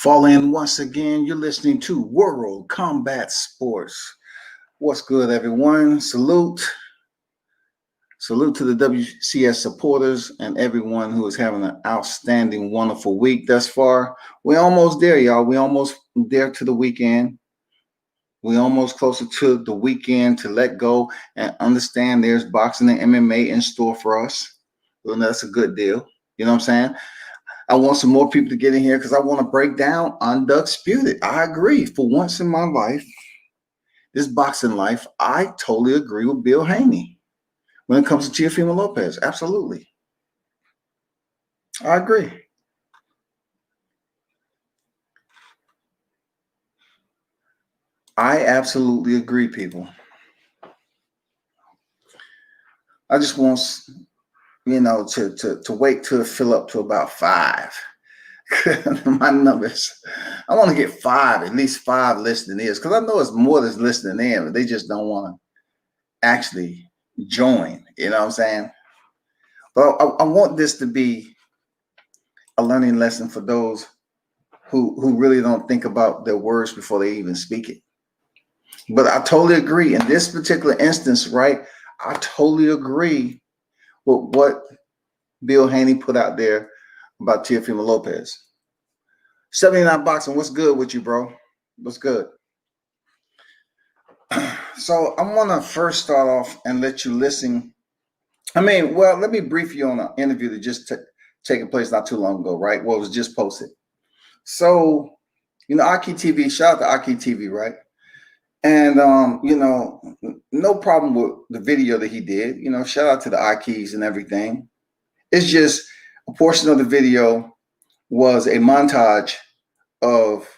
Fall in once again. You're listening to World Combat Sports. What's good, everyone? Salute. Salute to the WCS supporters and everyone who is having an outstanding, wonderful week thus far. We're almost there, y'all. We're almost there to the weekend. We're almost closer to the weekend to let go and understand there's boxing and MMA in store for us. Well, that's a good deal. You know what I'm saying? I want some more people to get in here because I want to break down UN-DUCK-SPUTED. I agree. For once in my life, this boxing life, I totally agree with Bill Haney when it comes to Teofimo Lopez. Absolutely. I agree. I absolutely agree, people. I just want, to wait till it fill up to about 5. My numbers. I want to get 5, at least 5 listening ears, because I know it's more that's listening in, but they just don't want to actually join. You know what I'm saying? But I want this to be a learning lesson for those who really don't think about their words before they even speak it. But I totally agree in this particular instance, right? I totally agree with what Bill Haney put out there about Teofimo Lopez. 79 Boxing, what's good with you, bro? What's good? So I want to first start off and let you listen. Let me brief you on an interview that just taken place not too long ago, right? Well, it was just posted. So, Aki TV, shout out to Aki TV, right? And, no problem with the video that he did. Shout out to the Akis and everything. It's just a portion of the video was a montage of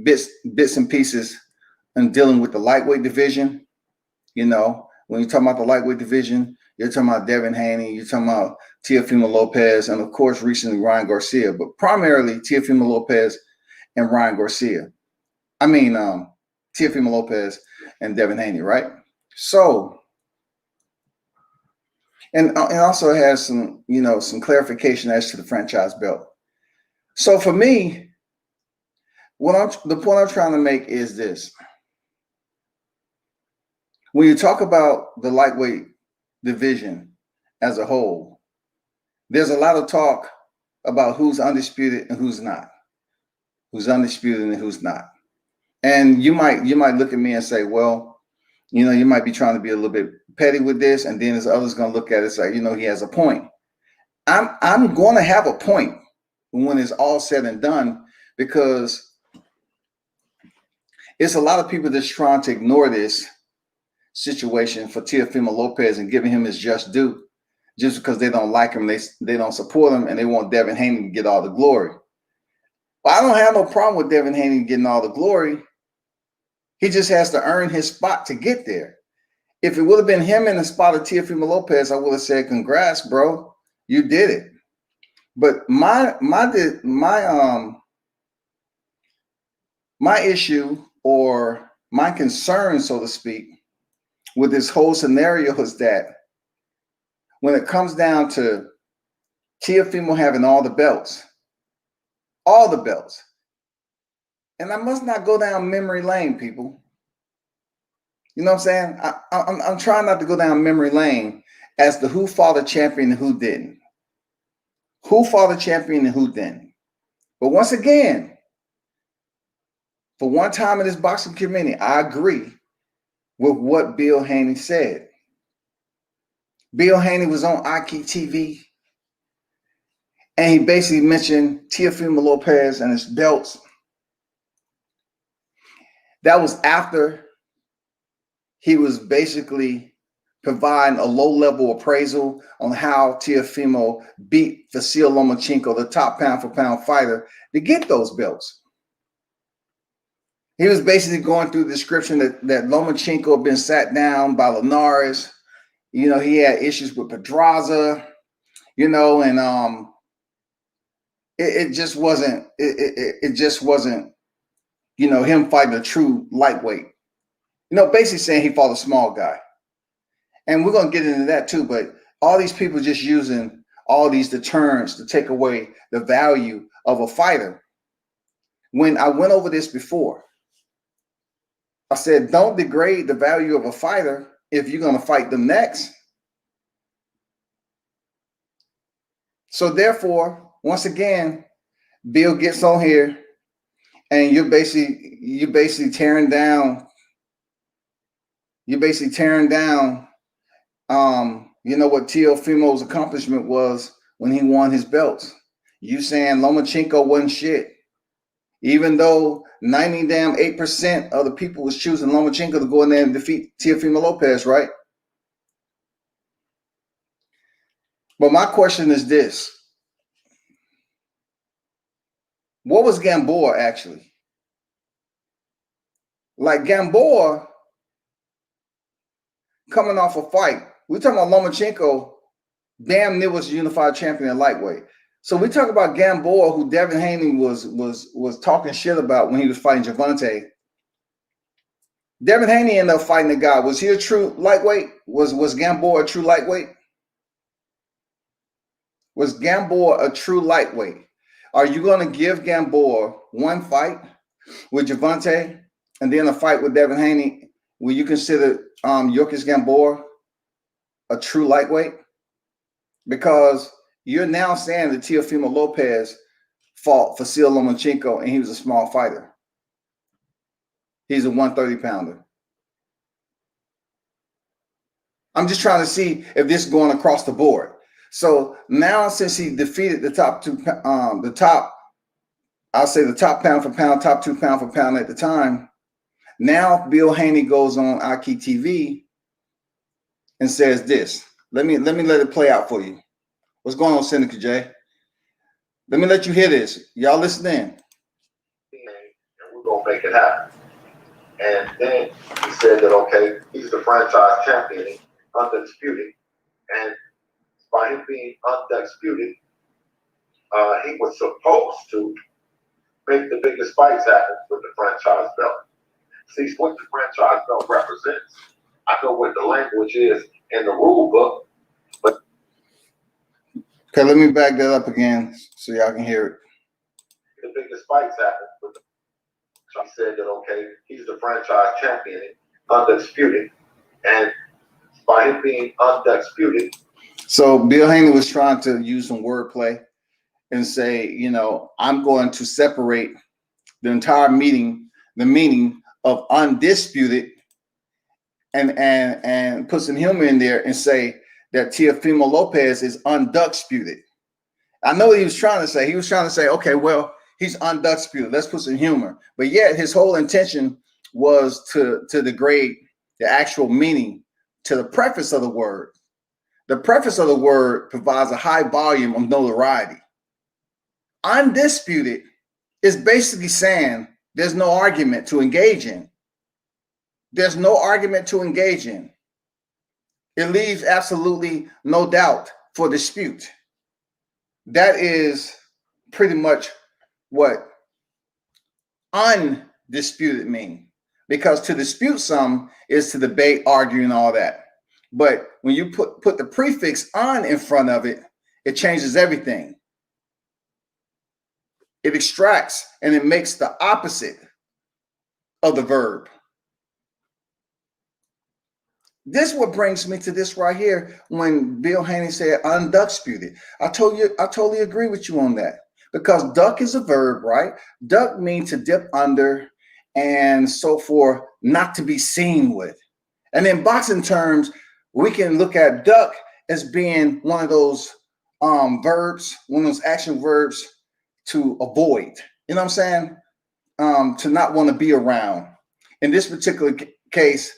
bits and pieces and dealing with the lightweight division. When you're talking about the lightweight division, you're talking about Devin Haney, you're talking about Teofimo Lopez, and of course, recently Ryan Garcia, but primarily Teofimo Lopez and Ryan Garcia. Teofimo Lopez and Devin Haney, right? So, and also it has some, some clarification as to the franchise belt. So for me, the point I'm trying to make is this. When you talk about the lightweight division as a whole, there's a lot of talk about who's undisputed and who's not. Who's undisputed and who's not. And you might look at me and say, well, you might be trying to be a little bit petty with this, and then there's others going to look at it and say, he has a point. I'm going to have a point when it's all said and done, because it's a lot of people that's trying to ignore this situation for Teofimo Lopez and giving him his just due just because they don't like him, they don't support him, and they want Devin Haney to get all the glory. Well, I don't have no problem with Devin Haney getting all the glory. He just has to earn his spot to get there. If it would have been him in the spot of Teofimo Lopez, I would have said, congrats, bro. You did it. But my issue, or my concern, so to speak, with this whole scenario is that when it comes down to Teofimo having all the belts, and I must not go down memory lane, people. You know what I'm saying? I'm trying not to go down memory lane as to who fought the champion and who didn't. Who fought the champion and who didn't. But once again, for one time in this boxing community, I agree with what Bill Haney said. Bill Haney was on Aki TV, and he basically mentioned Teofimo Lopez and his belts. That was after he was basically providing a low-level appraisal on how Teofimo beat Vasyl Lomachenko, the top pound-for-pound fighter, to get those belts. He was basically going through the description that Lomachenko had been sat down by Linares. He had issues with Pedraza, and it just wasn't him fighting a true lightweight. Basically saying he fought a small guy. And we're going to get into that too, but all these people just using all these deterrents to take away the value of a fighter. when I went over this before. I said, don't degrade the value of a fighter if you're going to fight them next. So therefore, once again, Bill gets on here and you're basically tearing down. You're basically tearing down, you know, what Teofimo's accomplishment was when he won his belts. You saying Lomachenko wasn't shit. Even though 98% of the people was choosing Lomachenko to go in there and defeat Teofimo Lopez, right? But my question is this. What was Gamboa actually? Like Gamboa coming off a fight. We're talking about Lomachenko, damn near was unified champion in lightweight. So we talk about Gamboa, who Devin Haney was talking shit about when he was fighting Gervonta. Devin Haney ended up fighting the guy. Was he a true lightweight? Was Gamboa a true lightweight? Was Gamboa a true lightweight? Are you going to give Gamboa one fight with Gervonta and then a fight with Devin Haney? Will you consider Yorkis Gamboa a true lightweight? Because you're now saying that Teofimo Lopez fought Vasyl Lomachenko and he was a small fighter. He's a 130-pounder. I'm just trying to see if this is going across the board. So now, since he defeated the top two, I'll say the top pound for pound, top 2 pound for pound at the time. Now Bill Haney goes on Aki TV and says this. Let me let it play out for you. What's going on, Seneca J? Let me let you hear this. Y'all listen in. And we're going to make it happen. And then he said that, okay, he's the franchise champion, undisputed. And by him being undisputed, he was supposed to make the biggest fights happen with the franchise belt. See, what the franchise belt represents, I know what the language is in the rule book, but... Okay, let me back that up again so y'all can hear it. The biggest fights happen with the... So he said that, okay, he's the franchise champion, undisputed. And by him being undisputed... So Bill Haney was trying to use some wordplay and say, you know, I'm going to separate the entire meaning of undisputed and put some humor in there and say that Teofimo Lopez is unduck-sputed. I know what he was trying to say. He was trying to say, okay, well, he's unduck-sputed. Let's put some humor. But yet his whole intention was to degrade the actual meaning to the preface of the word. The preface of the word provides a high volume of notoriety. Undisputed is basically saying there's no argument to engage in. There's no argument to engage in. It leaves absolutely no doubt for dispute. That is pretty much what undisputed means. Because to dispute something is to debate, argue, and all that. But when you put the prefix "on" in front of it, it changes everything. It extracts and it makes the opposite of the verb. This is what brings me to this right here when Bill Haney said unduck-sputed. I totally agree with you on that. Because duck is a verb, right? Duck means to dip under and so forth, not to be seen with. And in boxing terms, we can look at duck as being one of those verbs, one of those action verbs to avoid. You know what I'm saying? To not want to be around. In this particular case,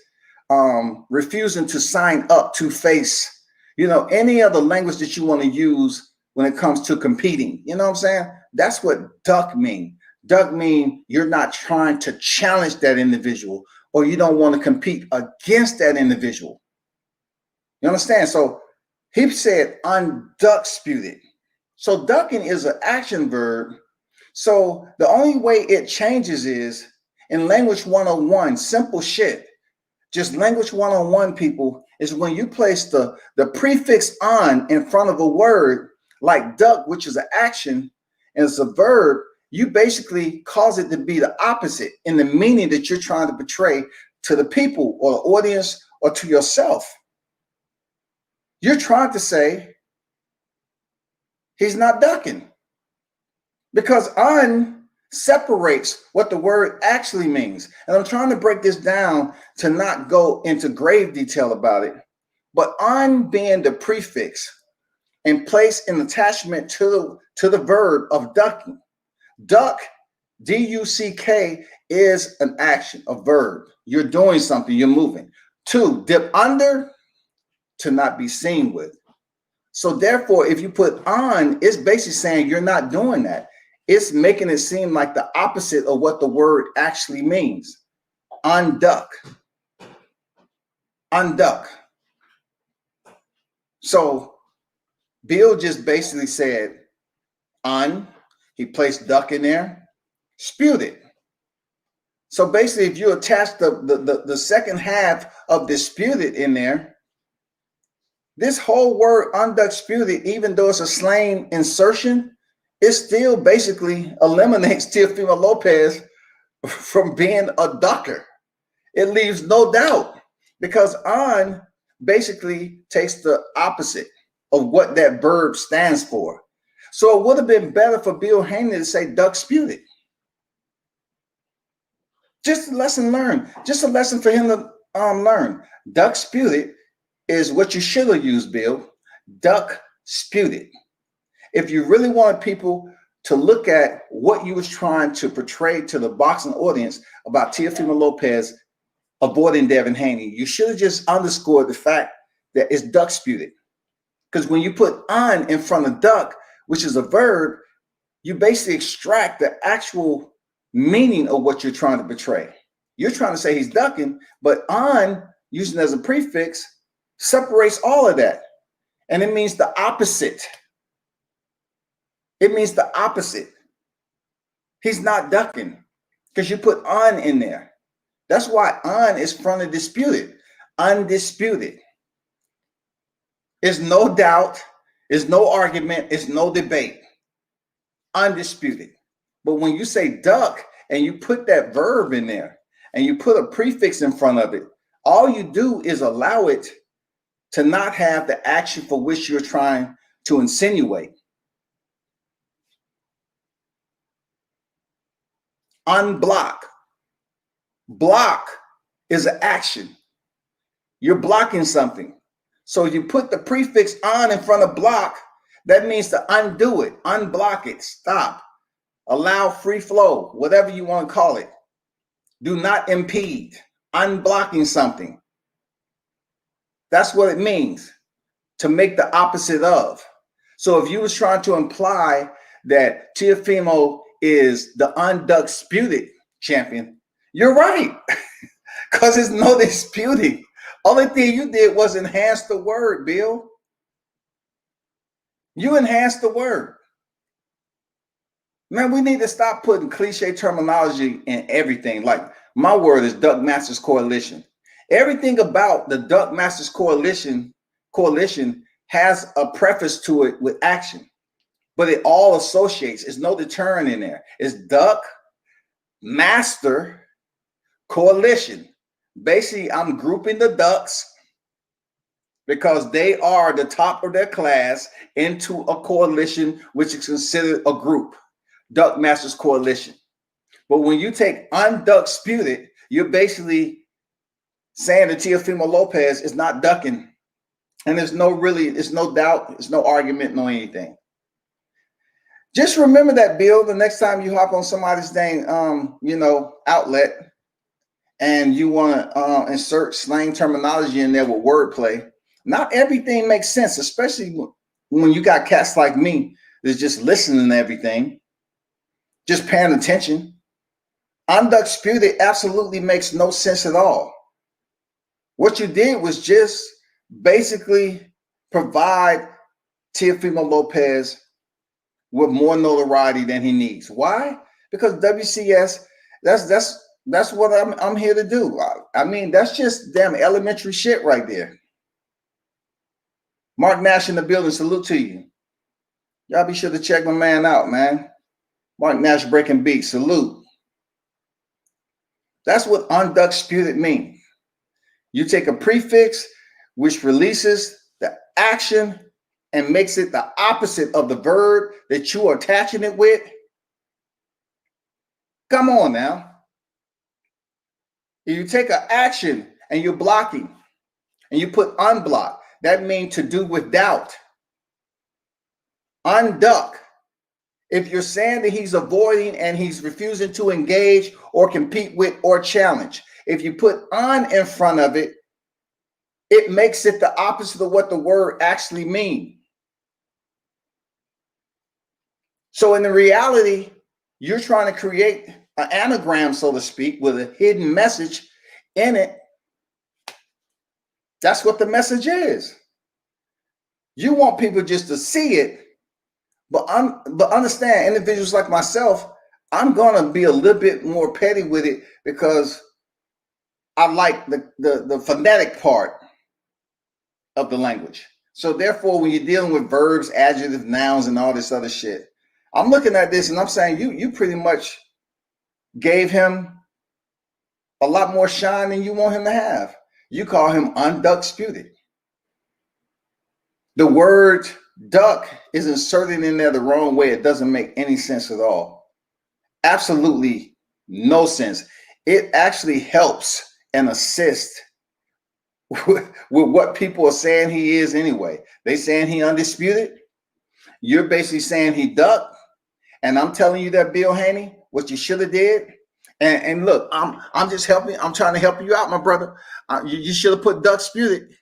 refusing to sign up to face, you know, any other language that you want to use when it comes to competing. You know what I'm saying? That's what duck mean. Duck mean you're not trying to challenge that individual, or you don't want to compete against that individual. You understand? So he said unduck-sputed. So ducking is an action verb. So the only way it changes is in language 101, simple shit. Just language 101, people, is when you place the prefix "on" in front of a word like duck, which is an action, and it's a verb, you basically cause it to be the opposite in the meaning that you're trying to portray to the people or the audience or to yourself. You're trying to say he's not ducking, because un separates what the word actually means. And I'm trying to break this down to not go into grave detail about it, but un being the prefix and place an attachment to the verb of ducking. Duck, D-U-C-K, is an action, a verb. You're doing something, you're moving. Two, dip under, to not be seen with. So therefore, if you put on, it's basically saying you're not doing that. It's making it seem like the opposite of what the word actually means. Unduck. Unduck. So Bill just basically said he placed duck in there, spewed it. So basically, if you attach the second half of disputed in there, this whole word unduck-SPUTED, even though it's a slang insertion, it still basically eliminates Teofimo Lopez from being a ducker. It leaves no doubt, because on basically takes the opposite of what that verb stands for. So it would have been better for Bill Haney to say duck-SPUTED. Just a lesson learned. Just a lesson for him to learn. Duck-SPUTED is what you should have used, Bill. Duck-SPUTED. If you really wanted people to look at what you was trying to portray to the boxing audience about Teofimo Lopez avoiding Devin Haney, you should have just underscored the fact that it's duck-SPUTED. Because when you put on in front of duck, which is a verb, you basically extract the actual meaning of what you're trying to portray. You're trying to say he's ducking, but on, using as a prefix, separates all of that. And it means the opposite. It means the opposite. He's not ducking because you put on in there. That's why on is front of disputed. Undisputed. There's no doubt. There's no argument. It's no debate. Undisputed. But when you say duck and you put that verb in there and you put a prefix in front of it, all you do is allow it to not have the action for which you're trying to insinuate. Unblock. Block is an action. You're blocking something. So you put the prefix on in front of block, that means to undo it, unblock it, stop, allow free flow, whatever you want to call it. Do not impede, unblocking something. That's what it means, to make the opposite of. So if you was trying to imply that Teofimo is the WCS champion, you're right, because there's no disputing. Only thing you did was enhance the word, Bill. You enhanced the word. Man, we need to stop putting cliche terminology in everything. Like my word is Duck Masters Coalition. Everything about the Duck Masters Coalition has a preface to it with action, but it all associates. There's no deterrent in there. It's Duck Master Coalition. Basically, I'm grouping the ducks because they are the top of their class into a coalition, which is considered a group, Duck Masters Coalition. But when you take unduck-SPUTED, you're basically saying that Teofimo Lopez is not ducking. And there's no doubt, there's no argument, no anything. Just remember that, Bill, the next time you hop on somebody's dang, outlet and you want to insert slang terminology in there with wordplay, not everything makes sense, especially when you got cats like me that's just listening to everything, just paying attention. Unduck-SPUTED absolutely makes no sense at all. What you did was just basically provide Teofimo Lopez with more notoriety than he needs. Why? Because WCS, that's what I'm here to do. I mean, that's just damn elementary shit right there. Mark Nash in the building, salute to you. Y'all be sure to check my man out, man. Mark Nash breaking beat. Salute. That's what UNDUCK-SPUTED means. You take a prefix which releases the action and makes it the opposite of the verb that you are attaching it with. Come on now. If you take an action and you're blocking and you put unblock, that means to do without. Unduck. If you're saying that he's avoiding and he's refusing to engage or compete with or challenge, if you put on in front of it, it makes it the opposite of what the word actually means. So in the reality, you're trying to create an anagram, so to speak, with a hidden message in it. That's what the message is. You want people just to see it, but understand, individuals like myself, I'm gonna be a little bit more petty with it because I like the phonetic part of the language. So therefore, when you're dealing with verbs, adjectives, nouns, and all this other shit, I'm looking at this and I'm saying you pretty much gave him a lot more shine than you want him to have. You call him UNDUCK-SPUTED. The word duck is inserted in there the wrong way. It doesn't make any sense at all. Absolutely no sense. It actually helps and assists with what people are saying he is anyway. They saying he undisputed. You're basically saying he ducked. And I'm telling you that, Bill Haney, what you should have did. And look, I'm just helping. I'm trying to help you out, my brother. You should have put duck-SPUTED.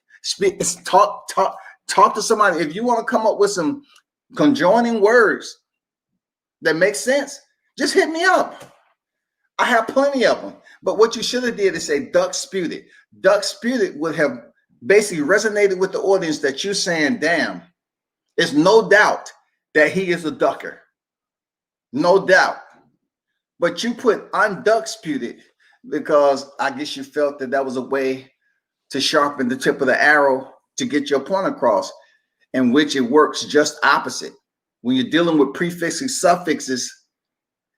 Talk to somebody. If you want to come up with some conjoining words that make sense, just hit me up. I have plenty of them. But what you should have did is say duck-SPUTED. Duck-SPUTED would have basically resonated with the audience that you're saying, damn, there's no doubt that he is a ducker. No doubt. But you put UNDUCK-SPUTED because I guess you felt that that was a way to sharpen the tip of the arrow to get your point across, in which it works just opposite. When you're dealing with prefixes, suffixes,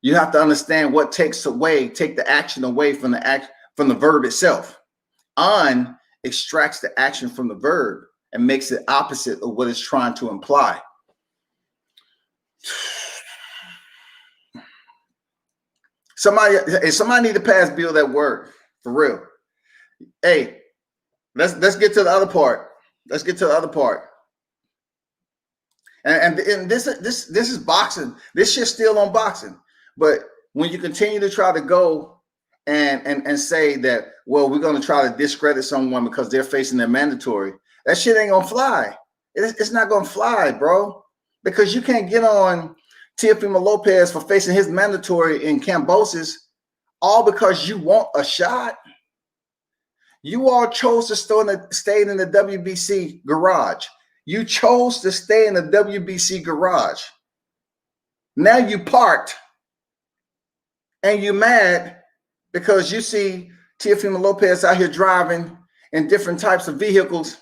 you have to understand what take the action away from the verb itself. Un extracts the action from the verb and makes it opposite of what it's trying to imply. Somebody need to pass Bill that word for real. Hey, let's get to the other part. Let's get to the other part. And this is boxing. This shit's still on boxing. But when you continue to try to go and say that, well, we're going to try to discredit someone because they're facing their mandatory, that shit ain't gonna fly. It's not gonna fly, bro. Because you can't get on Teofimo Lopez for facing his mandatory in Cambosis all because you want a shot. You all chose to stay in the WBC garage. You chose to stay in the WBC garage. Now you parked and you're mad because you see Teofimo Lopez out here driving in different types of vehicles,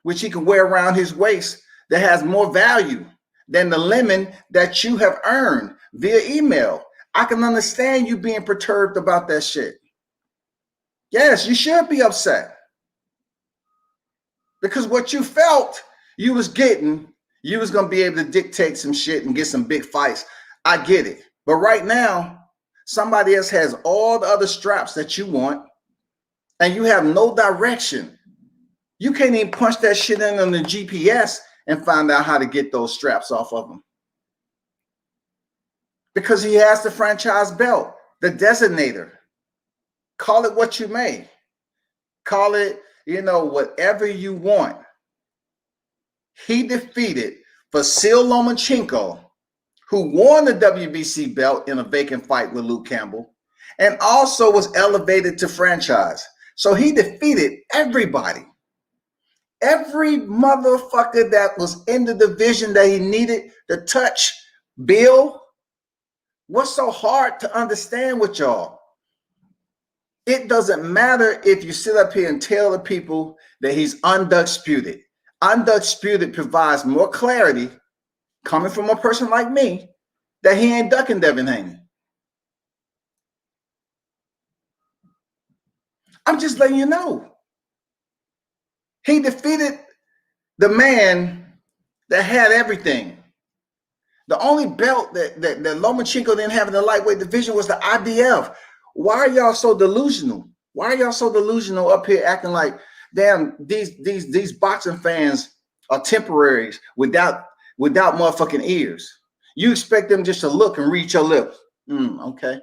which he can wear around his waist, that has more value than the lemon that you have earned via email. I can understand you being perturbed about that shit. Yes, you should be upset. Because what you felt you was getting, you was going to be able to dictate some shit and get some big fights. I get it. But right now, somebody else has all the other straps that you want, and you have no direction. You can't even punch that shit in on the GPS and find out how to get those straps off of him. Because he has the franchise belt, the designator. Call it what you may. Call it, whatever you want. He defeated Vasil Lomachenko, who won the WBC belt in a vacant fight with Luke Campbell, and also was elevated to franchise. So he defeated everybody. Every motherfucker that was in the division that he needed to touch. Bill, what's so hard to understand with y'all? It doesn't matter if you sit up here and tell the people that he's UNDUCK-SPUTED. UNDUCK-SPUTED provides more clarity coming from a person like me that he ain't ducking Devin Haney. I'm just letting you know. He defeated the man that had everything. The only belt that Lomachenko didn't have in the lightweight division was the IBF. Why are y'all so delusional? Why are y'all so delusional up here acting like, damn, these boxing fans are temporaries without motherfucking ears? You expect them just to look and read your lips. Okay.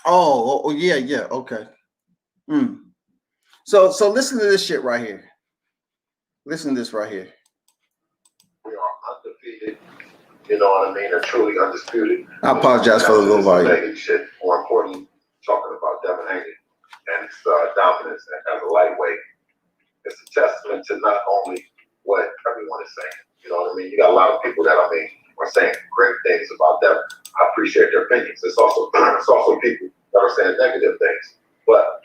Oh, yeah, okay. So listen to this shit right here. Listen to this right here. We are undefeated, you know what I mean, and truly undisputed. I apologize for the low volume. Shit. More importantly, talking about Devin Haney and his dominance as a lightweight, it's a testament to not only what everyone is saying. You know what I mean? You got a lot of people that are saying great things about Devin. I appreciate their opinions. It's also people that are saying negative things. But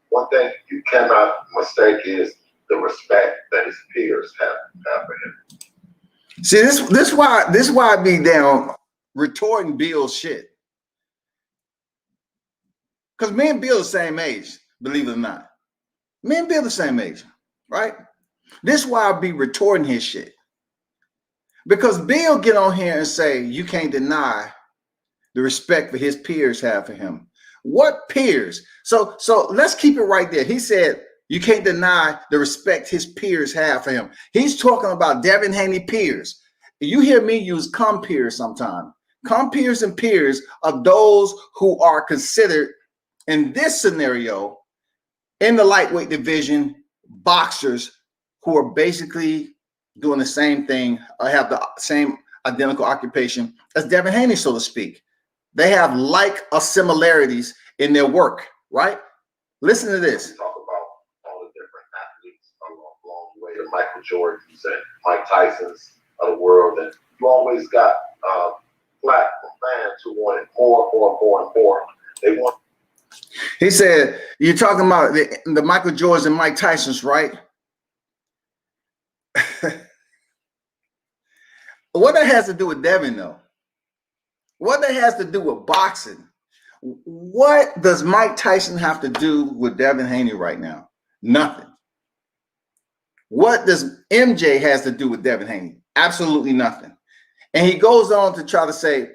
one thing you cannot mistake is the respect that his peers have for him. See, this why I be down retorting Bill's shit. Because me and Bill the same age, believe it or not. Me and Bill the same age, right? This why I be retorting his shit. Because Bill get on here and say you can't deny the respect that his peers have for him. What peers? So let's keep it right there. He said you can't deny the respect his peers have for him. He's talking about Devin Haney peers. You hear me use compeers sometimes. Compeers and peers of those who are considered in this scenario in the lightweight division boxers who are basically doing the same thing or have the same identical occupation as Devin Haney, so to speak. They have like similarities in their work, right? Listen to this. Talk about all the different athletes along the way to Michael Jordan's and Mike Tyson's of the world, and you always got black fans who wanted more. They want. He said, "You're talking about the Michael Jordans and Mike Tyson's, right?" What that has to do with Devin, though? What that has to do with boxing? What does Mike Tyson have to do with Devin Haney right now? Nothing. What does MJ has to do with Devin Haney? Absolutely nothing. And he goes on to try to say,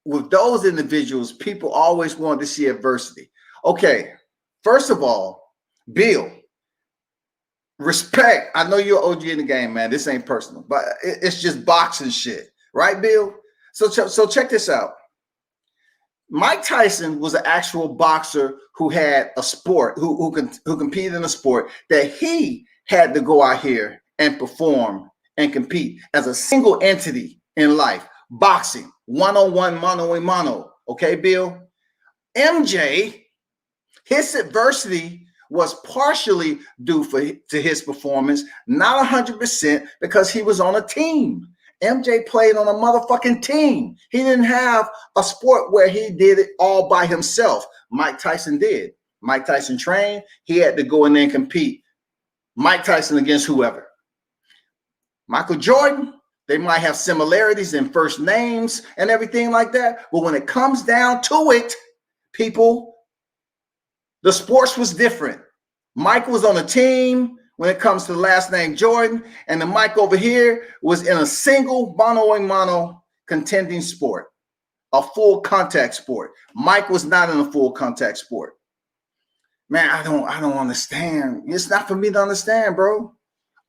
with those individuals, people always want to see adversity. Okay, first of all, Bill, respect. I know you're OG in the game, man. This ain't personal, but it's just boxing shit, right, Bill? So check this out. Mike Tyson was an actual boxer who had a sport, who competed in a sport that he had to go out here and perform and compete as a single entity in life. Boxing, one-on-one, mano-a-mano. Okay, Bill? MJ, his adversity was partially due to his performance, not 100% because he was on a team. MJ played on a motherfucking team. He didn't have a sport where he did it all by himself. Mike Tyson did. Mike Tyson trained. He had to go in there and compete. Mike Tyson against whoever. Michael Jordan, they might have similarities in first names and everything like that. But when it comes down to it, people, the sports was different. Mike was on a team when it comes to the last name Jordan, and the Mike over here was in a single mano-a-mano contending sport, a full contact sport. Mike was not in a full contact sport. Man, I don't understand. It's not for me to understand, bro.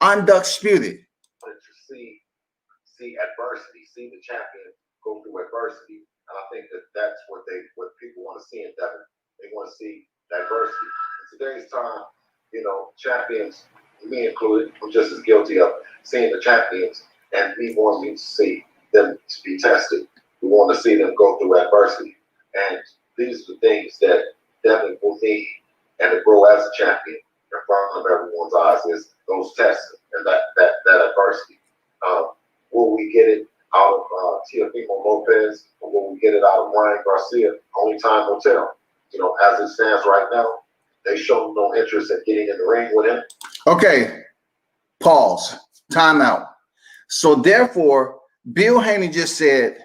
UN-DUCK-SPUTED. To see adversity, see the champion go through adversity, and I think that's what people want to see in Devin. They want to see diversity. In today's time, you know, champions, me included, I'm just as guilty of seeing the champions and we want to see them to be tested. We want to see them go through adversity. And these are the things that Devin will need and to grow as a champion in front of everyone's eyes is those tests and that adversity. Will we get it out of Teofimo Lopez or will we get it out of Ryan Garcia? Only time will tell. You know, as it stands right now, they show no interest in getting in the ring with him. Okay, pause, time out. So therefore, Bill Haney just said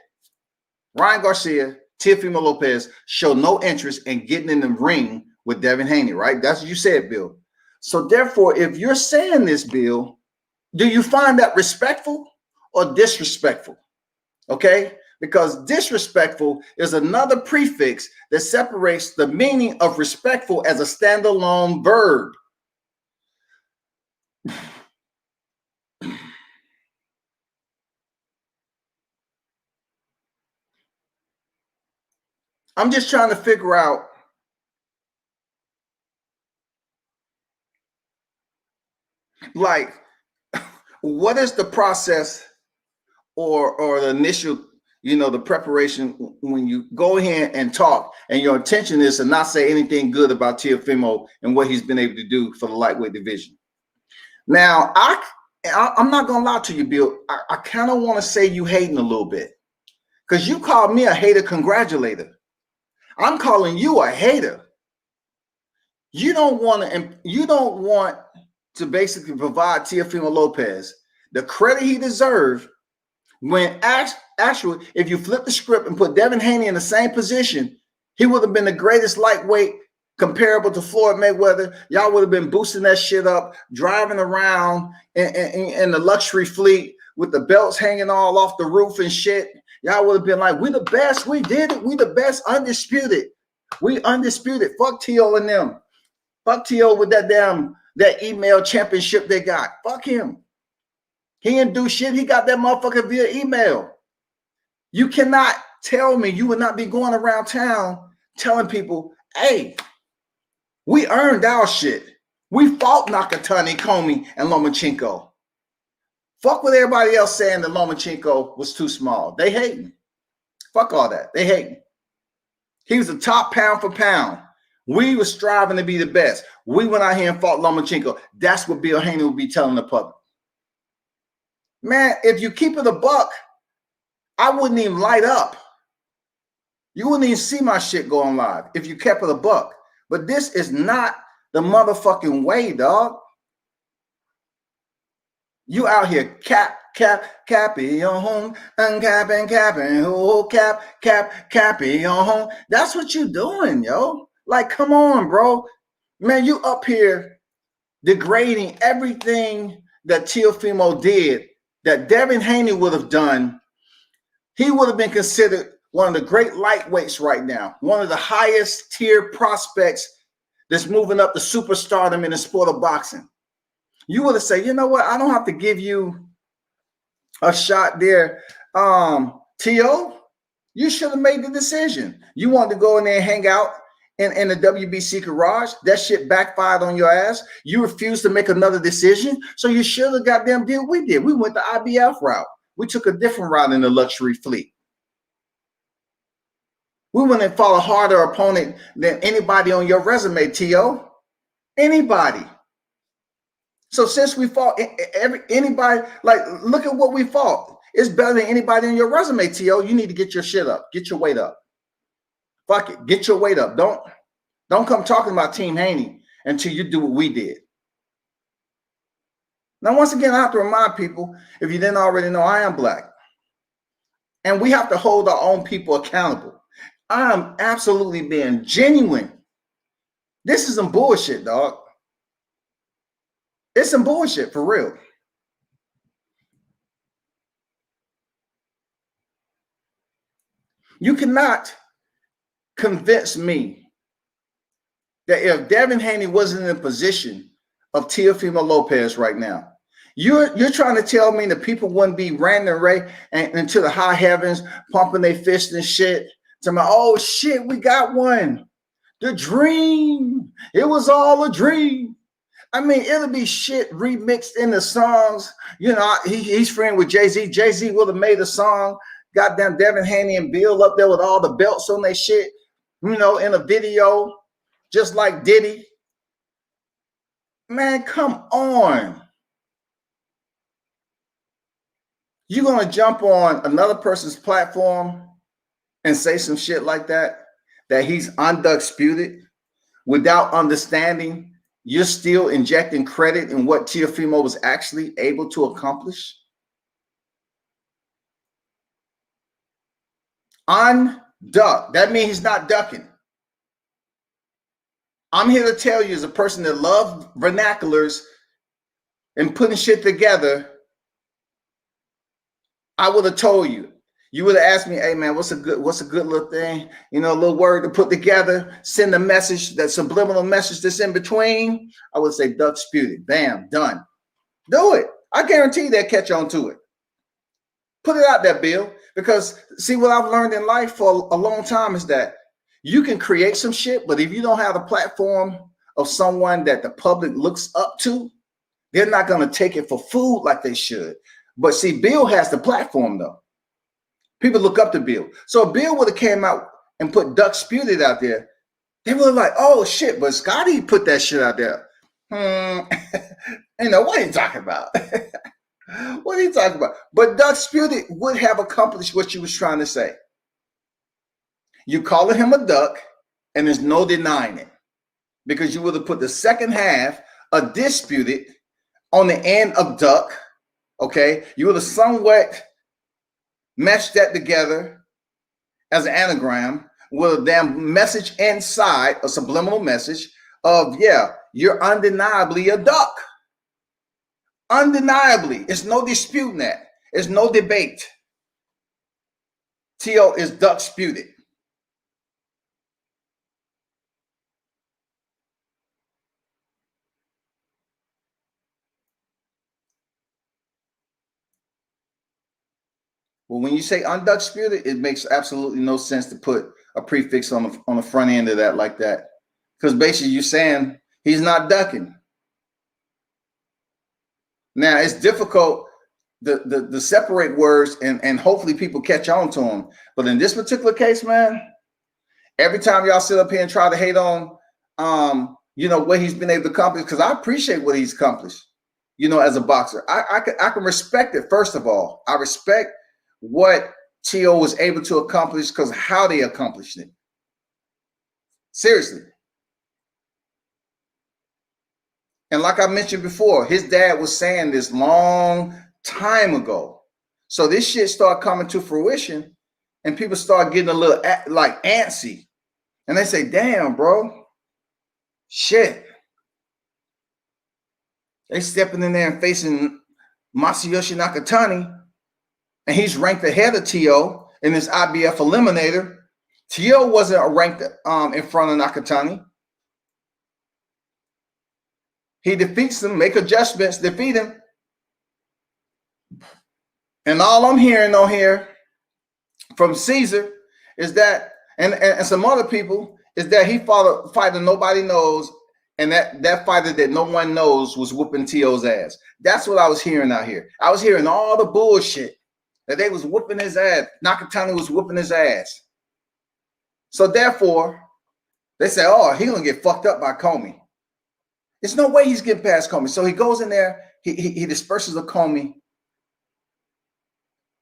Ryan Garcia, Teofimo Lopez show no interest in getting in the ring with Devin Haney, right? That's what you said, Bill. So therefore, if you're saying this, Bill, do you find that respectful or disrespectful? Okay? Because disrespectful is another prefix that separates the meaning of respectful as a standalone verb. I'm just trying to figure out like what is the process or the initial, the preparation when you go ahead and talk and your intention is to not say anything good about Teofimo and what he's been able to do for the lightweight division. Now, I'm not going to lie to you, Bill. I kind of want to say you hating a little bit because you called me a hater congratulator. I'm calling you a hater. You don't want to basically provide Teofimo Lopez the credit he deserved when actually, if you flip the script and put Devin Haney in the same position, he would have been the greatest lightweight comparable to Floyd Mayweather. Y'all would have been boosting that shit up, driving around in the luxury fleet with the belts hanging all off the roof and shit. Y'all would have been like, we the best. We did it. We the best. Undisputed. We undisputed. Fuck T.O. and them. Fuck T.O. with that email championship they got. Fuck him. He didn't do shit. He got that motherfucker via email. You cannot tell me you would not be going around town telling people, hey, we earned our shit. We fought Nakatani, Comey, and Lomachenko. Fuck what everybody else saying that Lomachenko was too small. They hating. Fuck all that. They hating. He was the top pound for pound. We were striving to be the best. We went out here and fought Lomachenko. That's what Bill Haney would be telling the public. Man, if you keep it a buck, I wouldn't even light up. You wouldn't even see my shit going live if you kept it a buck. But this is not the motherfucking way, dog. You out here capping your home, capping, oh, capping your home. That's what you doing, yo. Like, come on, bro. Man, you up here degrading everything that Teofimo did, that Devin Haney would have done. He would have been considered one of the great lightweights right now, one of the highest tier prospects that's moving up the superstardom in the sport of boxing. You would have said, you know what? I don't have to give you a shot there. T.O., you should have made the decision. You wanted to go in there and hang out in the WBC garage. That shit backfired on your ass. You refused to make another decision. So you should have goddamn did what we did. We went the IBF route. We took a different route in the luxury fleet. We went and fought a harder opponent than anybody on your resume, T.O. Anybody. So since we fought anybody, like, look at what we fought. It's better than anybody on your resume, T.O. You need to get your shit up. Get your weight up. Fuck it. Get your weight up. Don't come talking about Team Haney until you do what we did. Now, once again, I have to remind people, if you didn't already know, I am black. And we have to hold our own people accountable. I'm absolutely being genuine. This is some bullshit, dog. It's some bullshit for real. You cannot convince me that if Devin Haney wasn't in a position of Teofimo Lopez right now, you're trying to tell me that people wouldn't be ranting and raving into the high heavens, pumping their fists and shit, talking about, oh shit, we got one. The dream. It was all a dream. I mean, it'll be shit remixed in the songs. You know, he's friend with Jay-Z. Jay-Z would have made a song. Goddamn Devin Haney and Bill up there with all the belts on their shit, you know, in a video, just like Diddy. Man, come on. You're going to jump on another person's platform and say some shit like that he's undisputed without understanding you're still injecting credit in what Teofimo was actually able to accomplish? Unduck. That means he's not ducking. I'm here to tell you, as a person that loves vernaculars and putting shit together, I would have told you. You would have asked me, hey man, what's a good little thing? You know, a little word to put together, send a message, that subliminal message that's in between. I would say duck-sputed. Bam, done. Do it. I guarantee they'll catch on to it. Put it out there, Bill. Because see, what I've learned in life for a long time is that you can create some shit, but if you don't have a platform of someone that the public looks up to, they're not going to take it for food like they should. But see, Bill has the platform though. People look up to Bill. So if Bill would have came out and put duck-sputed out there, they were like, oh shit, but Scotty put that shit out there. You know, what are you talking about? What are you talking about? But duck-sputed would have accomplished what you was trying to say. You calling him a duck, and there's no denying it. Because you would have put the second half of disputed on the end of duck, okay? You would have somewhat meshed that together as an anagram with a damn message inside, a subliminal message of, yeah, you're undeniably a duck. Undeniably. It's no disputing that. It's no debate. Teo is duck-sputed. Well, when you say unduck-sputed, it makes absolutely no sense to put a prefix on the front end of that like that. Because basically you're saying he's not ducking. Now, it's difficult to separate words and hopefully people catch on to them. But in this particular case, man, every time y'all sit up here and try to hate on, you know, what he's been able to accomplish, because I appreciate what he's accomplished, you know, as a boxer. I can respect it, first of all. I respect what Teo was able to accomplish because how they accomplished it. Seriously. And like I mentioned before, his dad was saying this long time ago. So this shit started coming to fruition and people start getting a little like antsy. And they say, damn, bro, shit. They stepping in there and facing Masayoshi Nakatani, and he's ranked ahead of Teo in this IBF eliminator. Teo wasn't ranked in front of Nakatani. He defeats him, make adjustments, defeat him. And all I'm hearing on here from Caesar is that, and some other people, is that he fought a fighter nobody knows, and that fighter that no one knows was whooping Teo's ass. That's what I was hearing out here. I was hearing all the bullshit that they was whooping his ass. Nakatani was whooping his ass. So therefore, they say, oh, he gonna get fucked up by Comey. There's no way he's getting past Comey. So he goes in there, he disperses a Comey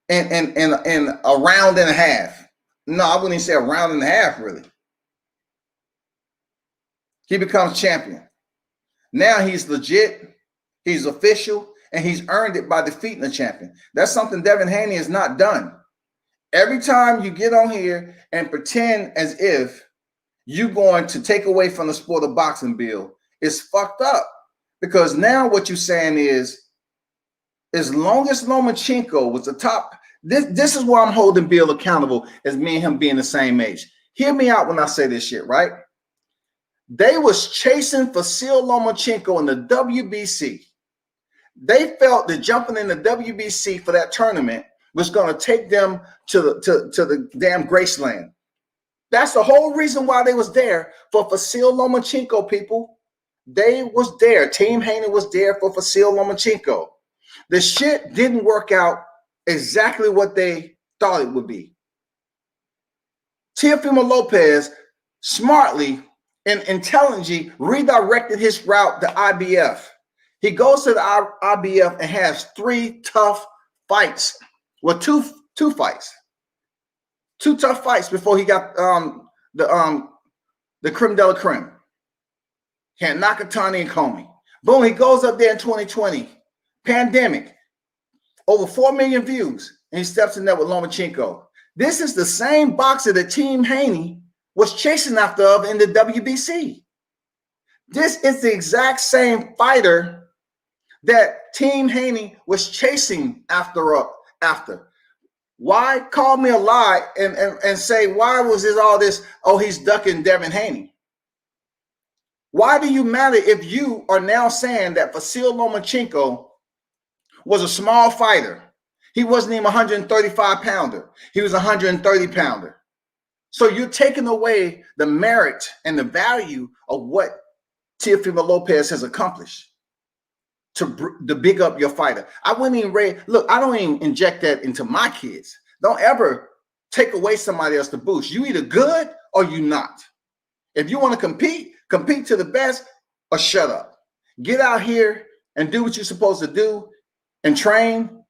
in a round and a half. No, I wouldn't even say a round and a half, really. He becomes champion. Now he's legit, he's official, and he's earned it by defeating the champion. That's something Devin Haney has not done. Every time you get on here and pretend as if you're going to take away from the sport of boxing, Bill, it's fucked up. Because now what you're saying is, as long as Lomachenko was the top, this is why I'm holding Bill accountable as me and him being the same age. Hear me out when I say this shit, right? They was chasing Vasyl Lomachenko in the WBC. They felt that jumping in the WBC for that tournament was going to take them to the damn Graceland. That's the whole reason why they was there, for Vasyl Lomachenko, people. They was there. Team Haney was there for Vasyl Lomachenko. The shit didn't work out exactly what they thought it would be. Teofimo Lopez smartly and intelligently redirected his route to IBF. He goes to the IBF and has 3 tough fights. Well, two fights. 2 tough fights before he got the creme de la creme. He had Nakatani and Comey. Boom, he goes up there in 2020. Pandemic. Over 4 million views. And he steps in there with Lomachenko. This is the same boxer that Team Haney was chasing after of in the WBC. This is the exact same fighter that Team Haney was chasing after. Why call me a lie and say, why was this all this? Oh, he's ducking Devin Haney. Why do you matter if you are now saying that Vasyl Lomachenko was a small fighter? He wasn't even a 135 pounder. He was a 130 pounder. So you're taking away the merit and the value of what Teofimo Lopez has accomplished to big up your fighter. I wouldn't even look, I don't even inject that into my kids. Don't ever take away somebody else to boost. You either good or you not. If you want to compete to the best, or shut up. Get out here and do what you're supposed to do and train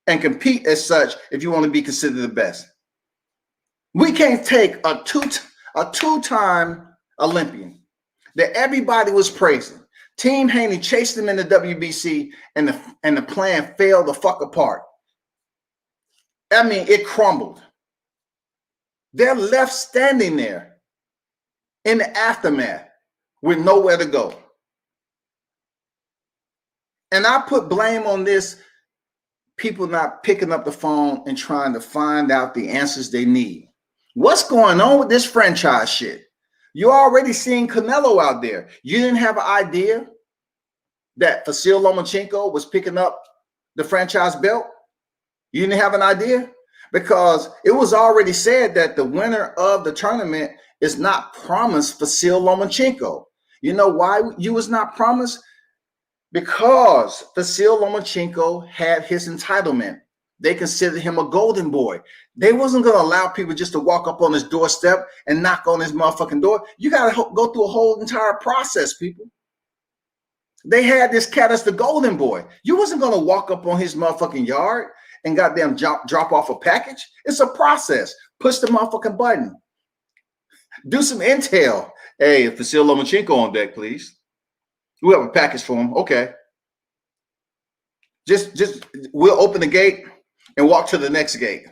and compete as such if you want to be considered the best. We can't take a two-time Olympian that everybody was praising. Team Haney chased him in the WBC, and the plan fell the fuck apart. I mean, it crumbled. They're left standing there in the aftermath with nowhere to go. And I put blame on this, people not picking up the phone and trying to find out the answers they need. What's going on with this franchise shit? You already seen Canelo out there. You didn't have an idea that Vasyl Lomachenko was picking up the franchise belt? You didn't have an idea? Because it was already said that the winner of the tournament is not promised Vasyl Lomachenko. You know why you was not promised? Because Vasyl Lomachenko had his entitlement. They considered him a golden boy. They wasn't going to allow people just to walk up on his doorstep and knock on his motherfucking door. You got to go through a whole entire process, people. They had this cat as the golden boy. You wasn't going to walk up on his motherfucking yard and goddamn drop off a package. It's a process. Push the motherfucking button. Do some intel. Hey, Vasyl Lomachenko on deck, please. We have a package for him. Okay. Just we'll open the gate and walk to the next gate,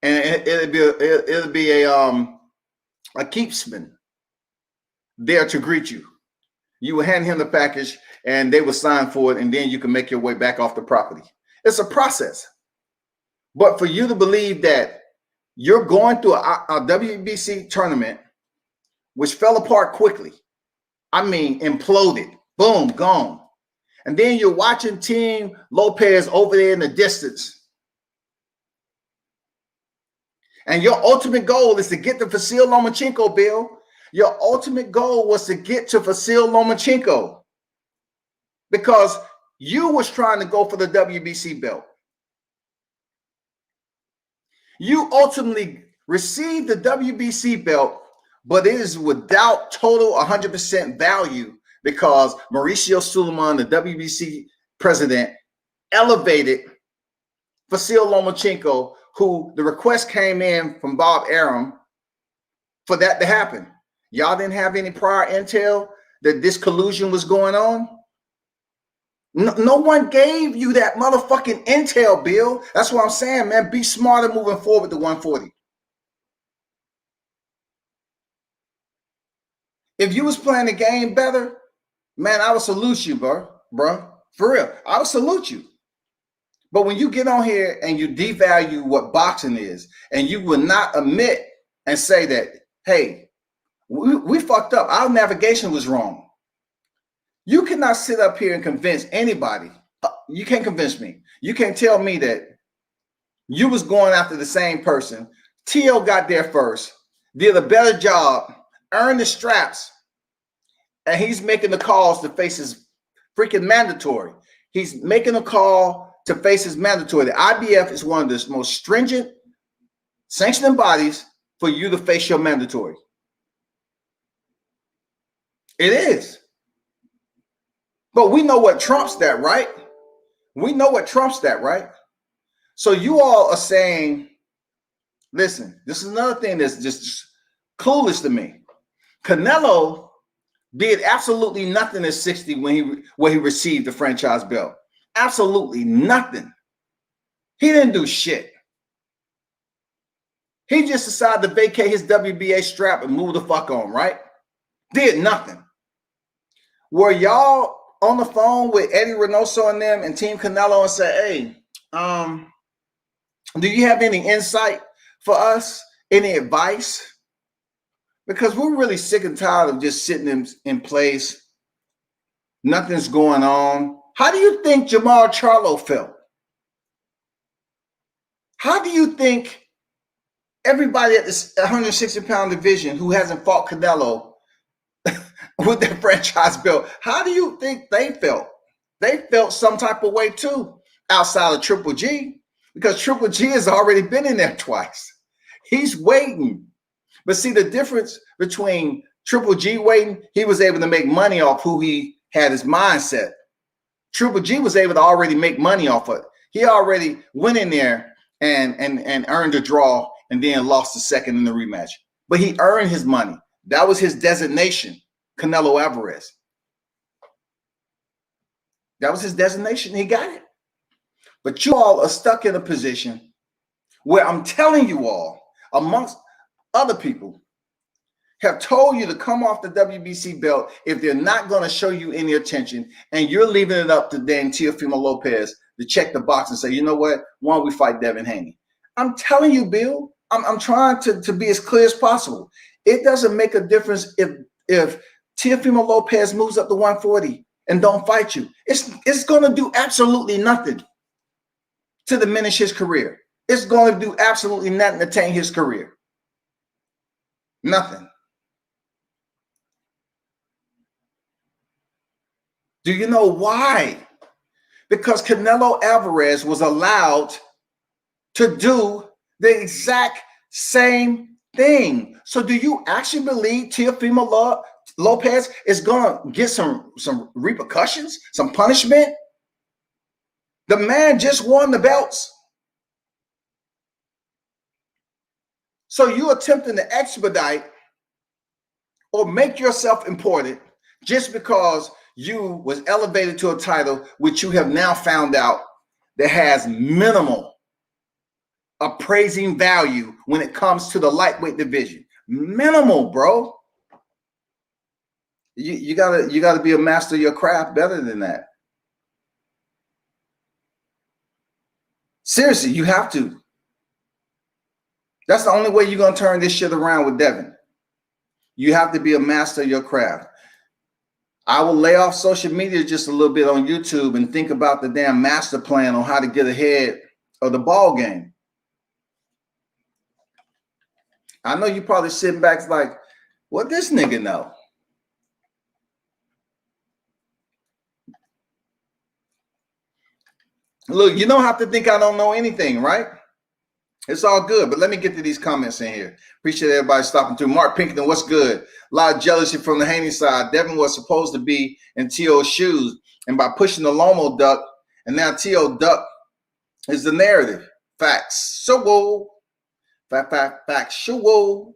and it'll be a keepsman there to greet you. You will hand him the package, and they will sign for it, and then you can make your way back off the property. It's a process. But for you to believe that you're going through a WBC tournament, which fell apart quickly, I mean, imploded, boom, gone. And then you're watching Team Lopez over there in the distance. And your ultimate goal is to get the Vasyl Lomachenko bill. Your ultimate goal was to get to Vasyl Lomachenko because you was trying to go for the WBC belt. You ultimately received the WBC belt, but it is without total 100% value because Mauricio Suleiman, the WBC president, elevated Vasyl Lomachenko, who the request came in from Bob Arum for that to happen. Y'all didn't have any prior intel that this collusion was going on? No one gave you that motherfucking intel, Bill. That's what I'm saying, man. Be smarter moving forward to 140. If you was playing the game better, man, I would salute you, bro. For real, I would salute you. But when you get on here and you devalue what boxing is, and you will not admit and say that, hey, we fucked up. Our navigation was wrong. You cannot sit up here and convince anybody. You can't convince me. You can't tell me that you was going after the same person. Teo got there first, did a better job, earned the straps, and he's making the calls to face his freaking mandatory. He's making a call to face his mandatory. The IBF is one of the most stringent sanctioning bodies for you to face your mandatory. It is. But we know what trumps that, right? We know what trumps that, right? So you all are saying, listen, this is another thing that's just clueless to me. Canelo did absolutely nothing at 60 when he received the franchise belt. Absolutely nothing. He didn't do shit. He just decided to vacate his WBA strap and move the fuck on, right? Did nothing. Were y'all on the phone with Eddie Reynoso and them and Team Canelo and say, hey, do you have any insight for us? Any advice? Because we're really sick and tired of just sitting in place. Nothing's going on. How do you think Jamal Charlo felt? How do you think everybody at this 160-pound division who hasn't fought Canelo with their franchise belt, how do you think they felt? They felt some type of way too, outside of Triple G, because Triple G has already been in there twice. He's waiting. But see, the difference between Triple G waiting, he was able to make money off who he had his mindset. Triple G was able to already make money off of it. He already went in there and earned a draw and then lost the second in the rematch. But he earned his money. That was his designation, Canelo Alvarez. That was his designation. He got it. But you all are stuck in a position where I'm telling you all, amongst other people, have told you to come off the WBC belt if they're not going to show you any attention, and you're leaving it up to then Teofimo Lopez to check the box and say, you know what, why don't we fight Devin Haney? I'm telling you, Bill, I'm trying to be as clear as possible. It doesn't make a difference if Teofimo Lopez moves up to 140 and don't fight you. It's going to do absolutely nothing to diminish his career. It's going to do absolutely nothing to taint his career. Nothing. Do you know why? Because Canelo Alvarez was allowed to do the exact same thing. So do you actually believe Teofimo Lopez is going to get some repercussions, some punishment? The man just won the belts. So you attempting to expedite or make yourself important just because you was elevated to a title which you have now found out that has minimal appraising value when it comes to the lightweight division. Minimal, bro. You gotta be a master of your craft better than that. Seriously, you have to. That's the only way you're gonna turn this shit around with Devin. You have to be a master of your craft. I will lay off social media just a little bit on YouTube and think about the damn master plan on how to get ahead of the ball game. I know you probably sitting back like, what this nigga know? Look, you don't have to think I don't know anything, right? It's all good, but let me get to these comments in here. Appreciate everybody stopping through. Mark Pinkerton, what's good? A lot of jealousy from the Haney side. Devin was supposed to be in T.O.'s shoes, and by pushing the Lomo duck, and now T.O. duck is the narrative. Facts. So whoa. Facts. So whoa.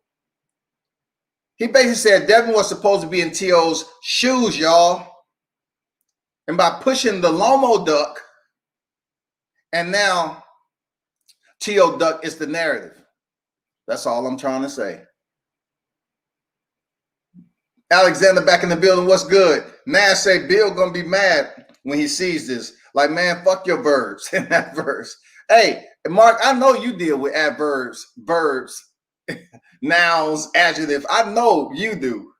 He basically said Devin was supposed to be in T.O.'s shoes, y'all. And by pushing the Lomo duck, and now T.O. duck is the narrative. That's all I'm trying to say. Alexander back in the building. What's good? Nash say Bill gonna be mad when he sees this. Like, man, fuck your verbs in that verse. Hey, Mark, I know you deal with adverbs, verbs, nouns, adjectives. I know you do.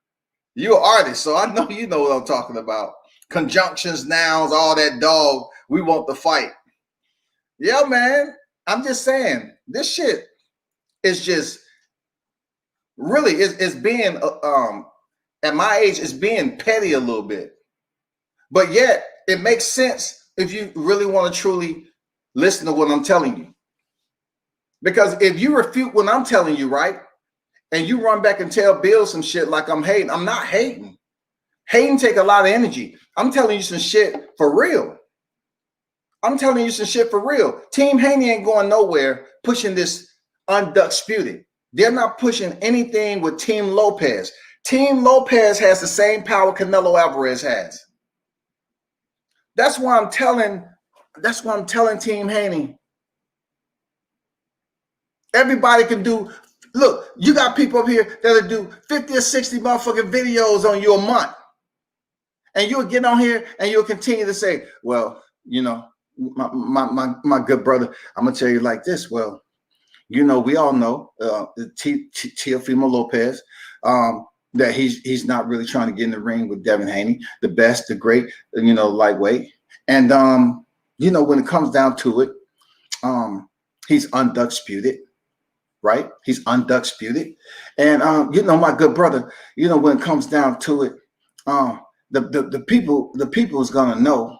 You're an artist, so I know you know what I'm talking about. Conjunctions, nouns, all that dog. We want the fight. Yeah, man. I'm just saying, this shit is just really it's being at my age, it's being petty a little bit. But yet it makes sense if you really want to truly listen to what I'm telling you. Because if you refute what I'm telling you, right, and you run back and tell Bill some shit like I'm hating, I'm not hating. Hating take a lot of energy. I'm telling you some shit for real. I'm telling you some shit for real. Team Haney ain't going nowhere pushing this UN-DUCK-SPUTED. They're not pushing anything with Team Lopez. Team Lopez has the same power Canelo Alvarez has. That's why I'm telling Team Haney, Everybody can do. Look, you got people up here that'll do 50 or 60 motherfucking videos on you a month. And you'll get on here and you'll continue to say, well, you know, my good brother, I'm going to tell you like this. Well, you know, we all know Teofimo Lopez, that he's not really trying to get in the ring with Devin Haney, the best, the great, you know, lightweight. And, you know, when it comes down to it, he's unduck-sputed, right? He's unduck-sputed. And, you know, my good brother, you know, when it comes down to it, the people is going to know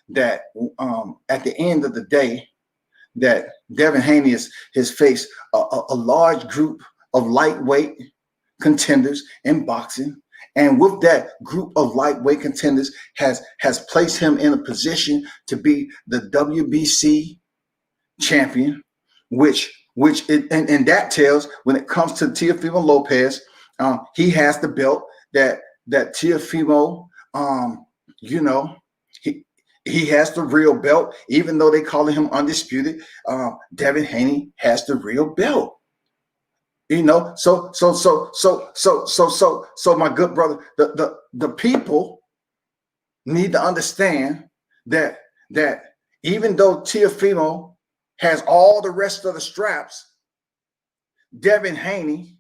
that at the end of the day, that Devin Haney has faced a large group of lightweight contenders in boxing. And with that group of lightweight contenders has placed him in a position to be the WBC champion, which and that tells when it comes to Teofimo Lopez, he has the belt that Teofimo, you know, he has the real belt, even though they call him undisputed. Devin Haney has the real belt. You know, so my good brother, the people need to understand that even though Teofimo has all the rest of the straps, Devin Haney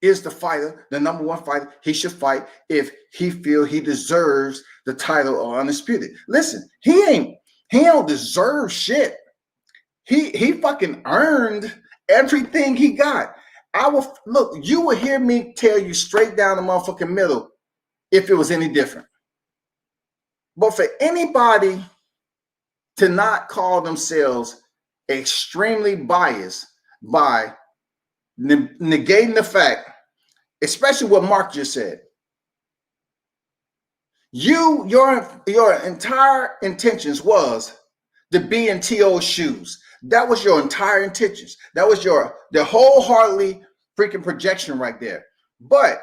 is the fighter, the number one fighter. He should fight if he feel he deserves the title of undisputed. Listen, he don't deserve shit. He fucking earned everything he got. You will hear me tell you straight down the motherfucking middle if it was any different. But for anybody to not call themselves extremely biased by negating the fact, especially what Mark just said, your entire intentions was to be in T.O.'s shoes. That was your entire intentions. That was the wholeheartedly freaking projection right there. But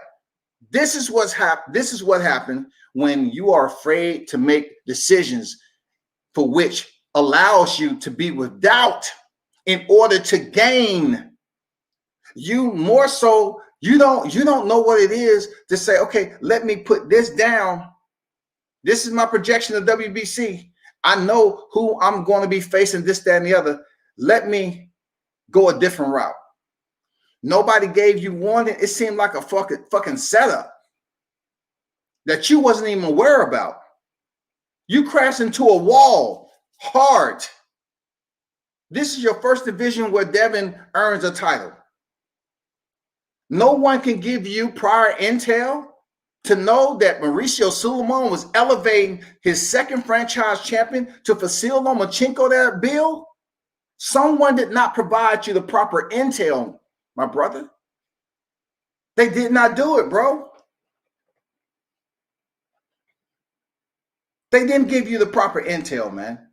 this is what happened when you are afraid to make decisions for which allows you to be without in order to gain. You more so, you don't know what it is to say, okay, let me put this down. This is my projection of WBC. I know who I'm going to be facing, this, that, and the other. Let me go a different route. Nobody gave you warning. It seemed like a fucking setup that you wasn't even aware about. You crashed into a wall hard. This is your first division where Devin earns a title. No one can give you prior intel to know that Mauricio Sulaiman was elevating his second franchise champion to Vasyl Lomachenko that bill. Someone did not provide you the proper intel, my brother. They did not do it, bro. They didn't give you the proper intel, man.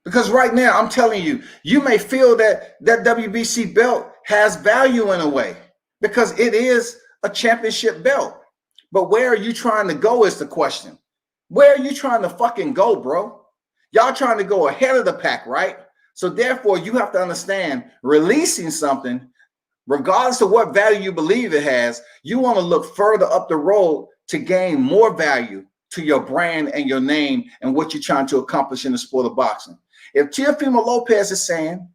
Because right now, I'm telling you, you may feel that WBC belt has value in a way because it is a championship belt. But where are you trying to go is the question. Where are you trying to fucking go, bro? Y'all trying to go ahead of the pack, right? So therefore, you have to understand releasing something, regardless of what value you believe it has, you want to look further up the road to gain more value to your brand and your name and what you're trying to accomplish in the sport of boxing. If Teofimo Lopez is saying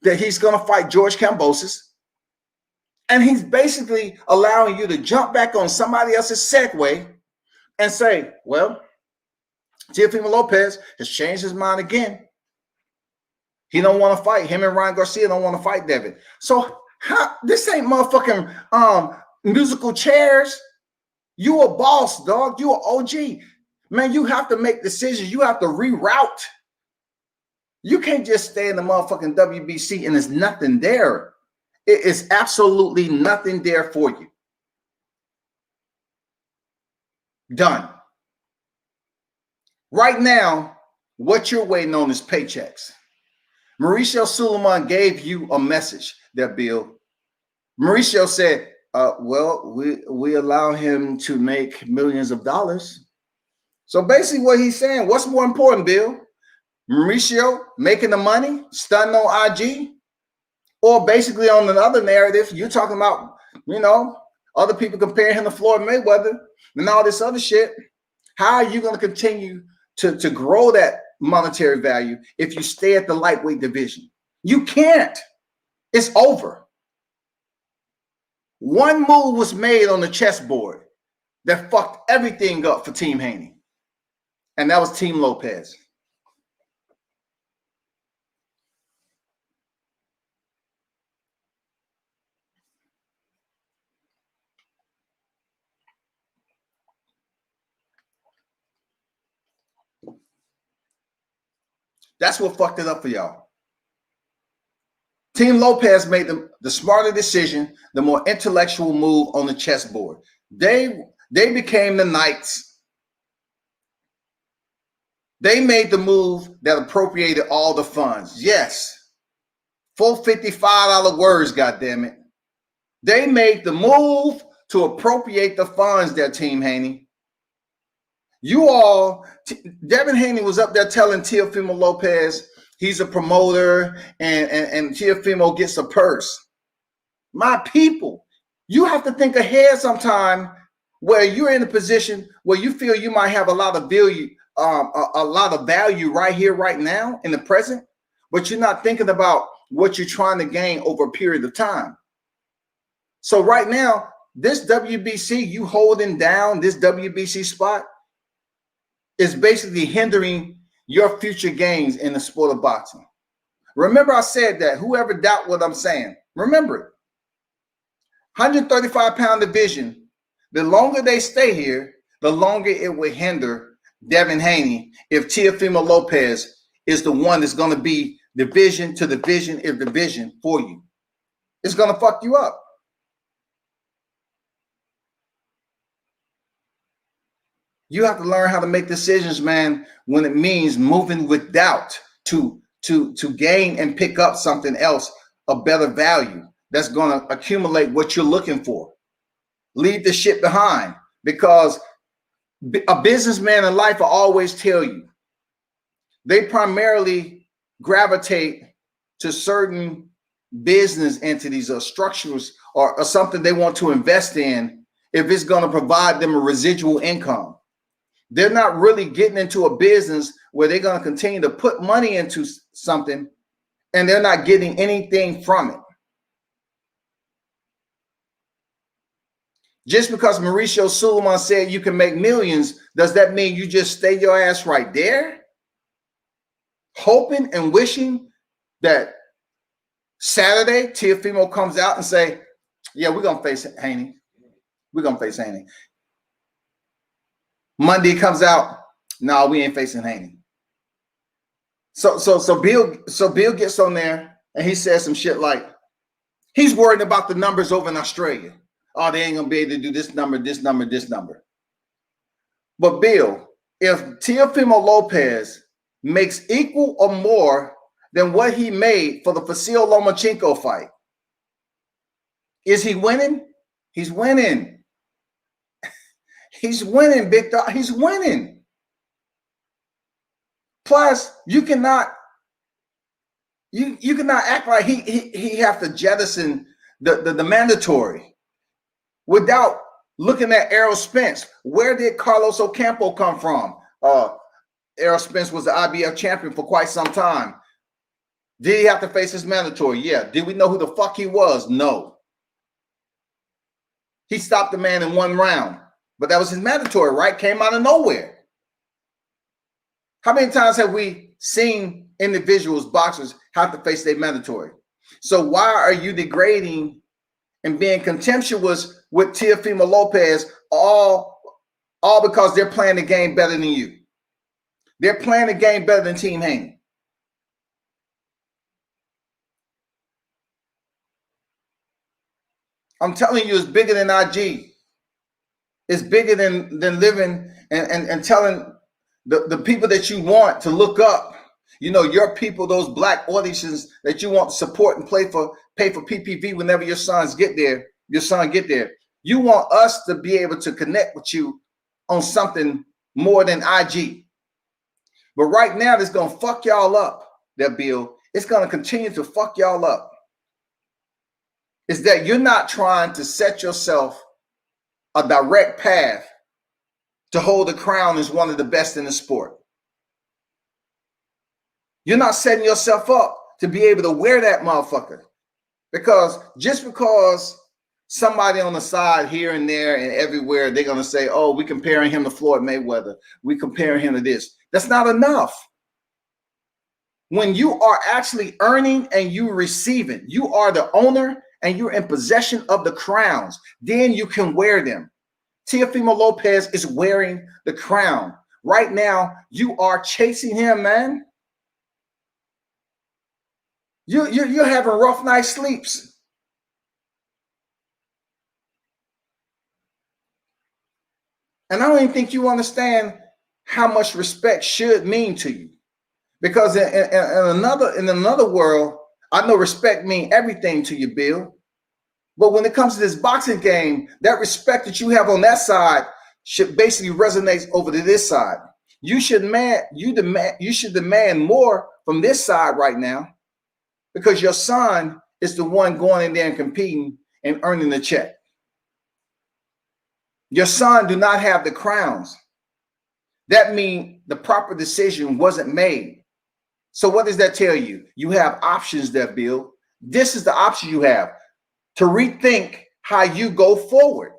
that he's going to fight George Kambosos, and he's basically allowing you to jump back on somebody else's segue and say, well, Teofimo Lopez has changed his mind again. He don't want to fight. Him and Ryan Garcia don't want to fight Devin. So this ain't motherfucking musical chairs. You a boss, dog. You an OG. Man, you have to make decisions. You have to reroute. You can't just stay in the motherfucking WBC and there's nothing there. It is absolutely nothing there for you. Done. Right now, what you're waiting on is paychecks. Mauricio Sulaiman gave you a message there, Bill. Mauricio said, well, we allow him to make millions of dollars. So basically what he's saying, what's more important, Bill? Mauricio making the money, stunning on IG, or basically on another narrative, you're talking about, other people comparing him to Floyd Mayweather and all this other shit. How are you going to continue to grow that monetary value if you stay at the lightweight division? You can't. It's over. One move was made on the chessboard that fucked everything up for Team Haney, and that was Team Lopez. That's what fucked it up for y'all. Team Lopez made the smarter decision, the more intellectual move on the chessboard. They became the knights. They made the move that appropriated all the funds. Yes. Full $55 words, goddammit. They made the move to appropriate the funds there, Team Haney. Devin Haney was up there telling Teofimo Lopez he's a promoter and Teofimo gets a purse. My people, you have to think ahead sometime where you're in a position where you feel you might have a lot of value right here, right now in the present, but you're not thinking about what you're trying to gain over a period of time. So right now, this WBC, you holding down this WBC spot is basically hindering your future gains in the sport of boxing. Remember, I said that whoever doubt what I'm saying, remember it. 135-pound division, the longer they stay here, the longer it will hinder Devin Haney if Teofimo Lopez is the one that's going to be division to division if division for you. It's going to fuck you up. You have to learn how to make decisions, man, when it means moving with doubt to gain and pick up something else of better value that's going to accumulate what you're looking for. Leave the shit behind, because a businessman in life will always tell you they primarily gravitate to certain business entities or structures or something they want to invest in if it's going to provide them a residual income. They're not really getting into a business where they're going to continue to put money into something and they're not getting anything from it. Just because Mauricio Suleiman said you can make millions, does that mean you just stay your ass right there? Hoping and wishing that Saturday Teofimo comes out and say, yeah, we're going to face Haney. We're going to face Haney. Monday comes out, no, we ain't facing Haney. So Bill gets on there and he says some shit like, he's worried about the numbers over in Australia. Oh, they ain't gonna be able to do this number, this number, this number. But Bill, if Teofimo Lopez makes equal or more than what he made for the Vasyl Lomachenko fight, is he winning? He's winning. He's winning, big dog. He's winning. Plus, you cannot act like he have to jettison the mandatory without looking at Errol Spence. Where did Carlos Ocampo come from? Errol Spence was the IBF champion for quite some time. Did he have to face his mandatory? Yeah. Did we know who the fuck he was? No. He stopped the man in one round. But that was his mandatory, right? Came out of nowhere. How many times have we seen individuals, boxers, have to face their mandatory? So why are you degrading and being contemptuous with Teofimo Lopez all because they're playing the game better than you? They're playing the game better than Team Haney. I'm telling you, it's bigger than IG. It's bigger than living and telling the people that you want to look up, your people, those black auditions that you want to support and pay for PPV whenever your son get there. You want us to be able to connect with you on something more than IG. But right now, it's going to fuck y'all up, that bill. It's going to continue to fuck y'all up. Is that you're not trying to set yourself a direct path to hold the crown as one of the best in the sport. You're not setting yourself up to be able to wear that motherfucker. Because just because somebody on the side here and there and everywhere, they're going to say, oh, we comparing him to Floyd Mayweather. We comparing him to this. That's not enough. When you are actually earning and you receiving, you are the owner and you're in possession of the crowns, then you can wear them. Teofimo Lopez is wearing the crown. Right now, you are chasing him, man. You're having rough night sleeps. And I don't even think you understand how much respect should mean to you. Because in another world, I know respect means everything to you, Bill. But when it comes to this boxing game, that respect that you have on that side should basically resonate over to this side. You should demand more from this side right now, because your son is the one going in there and competing and earning the check. Your son do not have the crowns. That means the proper decision wasn't made. So what does that tell you? You have options there, Bill. This is the option you have to rethink how you go forward.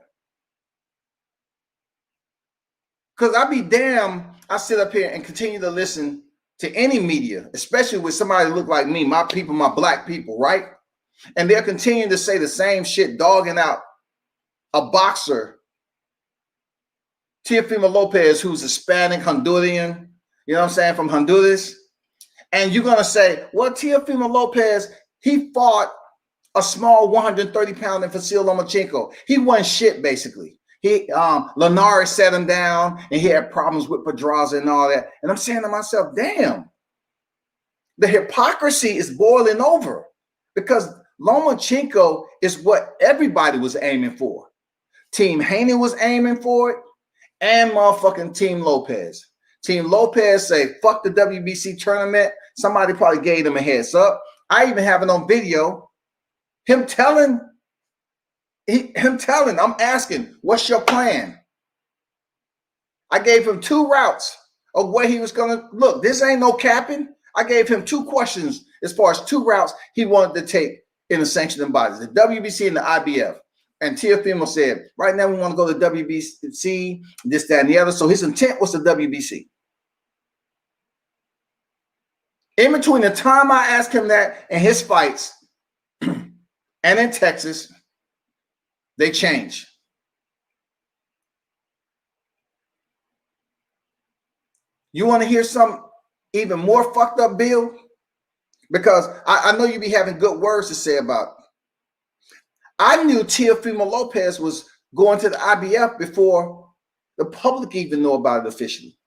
Because I'll be damned, I sit up here and continue to listen to any media, especially with somebody that look like me, my people, my black people, right? And they're continuing to say the same shit, dogging out a boxer, Teofimo Lopez, who's Hispanic, Honduran, you know what I'm saying, from Honduras. And you're going to say, well, Teofimo Lopez, he fought a small 130-pound Vasil Lomachenko. He won shit, basically. Linares set him down, and he had problems with Pedraza and all that. And I'm saying to myself, damn, the hypocrisy is boiling over, because Lomachenko is what everybody was aiming for. Team Haney was aiming for it, and motherfucking Team Lopez. Team Lopez say, fuck the WBC tournament. Somebody probably gave him a heads up. I even have it on video. Him telling, I'm asking, what's your plan? I gave him 2 routes of where he was going to look. This ain't no capping. I gave him 2 questions as far as 2 routes he wanted to take in the sanctioning bodies, the WBC and the IBF. And Teofimo said, right now we want to go to WBC, this, that, and the other. So his intent was the WBC. In between the time I asked him that and his fights, and in Texas, they changed. You want to hear some even more fucked up, Bill? Because I know you be having good words to say about it. I knew Teofimo Lopez was going to the IBF before the public even knew about it officially.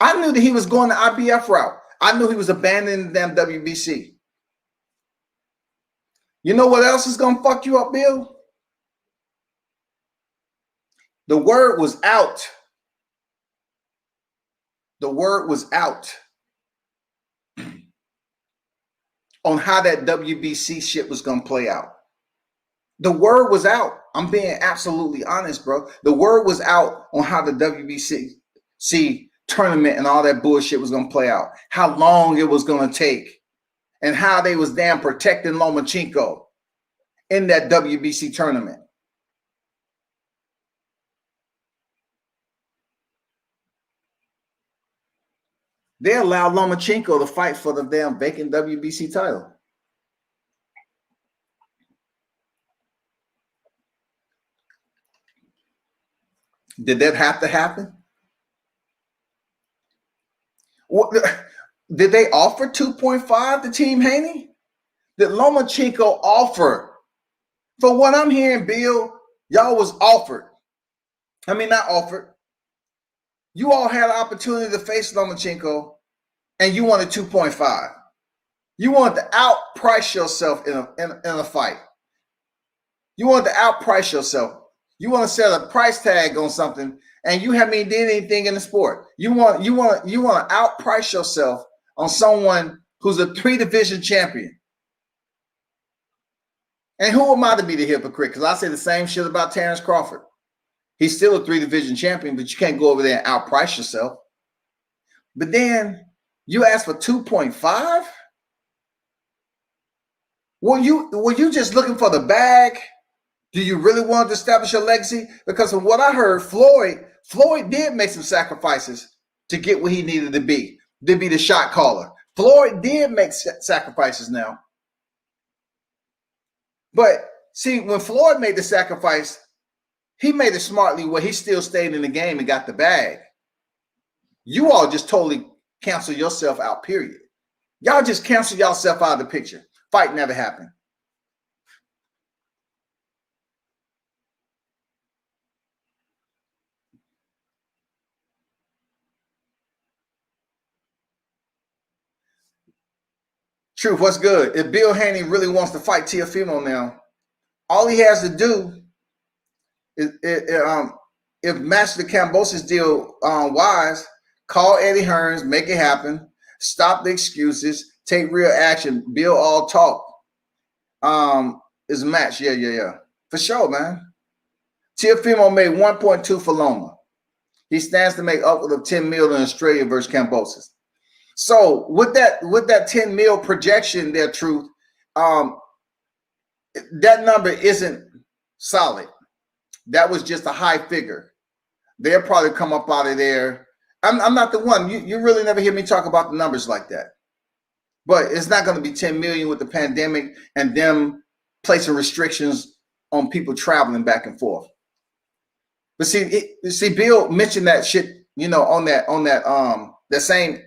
I knew that he was going the IBF route. I knew he was abandoning the damn WBC. You know what else is going to fuck you up, Bill? The word was out. The word was out on how that WBC shit was going to play out. The word was out. I'm being absolutely honest, bro. The word was out on how the WBC tournament and all that bullshit was going to play out, how long it was going to take, and how they was damn protecting Lomachenko in that WBC tournament. They allowed Lomachenko to fight for the damn vacant WBC title. Did that have to happen? What, did they offer 2.5 to Team Haney? Did Lomachenko offer? For what I'm hearing, Bill, y'all was offered. I mean, not offered. You all had an opportunity to face Lomachenko, and you wanted 2.5. You wanted to outprice yourself in a fight. You wanted to outprice yourself. You want to set a price tag on something, and you haven't even did anything in the sport. You want to outprice yourself on someone who's a 3-division champion. And who am I to be the hypocrite? Because I say the same shit about Terrence Crawford. He's still a 3-division champion, but you can't go over there and outprice yourself. But then you ask for 2.5? Were you just looking for the bag? Do you really want to establish a legacy? Because from what I heard, Floyd did make some sacrifices to get where he needed to be the shot caller. Floyd did make sacrifices now. But see, when Floyd made the sacrifice, he made it smartly where he still stayed in the game and got the bag. You all just totally cancel yourself out, period. Y'all just cancel yourself out of the picture. Fight never happened. Truth, what's good? If Bill Haney really wants to fight Teofimo now, all he has to do is, if match the Kambosos deal wise, call Eddie Hearns, make it happen, stop the excuses, take real action, Bill all talk. Is a match. Yeah. For sure, man. Teofimo made 1.2 for Loma. He stands to make upward of 10 mil in Australia versus Kambosos. So with that 10 mil projection there, Truth, that number isn't solid. That was just a high figure. They'll probably come up out of there. I'm not the one. You really never hear me talk about the numbers like that. But it's not going to be 10 million with the pandemic and them placing restrictions on people traveling back and forth. But see, Bill mentioned that shit, on that same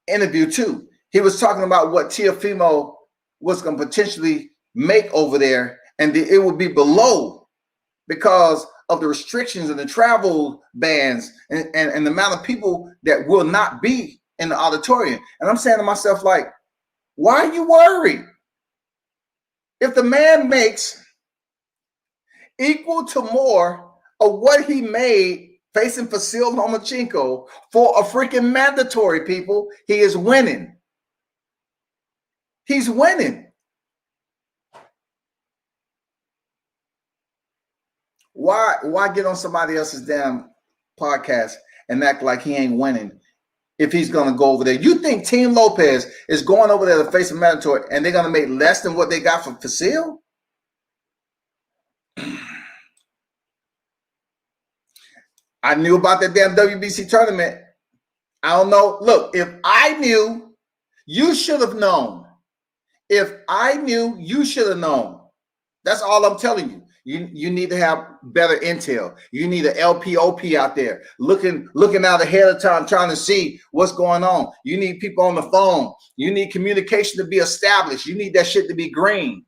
interview too. He was talking about what Teofimo was going to potentially make over there, and it would be below because of the restrictions and the travel bans and the amount of people that will not be in the auditorium. And I'm saying to myself, like, why are you worried? If the man makes equal to more of what he made facing Vasyl Lomachenko for a freaking mandatory, people, he is winning. He's winning. Why get on somebody else's damn podcast and act like he ain't winning if he's going to go over there? You think Team Lopez is going over there to face a mandatory and they're going to make less than what they got for Vasyl? I knew about that damn WBC tournament. I don't know. Look, if I knew, you should have known. If I knew, you should have known. That's all I'm telling you. You need to have better intel. You need an LPOP out there looking out ahead of time, trying to see what's going on. You need people on the phone. You need communication to be established. You need that shit to be green.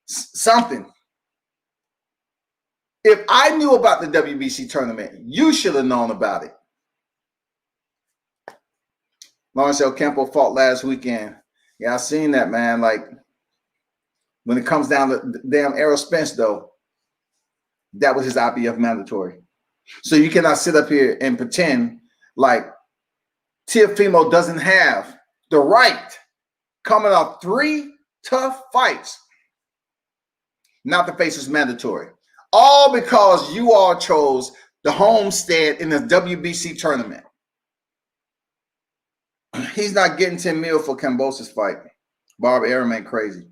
Something. If I knew about the WBC tournament, you should have known about it. Lawrence El Campo fought last weekend. Yeah, I seen that, man. Like, when it comes down to damn Errol Spence, though, that was his IBF mandatory. So you cannot sit up here and pretend like Teofimo doesn't have the right, coming off 3 tough fights, not to face his mandatory. All because you all chose the homestead in the WBC tournament. He's not getting 10 mil for Kambosos fight. Bob Arum ain't crazy.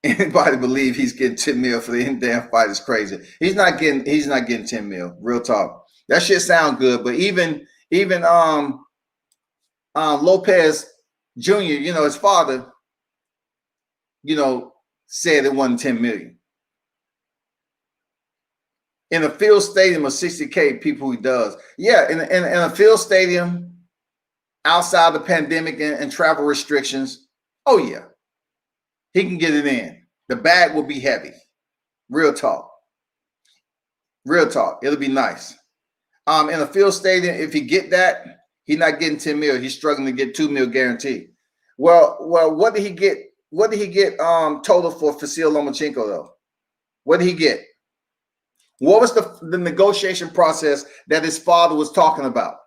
Anybody believe he's getting 10 mil for the damn fight is crazy. He's not getting 10 mil. Real talk. That shit sound good, but even Lopez Jr., his father, said it wasn't 10 million. In a field stadium of 60K people, he does. Yeah, in a field stadium outside the pandemic and travel restrictions, oh yeah, he can get it in. The bag will be heavy. Real talk. Real talk. It'll be nice. In a field stadium, if he get that, he's not getting 10 mil. He's struggling to get 2 mil guaranteed. Well, what did he get? What did he get total for Vasyl Lomachenko though? What did he get? What was the negotiation process that his father was talking about?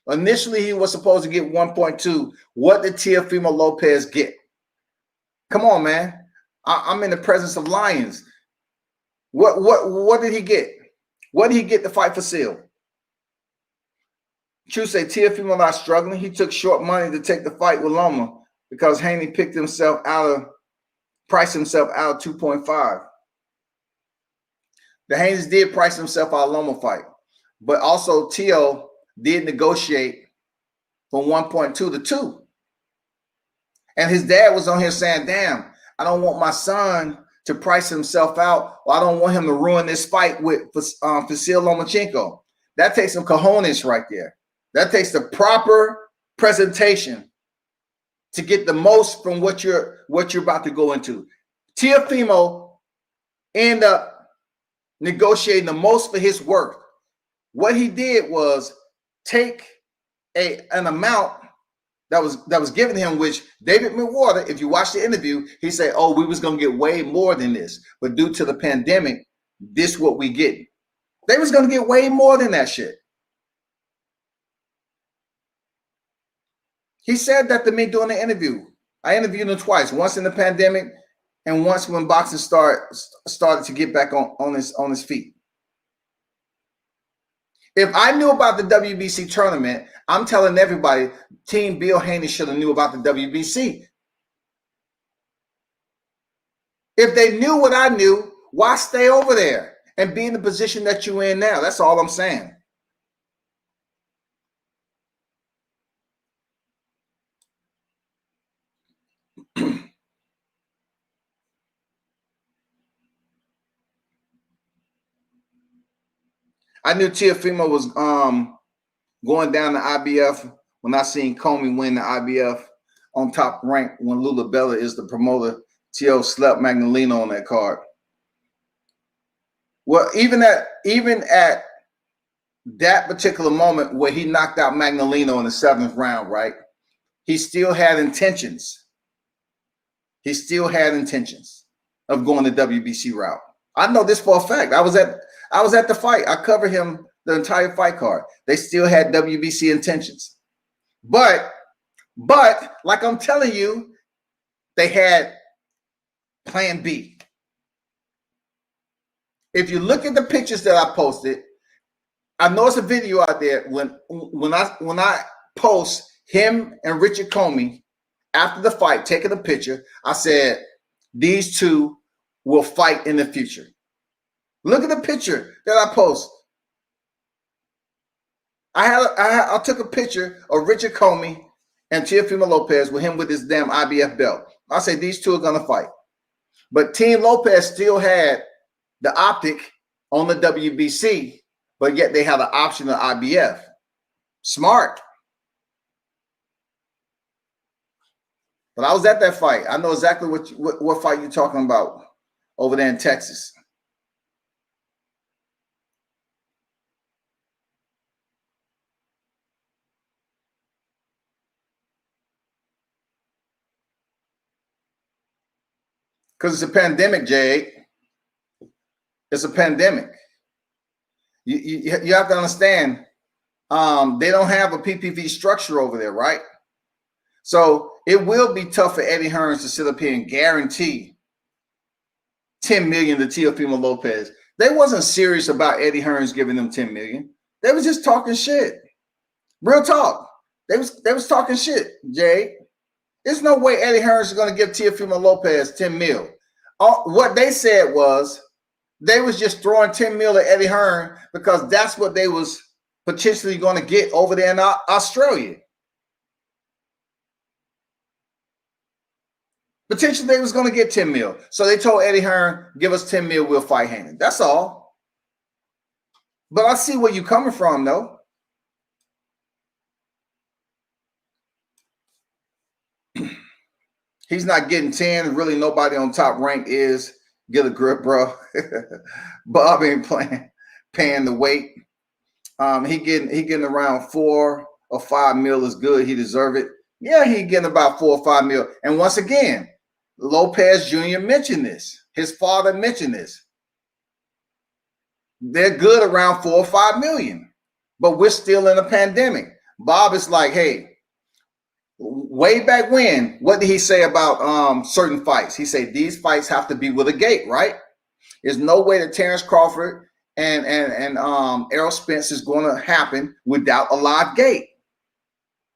Initially, he was supposed to get 1.2. What did Teofimo Lopez get? Come on, man. I'm in the presence of lions. What did he get? What did he get to fight for Seal? True say Teofimo not struggling. He took short money to take the fight with Loma because Haney priced himself out of 2.5. The Haneys did price himself out of Loma fight, but also Teo did negotiate from 1.2 to 2. And his dad was on here saying, damn, I don't want my son to price himself out, or I don't want him to ruin this fight with Vasyl Lomachenko. That takes some cojones right there. That takes the proper presentation to get the most from what you're about to go into. Teofimo ended up negotiating the most for his worth. What he did was take an amount that was given him, which David McWater, if you watch the interview, he said, oh, we was going to get way more than this. But due to the pandemic, this what we get. They was going to get way more than that shit. He said that to me during the interview. I interviewed him twice, once in the pandemic and once when boxing started to get back on his feet. If I knew about the WBC tournament, I'm telling everybody, Team Bill Haney should have knew about the WBC. If they knew what I knew, why stay over there and be in the position that you're in now? That's all I'm saying. I knew Teofimo was going down the IBF when I seen Comey win the IBF on Top Rank when Lula Bella is the promoter. Teo slept Magnolino on that card. Well, even at that particular moment where he knocked out Magnolino in the 7th round, right? He still had intentions. He still had intentions of going the WBC route. I know this for a fact. I was at the fight. I covered him the entire fight card. They still had WBC intentions. But like I'm telling you, they had plan B. If you look at the pictures that I posted, I know it's a video out there when I post him and Richard Comey after the fight taking a picture, I said these two will fight in the future. Look at the picture that I post. I took a picture of Richard Comey and Teofimo Lopez with him with his damn IBF belt. I say these two are gonna fight. But Team Lopez still had the optic on the WBC, but yet they had the option of IBF. Smart. But I was at that fight. I know exactly what fight you're talking about over there in Texas. Because it's a pandemic, Jay. It's a pandemic. You have to understand, they don't have a PPV structure over there, right? So it will be tough for Eddie Hearns to sit up here and guarantee $10 million to Teofimo Lopez. They wasn't serious about Eddie Hearns giving them $10 million. They was just talking shit. Real talk. They was talking shit, Jay. There's no way Eddie Hearns is going to give Teofimo Lopez $10 million. What they said was they was just throwing $10 million at Eddie Hearns because that's what they was potentially going to get over there in Australia. Potentially they was going to get $10 million. So they told Eddie Hearns, give us $10 million, we'll fight Haney. That's all. But I see where you're coming from, though. He's not getting 10. Really, nobody on Top Rank is. Get a grip, bro. Bob ain't paying the weight. He getting around 4 or 5 mil is good. He deserve it. Yeah, he getting about 4 or 5 mil. And once again, Lopez Jr. mentioned this. His father mentioned this. They're good around 4 or 5 million, but we're still in a pandemic. Bob is like, hey, way back when, what did he say about certain fights? He said these fights have to be with a gate, right? There's no way that Terrence Crawford and Errol Spence is going to happen without a live gate.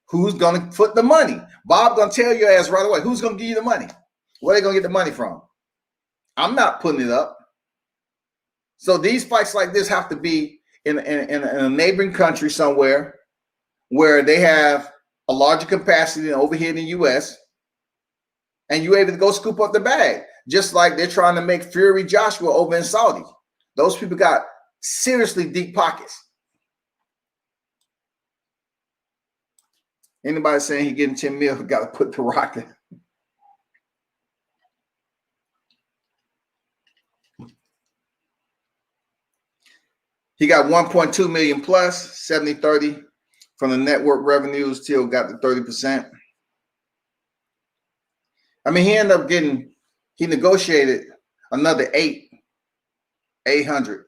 Who's going to foot the money? Bob going to tell your ass right away. Who's going to give you the money? Where are they going to get the money from? I'm not putting it up. So these fights like this have to be in a neighboring country somewhere where they have a larger capacity than over here in the U.S. and you're able to go scoop up the bag, just like they're trying to make Fury Joshua over in Saudi. Those people got seriously deep pockets. Anybody saying he getting 10 mil got to put the rock in. He got 1.2 million plus, 70-30 from the network revenues. Till got the 30%. I mean, he ended up getting, he negotiated another 800.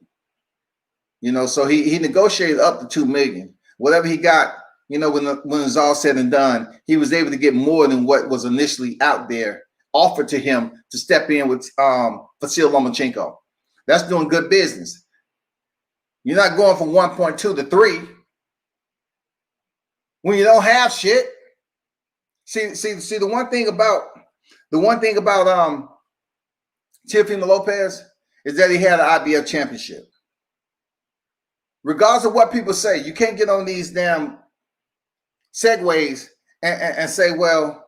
You know, so he negotiated up to 2 million. Whatever he got, you know, when it's all said and done, he was able to get more than what was initially out there offered to him to step in with Vasyl Lomachenko. That's doing good business. You're not going from 1.2 to 3 when you don't have shit. See the one thing about Teofimo Lopez is that he had an IBF championship. Regardless of what people say, you can't get on these damn segues and say, well,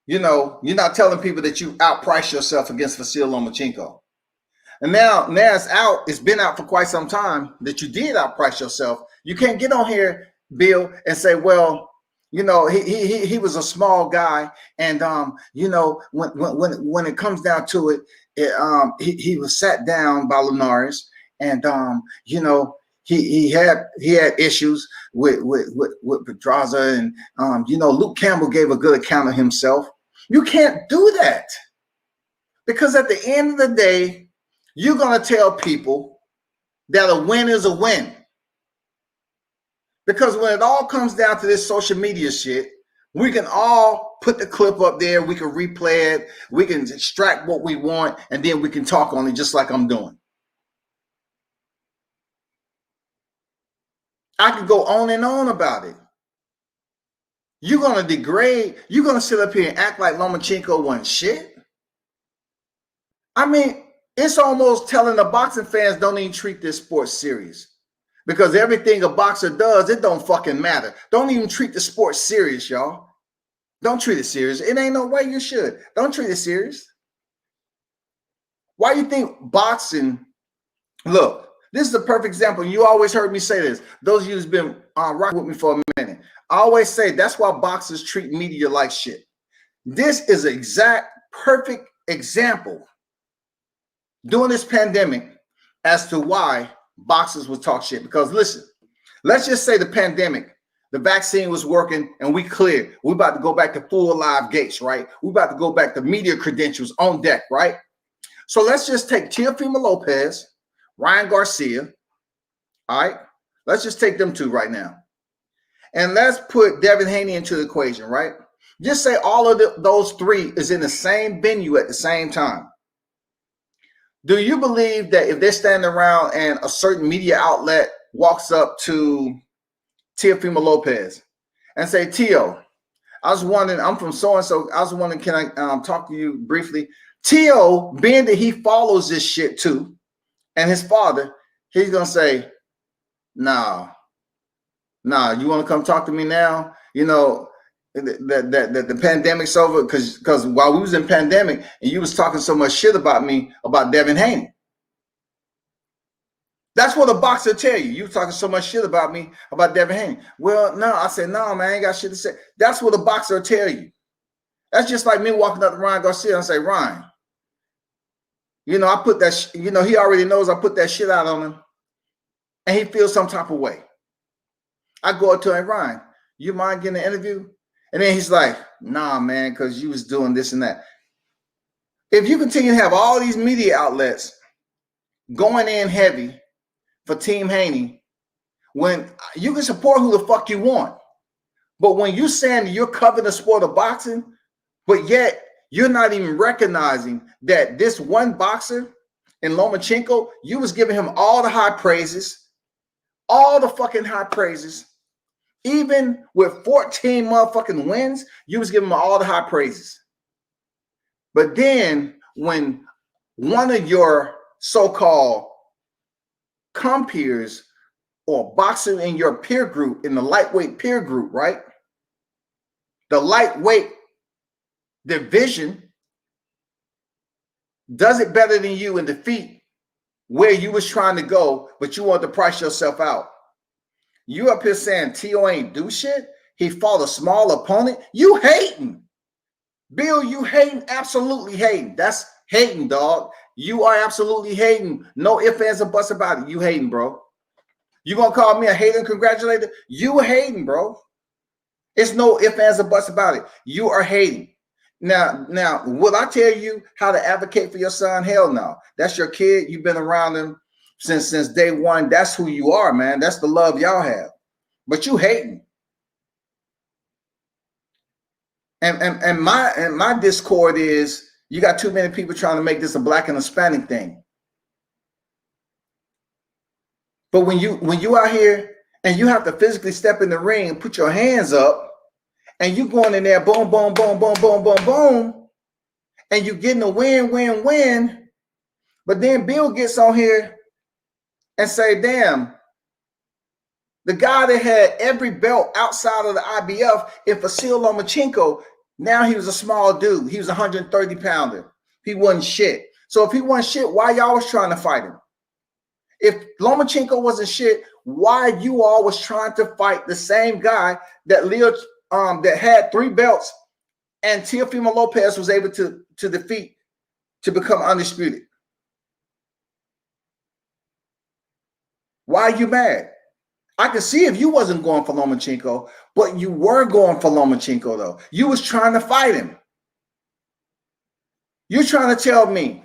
you know, you're not telling people that you outpriced yourself against Vasyl Lomachenko. And now it's been out for quite some time that you did outprice yourself. You can't get on here, Bill, and say, well, you know, he was a small guy, and you know, when it comes down to it, he was sat down by Linares, and you know, he had issues with Pedraza, and you know, Luke Campbell gave a good account of himself. You can't do that, because at the end of the day, you're gonna tell people that a win is a win. Because when it all comes down to this social media shit, we can all put the clip up there, we can replay it, we can extract what we want, and then we can talk on it just like I'm doing. I could go on and on about it. You're going to degrade, you're going to sit up here and act like Lomachenko wasn't shit? I mean, it's almost telling the boxing fans don't even treat this sport serious. Because everything a boxer does, it don't fucking matter. Don't even treat the sport serious, y'all. Don't treat it serious. It ain't no way you should. Don't treat it serious. Why do you think boxing, look, this is a perfect example. You always heard me say this. Those of you who's been rocking with me for a minute. I always say that's why boxers treat media like shit. This is an exact perfect example during this pandemic as to why boxers would talk shit. Because listen, let's just say the pandemic, the vaccine was working and we cleared. We're about to go back to full live gates, right? We're about to go back to media credentials on deck, right? So let's just take Teofimo Lopez, Ryan Garcia, all right? Let's just take them two right now. And let's put Devin Haney into the equation, right? Just say all of those three is in the same venue at the same time. Do you believe that if they're standing around and a certain media outlet walks up to Teofimo Lopez and say, Teo, I was wondering, I'm from so-and-so, I was wondering, can I talk to you briefly? Teo, being that he follows this shit too, and his father, he's going to say, nah, you want to come talk to me now? You know, the pandemic's over, because while we was in pandemic and you was talking so much shit about me, about Devin Haney. That's what a boxer tell you. You was talking so much shit about me, about Devin Haney. Well, no, I said, no, man, I ain't got shit to say. That's what a boxer tell you. That's just like me walking up to Ryan Garcia and say, Ryan, you know, I put that, you know, he already knows I put that shit out on him and he feels some type of way. I go up to him, Ryan, you mind getting an interview? And then he's like, nah, man, because you was doing this and that. If you continue to have all these media outlets going in heavy for Team Haney when you can support who the fuck you want. But when you saying you're covering the sport of boxing, but yet you're not even recognizing that this one boxer in Lomachenko, you was giving him all the high praises, all the fucking high praises. Even with 14 motherfucking wins, you was giving him all the high praises. But then when one of your so-called compeers or boxer in your peer group, in the lightweight peer group, right? The lightweight division does it better than you in defeat where you was trying to go, but you want to price yourself out. You up here saying Tio ain't do shit? He fought a small opponent? You hating. Bill, you hating, absolutely hating. That's hating, dog. You are absolutely hating. No ifs, ands, or buts about it. You hating, bro. You gonna call me a hater and congratulator? You hating, bro. It's no ifs, ands, or buts about it. You are hating. Now, will I tell you how to advocate for your son? Hell no. That's your kid. You've been around him since day one. That's who you are, man. That's the love y'all have. But you hating. And my discord is you got too many people trying to make this a black and Hispanic thing. But when you out here and you have to physically step in the ring and put your hands up, and you going in there, boom, boom, boom, boom, boom, boom, boom, and you getting a win, win, win. But then Bill gets on here and say, damn, the guy that had every belt outside of the IBF, if Vasil Lomachenko, now he was a small dude. He was a 130 pounder. He wasn't shit. So if he wasn't shit, why y'all was trying to fight him? If Lomachenko wasn't shit, why you all was trying to fight the same guy that that had 3 belts and Teofimo Lopez was able to defeat to become undisputed? Why are you mad? I can see if you wasn't going for Lomachenko, but you were going for Lomachenko though. You was trying to fight him. You're trying to tell me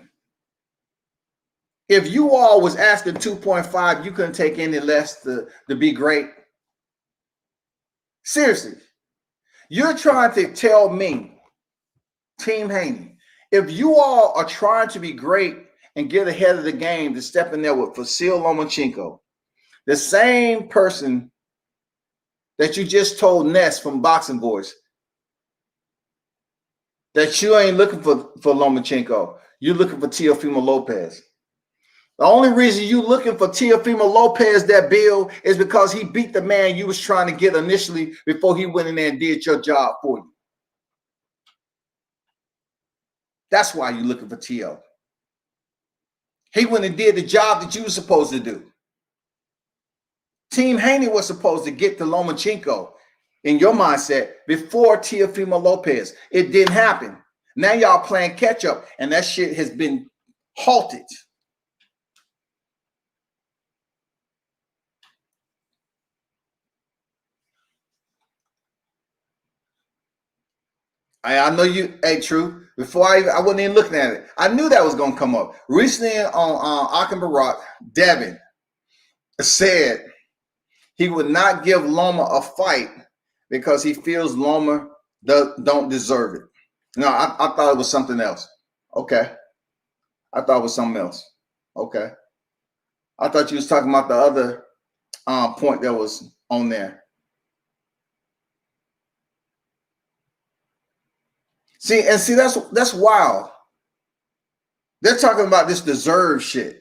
if you all was asking 2.5, you couldn't take any less to be great? Seriously. You're trying to tell me, Team Haney, if you all are trying to be great and get ahead of the game to step in there with Vasil Lomachenko, the same person that you just told Ness from Boxing Voice that you ain't looking for Lomachenko, you're looking for Teofimo Lopez. The only reason you looking for Teofimo Lopez, that Bill, is because he beat the man you was trying to get initially before he went in there and did your job for you. That's why you're looking for Teo. He went and did the job that you were supposed to do. Team Haney was supposed to get to Lomachenko in your mindset before Teofimo Lopez. It didn't happen. Now y'all playing catch up, and that shit has been halted. I know you, hey, True. Before I wasn't even looking at it. I knew that was going to come up. Recently on Akim Barak, Devin said he would not give Loma a fight because he feels Loma don't deserve it. No, I thought it was something else. Okay. I thought it was something else. Okay. I thought you was talking about the other point that was on there. See, that's wild. They're talking about this deserve shit.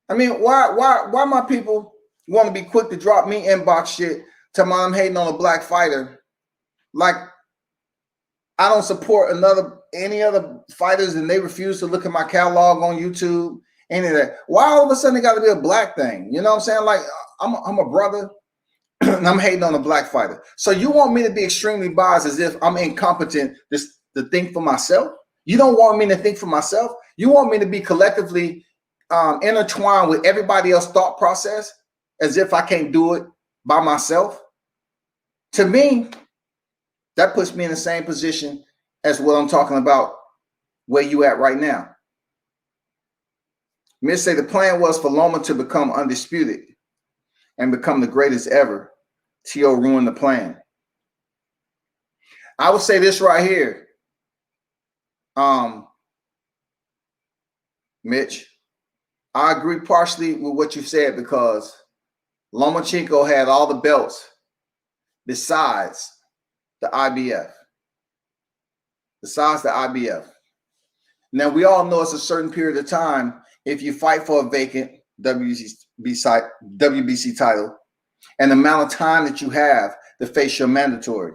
I mean, why my people want to be quick to drop me inbox shit to my I'm hating on a black fighter? Like I don't support any other fighters and they refuse to look at my catalog on YouTube, any of that. Why all of a sudden it got to be a black thing? You know what I'm saying? Like I'm a brother. And I'm hating on a black fighter. So you want me to be extremely biased as if I'm incompetent to think for myself? You don't want me to think for myself? You want me to be collectively intertwined with everybody else's thought process as if I can't do it by myself? To me, that puts me in the same position as what I'm talking about where you at right now. Mitch say the plan was for Loma to become undisputed and become the greatest ever. Teo ruined the plan. I would say this right here. Mitch, I agree partially with what you said because Lomachenko had all the belts besides the IBF. Besides the IBF. Now, we all know it's a certain period of time if you fight for a vacant WBC title and the amount of time that you have to face your mandatory.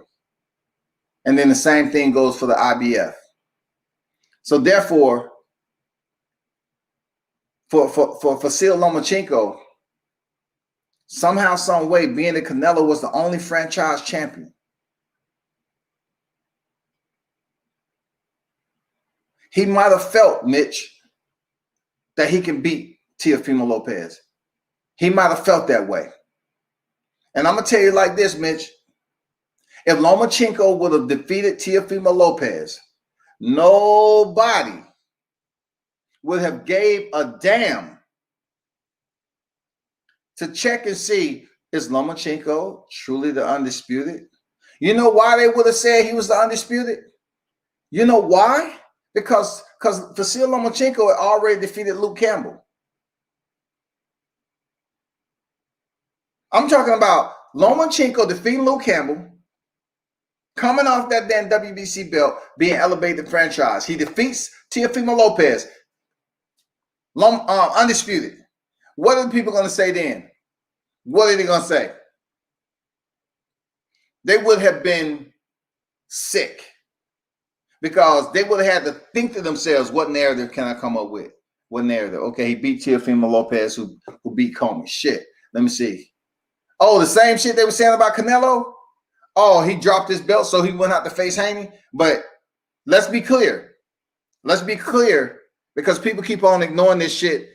And then the same thing goes for the IBF. So therefore, for Vasyl Lomachenko, somehow, some way, being that Canelo was the only franchise champion, he might have felt, Mitch, that he can beat Teofimo Lopez. He might have felt that way. And I'm going to tell you like this, Mitch. If Lomachenko would have defeated Teofimo Lopez, nobody would have gave a damn to check and see, is Lomachenko truly the undisputed? You know why they would have said he was the undisputed? You know why? Because Vasyl Lomachenko had already defeated Luke Campbell. I'm talking about Lomachenko defeating Luke Campbell, coming off that damn WBC belt, being elevated franchise. He defeats Teofimo Lopez, undisputed. What are the people going to say then? What are they going to say? They would have been sick because they would have had to think to themselves, what narrative can I come up with? What narrative? Okay, he beat Teofimo Lopez, who beat Comey. Shit. Let me see. Oh, the same shit they were saying about Canelo? Oh, he dropped his belt so he wouldn't have to face Haney? But let's be clear. Let's be clear, because people keep on ignoring this shit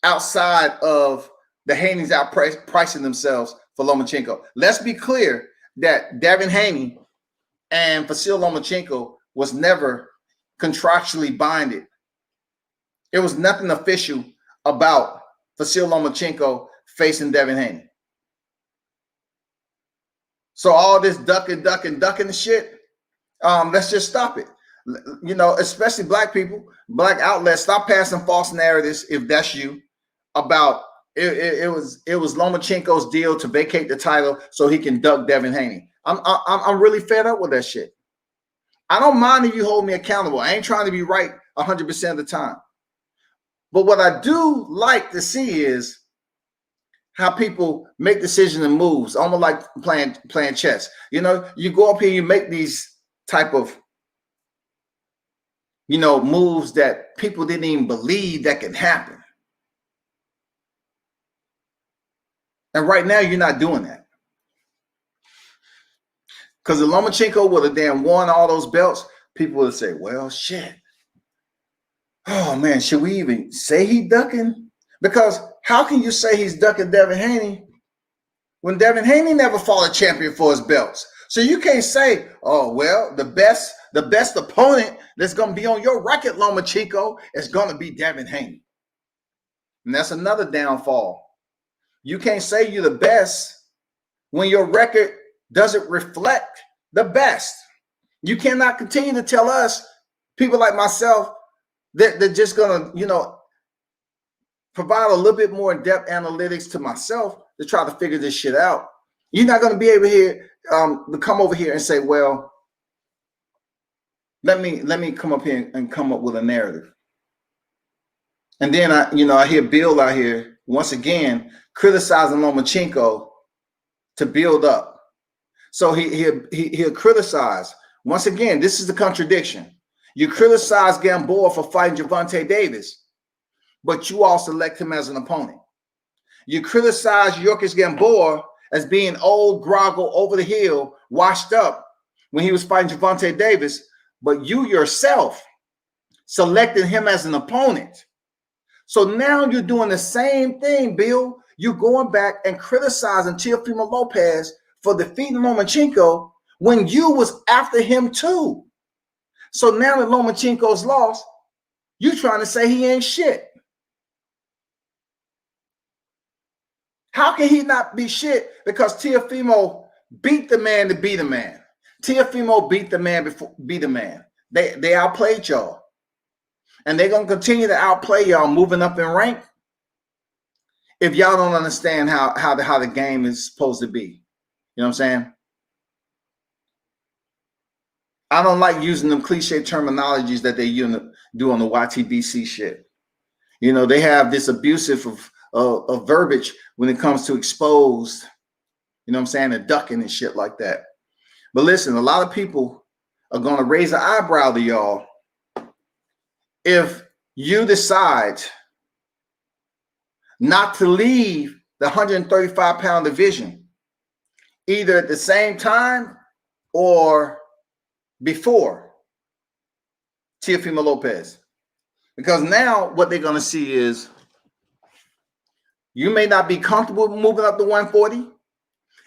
outside of the Haney's pricing themselves for Lomachenko. Let's be clear that Devin Haney and Vasyl Lomachenko was never contractually binded. It was nothing official about Vasyl Lomachenko facing Devin Haney. So all this ducking and shit, let's just stop it. You know, especially black people, black outlets, stop passing false narratives, if that's you, about it was Lomachenko's deal to vacate the title so he can duck Devin Haney. I'm really fed up with that shit. I don't mind if you hold me accountable. I ain't trying to be right 100% of the time. But what I do like to see is how people make decisions and moves, almost like playing chess. You know, you go up here, you make these type of, you know, moves that people didn't even believe that can happen. And right now, you're not doing that. Because if Lomachenko would have damn won all those belts, people would say, well, shit. Oh, man, should we even say he ducking? Because how can you say he's ducking Devin Haney when Devin Haney never fought a champion for his belts? So you can't say, oh, well, the best opponent that's going to be on your record, Lomachenko, is going to be Devin Haney. And that's another downfall. You can't say you're the best when your record doesn't reflect the best. You cannot continue to tell us, people like myself, that they're just going to, you know, provide a little bit more in-depth analytics to myself to try to figure this shit out. You're not going to be able here to come over here and say, well, let me come up here and come up with a narrative. And then I hear Bill out here once again criticizing Lomachenko to build up. So he'll criticize. Once again, this is the contradiction. You criticize Gamboa for fighting Gervonta Davis, but you all select him as an opponent. You criticize Yorkis Gamboa as being old, groggle, over the hill, washed up when he was fighting Gervonta Davis, but you yourself selected him as an opponent. So now you're doing the same thing, Bill. You're going back and criticizing Teofimo Lopez for defeating Lomachenko when you was after him too. So now that Lomachenko's lost, you trying to say he ain't shit. How can he not be shit? Because Teofimo beat the man to be the man. Teofimo beat the man before be the man. They outplayed y'all. And they're gonna continue to outplay y'all moving up in rank if y'all don't understand how the game is supposed to be. You know what I'm saying? I don't like using them cliche terminologies that they do on the YTBC shit. You know, they have this abusive of verbiage when it comes to exposed, you know what I'm saying, and ducking and shit like that. But listen, a lot of people are going to raise an eyebrow to y'all if you decide not to leave the 135-pound division either at the same time or before Teofimo Lopez. Because now what they're going to see is you may not be comfortable moving up to 140,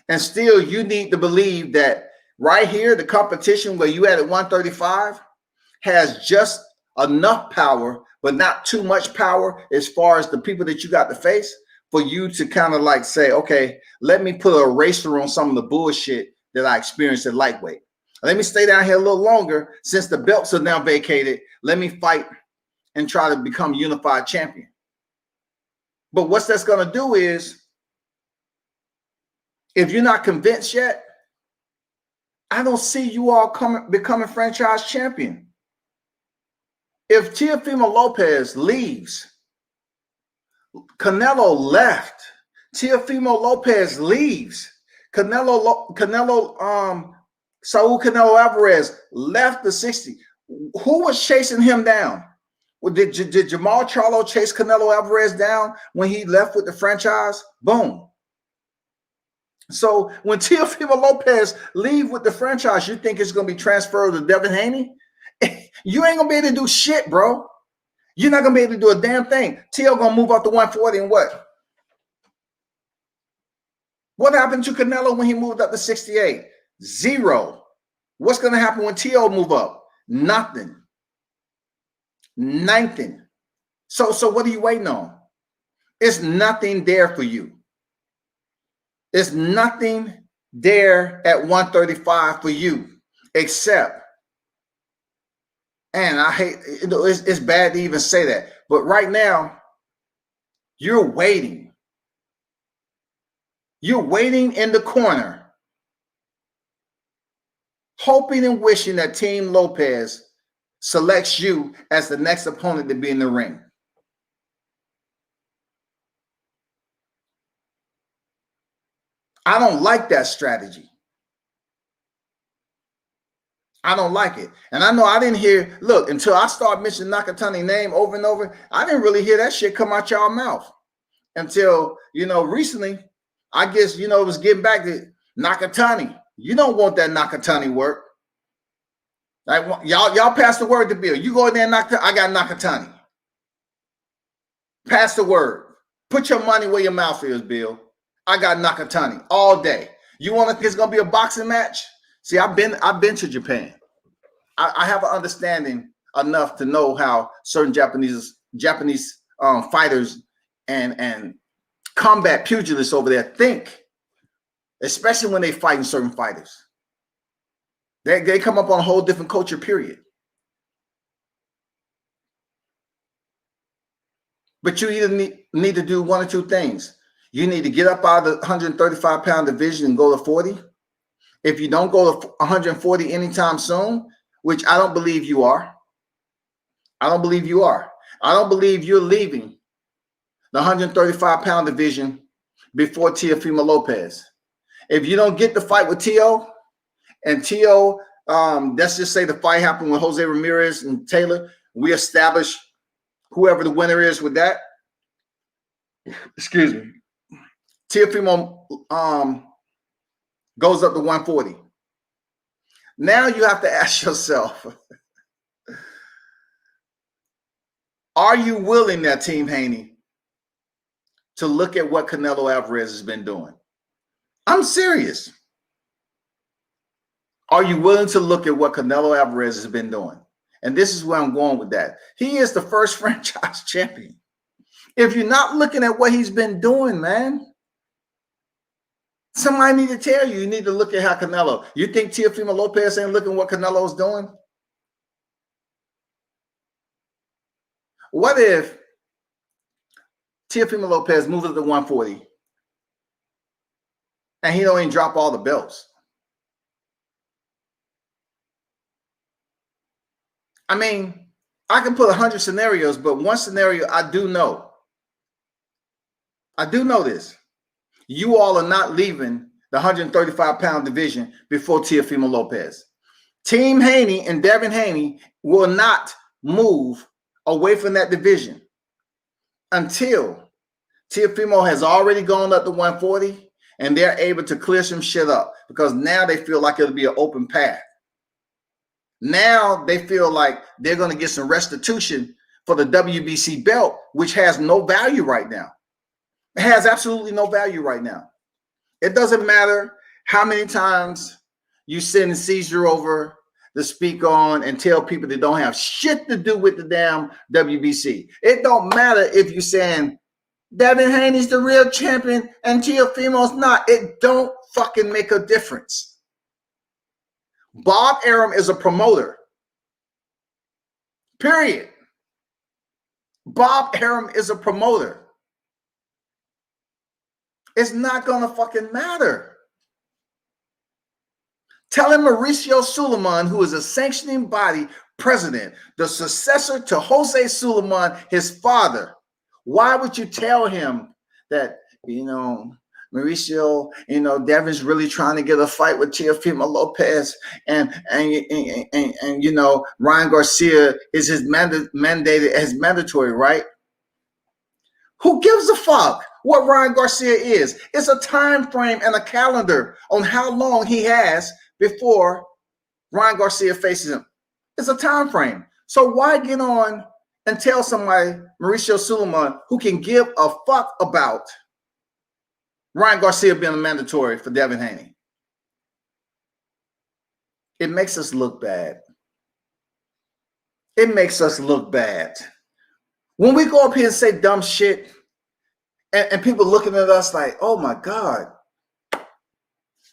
and still you need to believe that right here, the competition where you at 135 has just enough power, but not too much power as far as the people that you got to face for you to kind of like say, okay, let me put an eraser on some of the bullshit that I experienced at lightweight. Let me stay down here a little longer since the belts are now vacated. Let me fight and try to become unified champion. But what that's going to do is, if you're not convinced yet, I don't see you all becoming franchise champion. If Teofimo Lopez leaves, Canelo left. Teofimo Lopez leaves. Saul Canelo Alvarez left the 60. Who was chasing him down? Did Jamal Charlo chase Canelo Alvarez down when he left with the franchise? Boom. So when Teofimo Lopez leave with the franchise, you think it's going to be transferred to Devin Haney? You ain't going to be able to do shit, bro. You're not going to be able to do a damn thing. Teo going to move up to 140 and what? What happened to Canelo when he moved up to 68? Zero. What's going to happen when Teo move up? Nothing. Nothing. So what are you waiting on? It's nothing there for you. There's nothing there at 135 for you, except, and I hate, it's bad to even say that, but right now, you're waiting. You're waiting in the corner, hoping and wishing that Team Lopez selects you as the next opponent to be in the ring. I don't like that strategy. I don't like it. And I know I didn't hear, look, until I started mentioning Nakatani's name over and over, I didn't really hear that shit come out y'all mouth until, recently, I guess, it was getting back to Nakatani. You don't want that Nakatani work. Like, y'all pass the word to Bill. You go in there and I got Nakatani. Pass the word. Put your money where your mouth is, Bill. I got Nakatani all day. You want to think it's gonna be a boxing match? See, I've been to Japan. I have an understanding enough to know how certain Japanese fighters and combat pugilists over there think, especially when they fighting certain fighters. They come up on a whole different culture, period. But you either need to do one or two things. You need to get up out of the 135-pound division and go to 40. If you don't go to 140 anytime soon, which I don't believe you are. I don't believe you are. I don't believe you're leaving the 135-pound division before Teofimo Lopez. If you don't get the fight with Teo, and Teo, let's just say the fight happened with Jose Ramirez and Taylor, we establish whoever the winner is with that. Excuse me. Teofimo goes up to 140. Now you have to ask yourself, are you willing, that Team Haney, to look at what Canelo Alvarez has been doing? I'm serious. Are you willing to look at what Canelo Alvarez has been doing? And this is where I'm going with that. He is the first franchise champion. If you're not looking at what he's been doing, man, Somebody need to tell you. You need to look at how Canelo. You think Teofimo Lopez ain't looking what Canelo's doing? What if Teofimo Lopez moves up to 140 and he don't even drop all the belts? I mean, I can put 100 scenarios, but one scenario I do know. I do know this. You all are not leaving the 135-pound division before Teofimo Lopez. Team Haney and Devin Haney will not move away from that division until Teofimo has already gone up to 140 and they're able to clear some shit up, because now they feel like it'll be an open path. Now they feel like they're going to get some restitution for the WBC belt, which has no value right now. It has absolutely no value right now. It doesn't matter how many times you send Caesar over to speak on and tell people they don't have shit to do with the damn WBC. It don't matter if you're saying Devin Haney's the real champion and Teofimo's not. It don't fucking make a difference. Bob Arum is a promoter. Period. Bob Arum is a promoter. It's not going to fucking matter. Telling Mauricio Suleiman, who is a sanctioning body president, the successor to Jose Suleiman, his father, why would you tell him that, Mauricio, Devin's really trying to get a fight with Teofimo Lopez, and Ryan Garcia is his mandated as mandatory, right? Who gives a fuck what Ryan Garcia is? It's a time frame and a calendar on how long he has before Ryan Garcia faces him. It's a time frame. So why get on and tell somebody, Mauricio Suleiman, who can give a fuck about Ryan Garcia being a mandatory for Devin Haney? It makes us look bad. It makes us look bad. When we go up here and say dumb shit, and people looking at us like, oh my God,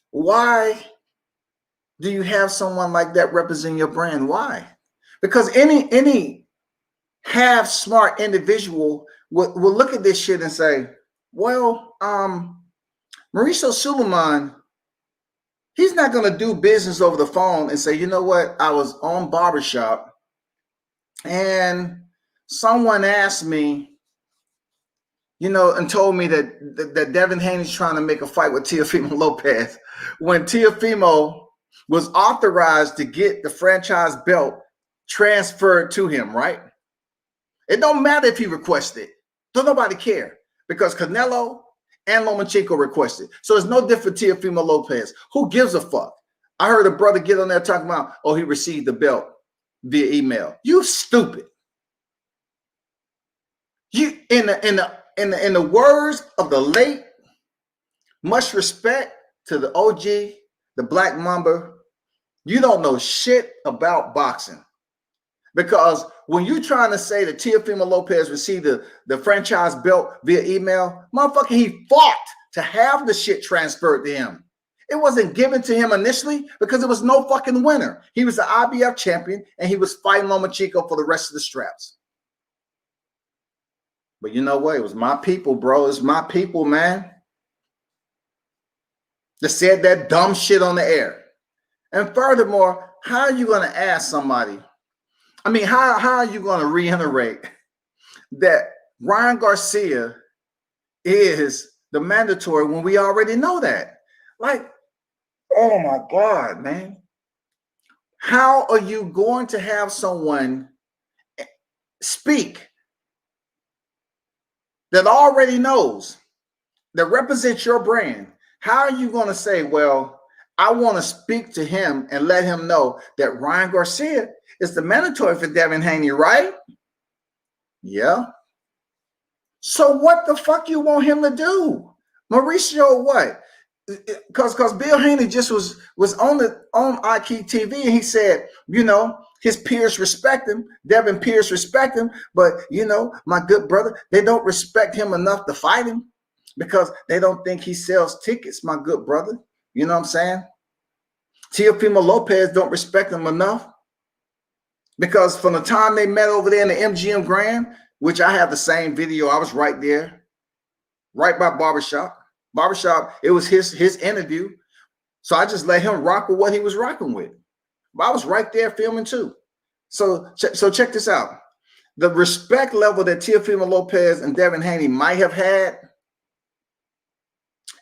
why do you have someone like that represent your brand? Why? Because any half smart individual will look at this shit and say, well, Mauricio Suleiman, he's not going to do business over the phone and say, you know what, I was on Barbershop and someone asked me, and told me that Devin Haney's trying to make a fight with Teofimo Lopez, when Teofimo was authorized to get the franchise belt transferred to him, right? It don't matter if he requested. Don't nobody care, because Canelo and Lomachenko requested. So it's no different for Teofimo Lopez. Who gives a fuck? I heard a brother get on there talking about, oh, he received the belt via email. You stupid. You in the words of the late, much respect to the OG, the Black Mamba, you don't know shit about boxing. Because when you're trying to say that Teofimo Lopez received the franchise belt via email, motherfucker, he fought to have the shit transferred to him. It wasn't given to him initially because there was no fucking winner. He was the IBF champion and he was fighting Lomachenko for the rest of the straps. But you know what? It was my people, bro. It's my people, man, that said that dumb shit on the air. And furthermore, how are you going to ask somebody? I mean, how are you going to reiterate that Ryan Garcia is the mandatory when we already know that? Like, oh my God, man. How are you going to have someone speak that already knows, that represents your brand? How are you going to say, well, I want to speak to him and let him know that Ryan Garcia is the mandatory for Devin Haney, right? Yeah. So what the fuck you want him to do? Mauricio, what? Because Bill Haney just was on IQ TV and he said, his peers respect him. Devin peers respect him. But, my good brother, they don't respect him enough to fight him. because they don't think he sells tickets, my good brother. You know what I'm saying? Teofimo Lopez don't respect him enough, because from the time they met over there in the MGM Grand, which I have the same video, I was right there, right by Barbershop. It was his interview. So I just let him rock with what he was rocking with. But I was right there filming too. So check this out. The respect level that Teofimo Lopez and Devin Haney might have had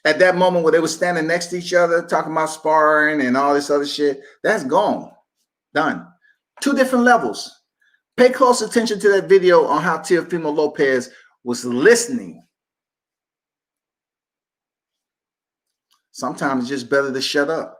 at that moment where they were standing next to each other, talking about sparring and all this other shit, that's gone. Done. Two different levels. Pay close attention to that video on how Teofimo Lopez was listening. Sometimes it's just better to shut up.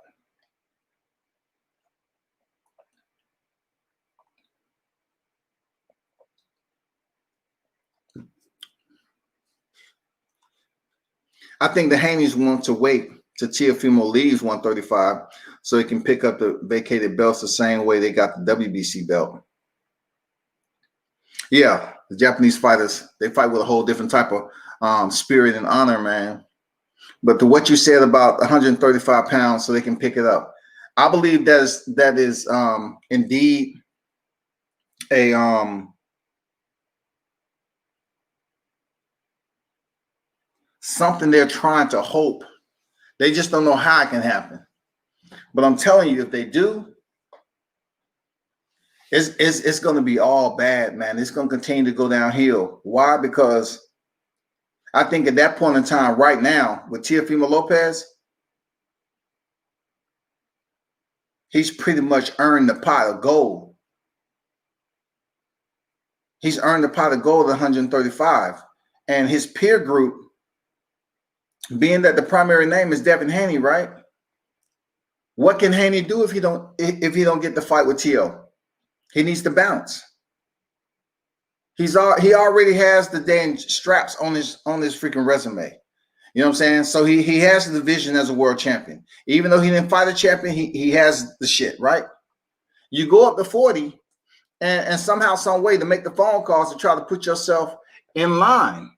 I think the Haneys want to wait till Teofimo leaves 135 so he can pick up the vacated belts the same way they got the WBC belt. Yeah, the Japanese fighters, they fight with a whole different type of spirit and honor, man. But to what you said about 135 pounds so they can pick it up, I believe that is indeed a something they're trying to hope. They just don't know how it can happen. But I'm telling you, if they do, it's going to be all bad, man. It's going to continue to go downhill. Why? Because I think at that point in time, right now, with Teofimo Lopez, he's pretty much earned the pot of gold. He's earned the pot of gold at 135. And his peer group, being that the primary name is Devin Haney, right? What can Haney do if he don't get the fight with Teo? He needs to bounce. He already has the dang straps on his freaking resume. You know what I'm saying? So he has the division as a world champion. Even though he didn't fight a champion, he has the shit, right? You go up to 40 and somehow, some way to make the phone calls to try to put yourself in line.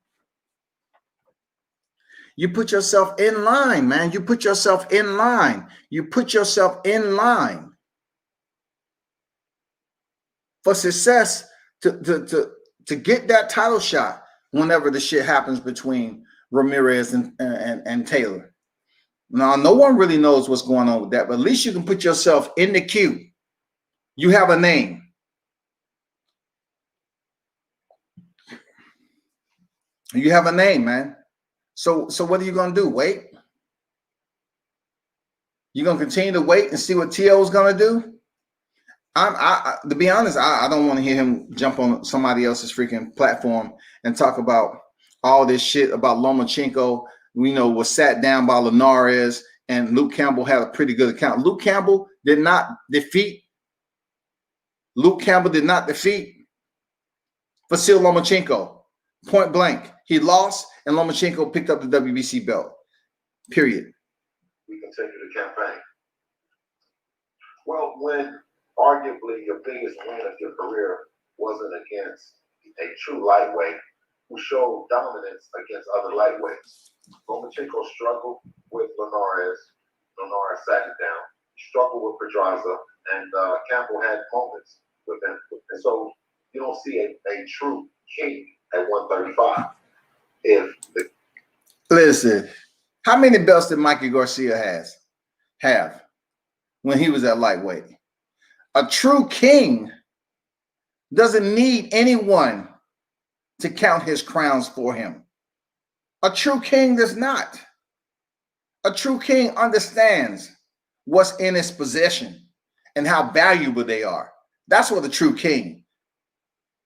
You put yourself in line, man. You put yourself in line. You put yourself in line for success to get that title shot whenever the shit happens between Ramirez and Taylor. Now, no one really knows what's going on with that, but at least you can put yourself in the queue. You have a name. You have a name, man. So what are you going to do? Wait? You're going to continue to wait and see what T.O. is going to do? To be honest, I don't want to hear him jump on somebody else's freaking platform and talk about all this shit about Lomachenko, was sat down by Linares, and Luke Campbell had a pretty good account. Luke Campbell did not defeat Vasyl Lomachenko. Point blank. He lost, and Lomachenko picked up the WBC belt. Period. We continue the campaign. Well, when arguably your biggest win of your career wasn't against a true lightweight who showed dominance against other lightweights. Lomachenko struggled with Linares. Linares sat it down. Struggled with Pedraza, and Campbell had moments with him. And so you don't see a true king at 135. Listen, how many belts did Mikey Garcia have when he was at lightweight? A true king doesn't need anyone to count his crowns for him. A true king does not. A true king understands what's in his possession and how valuable they are. That's what a true king.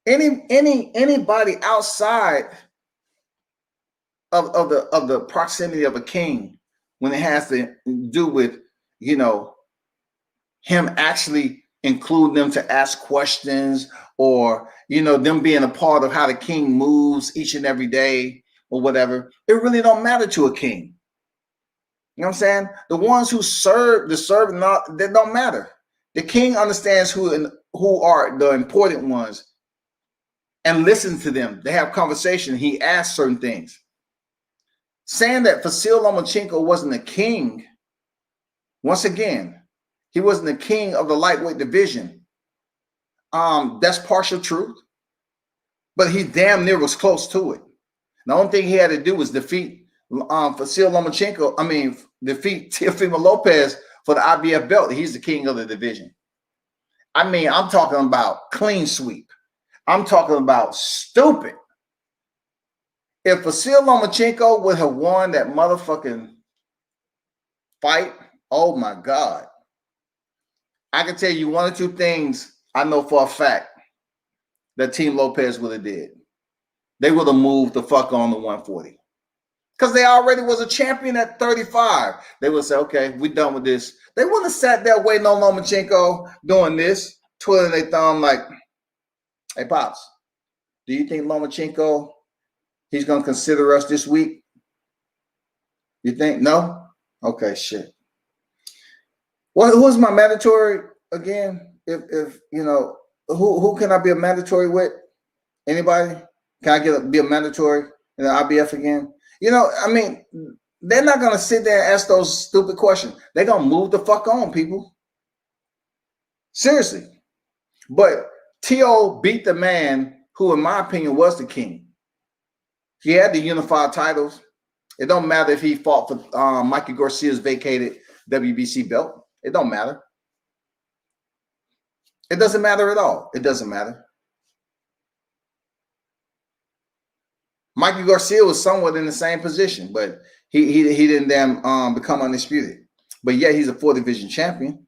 Anybody outside of the proximity of a king, when it has to do with him actually include them to ask questions, or them being a part of how the king moves each and every day or whatever, it really don't matter to a king. You know what I'm saying? The ones who serve, that don't matter. The king understands who are the important ones and listens to them. They have conversation. He asks certain things. saying that Vasyl Lomachenko wasn't a king. Once again, he wasn't the king of the lightweight division. That's partial truth, but he damn near was close to it. The only thing he had to do was defeat Vasyl Lomachenko. I mean, defeat Teofimo Lopez for the IBF belt. He's the king of the division. I mean, I'm talking about clean sweep. I'm talking about stupid. If Vasyl Lomachenko would have won that motherfucking fight, oh my God. I can tell you one or two things I know for a fact that Team Lopez would have did. They would have moved the fuck on to 140. Because they already was a champion at 35. They would say, okay, we done with this. They wouldn't have sat there waiting on Lomachenko doing this, twiddling their thumb like, hey, Pops, do you think Lomachenko, he's going to consider us this week? You think? No? Okay, shit. Well, who's my mandatory again? If you know, who can I be a mandatory with? Anybody? Can I be a mandatory in the IBF again? You know, I mean, they're not going to sit there and ask those stupid questions. They're going to move the fuck on, people. Seriously. But T.O. beat the man who, in my opinion, was the king. He had the unified titles. It don't matter if he fought for Mikey Garcia's vacated WBC belt. It don't matter. It doesn't matter at all. It doesn't matter. Mikey Garcia was somewhat in the same position, but he didn't damn become undisputed. But yet he's a 4-division champion.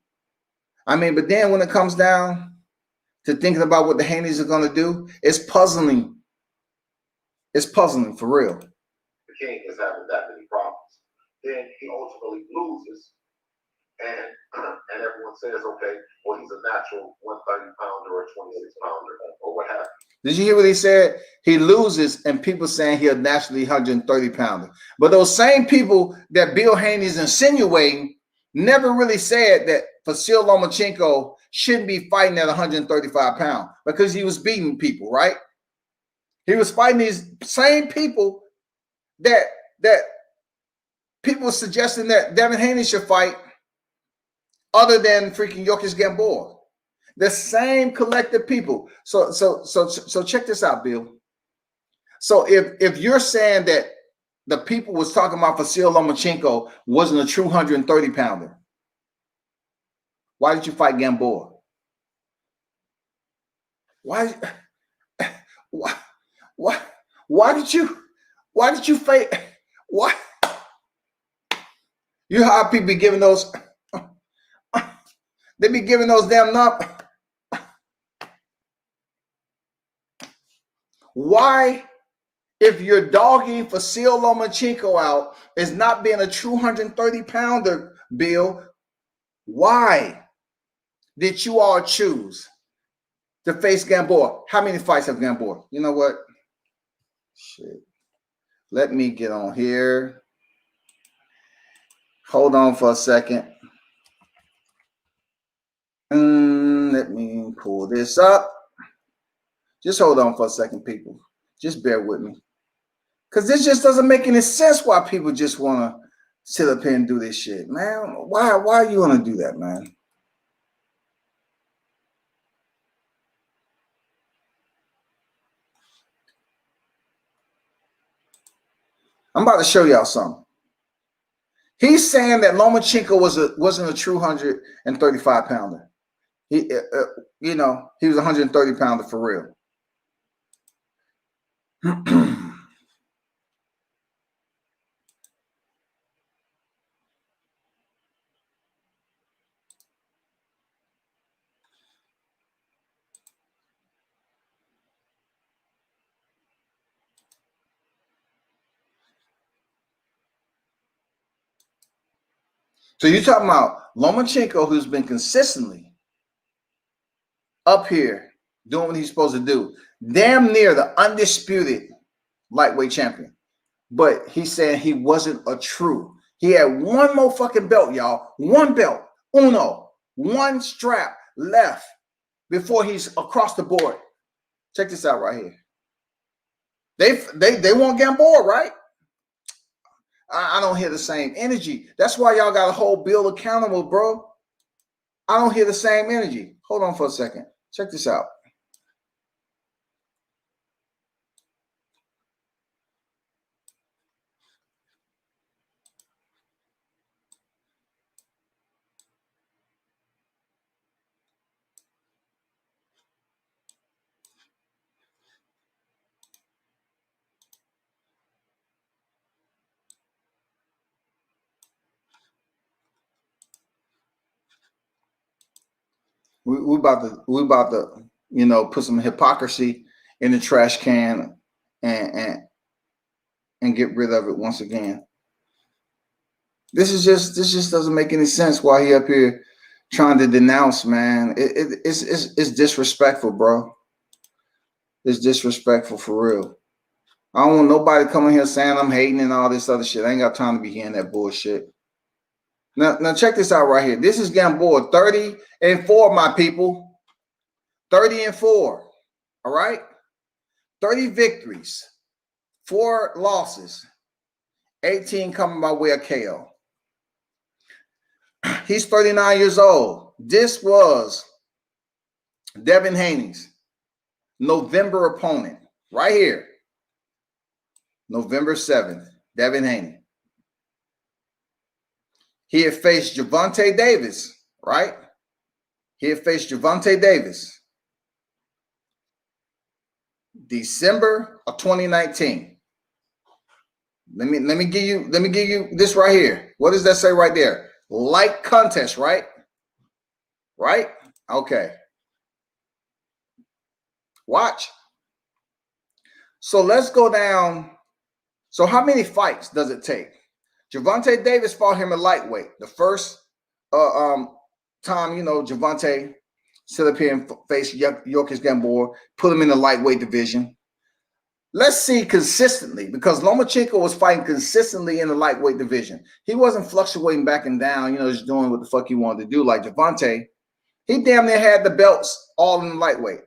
I mean, but then when it comes down to thinking about what the Haneys are going to do, it's puzzling. It's puzzling for real. The king is having that many problems. Then he ultimately loses, and everyone says, okay, well, he's a natural 130-pounder or 26-pounder or what have you. Did you hear what he said? He loses, and people saying he'll naturally 130-pounder. But those same people that Bill Haney's insinuating never really said that Vasyl Lomachenko shouldn't be fighting at 135 pounds because he was beating people, right? He was fighting these same people that people suggesting that Devin Haney should fight other than freaking Jokic Gamboa. The same collective people. So check this out, Bill. So if you're saying that the people was talking about Vasyl Lomachenko wasn't a true 130-pounder, why did you fight Gamboa? Why did you fight? Why? You know how people be giving those? They be giving those damn up. Why, if you're dogging Vasyl Lomachenko out as not being a true 130-pounder, Bill, why did you all choose to face Gamboa? How many fights have Gamboa? You know what? Shit. Let me get on here. Hold on for a second. Let me pull this up. Just hold on for a second, people. Just bear with me. Because this just doesn't make any sense why people just want to sit up here and do this shit, man. Why you want to do that, man? I'm about to show y'all something. He's saying that Lomachenko wasn't a true 135-pounder. He, he was a 130-pounder for real. So you're talking about Lomachenko, who's been consistently up here doing what he's supposed to do, damn near the undisputed lightweight champion. But he said he wasn't a true. He had one more fucking belt, y'all. One belt. One strap left before he's across the board. Check this out right here. They want Gamboa, right? I don't hear the same energy. That's why y'all got to hold Bill accountable, bro. I don't hear the same energy. Hold on for a second. Check this out. We about to, you know, put some hypocrisy in the trash can and get rid of it once again. This just doesn't make any sense. Why he up here trying to denounce, man? It's disrespectful, bro. It's disrespectful for real. I don't want nobody coming here saying I'm hating and all this other shit. I ain't got time to be hearing that bullshit. Now check this out right here. This is Gamboa, 30-4, my people. 30-4. All right? 30 victories, 4 losses, 18 coming by way of KO. He's 39 years old. This was Devin Haney's November opponent right here. November 7th, Devin Haney. He had faced Gervonta Davis, right? He had faced Gervonta Davis. December of 2019. Let me give you this right here. What does that say right there? Light contest, right? Right? Okay. Watch. So let's go down. So how many fights does it take? Gervonta Davis fought him at lightweight. The first time, you know, Gervonta stood up here and faced Yorkis Gamboa, put him in the lightweight division. Let's see consistently, because Lomachenko was fighting consistently in the lightweight division. He wasn't fluctuating back and down, you know, just doing what the fuck he wanted to do. Like Gervonta, he damn near had the belts all in the lightweight.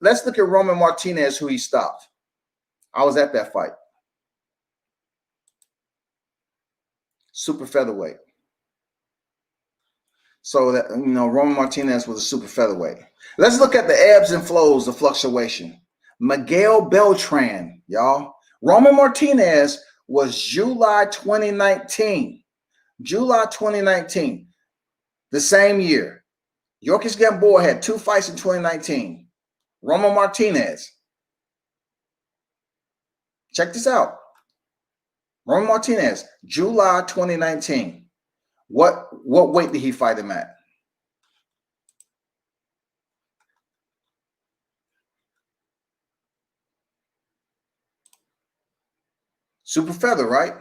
Let's look at Roman Martinez, who he stopped. I was at that fight. Super featherweight. So that, you know, Roman Martinez was a super featherweight. Let's look at the ebbs and flows of fluctuation. Miguel Beltran, y'all. Roman Martinez was July 2019. July 2019. The same year. Yorkis Gamboa had 2 fights in 2019. Roman Martinez. Check this out. Roman Martinez, July 2019. What weight did he fight him at? Super feather, right?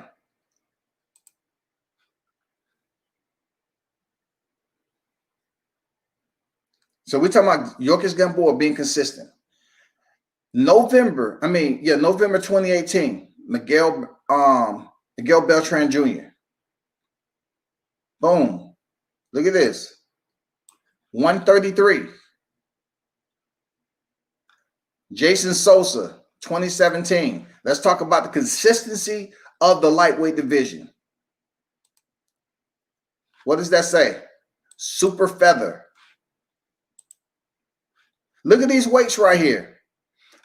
So we're talking about Yorkis Gamboa being consistent. November 2018, Miguel Beltran Jr. Boom. Look at this. 133. Jason Sosa, 2017. Let's talk about the consistency of the lightweight division. What does that say? Super feather. Look at these weights right here.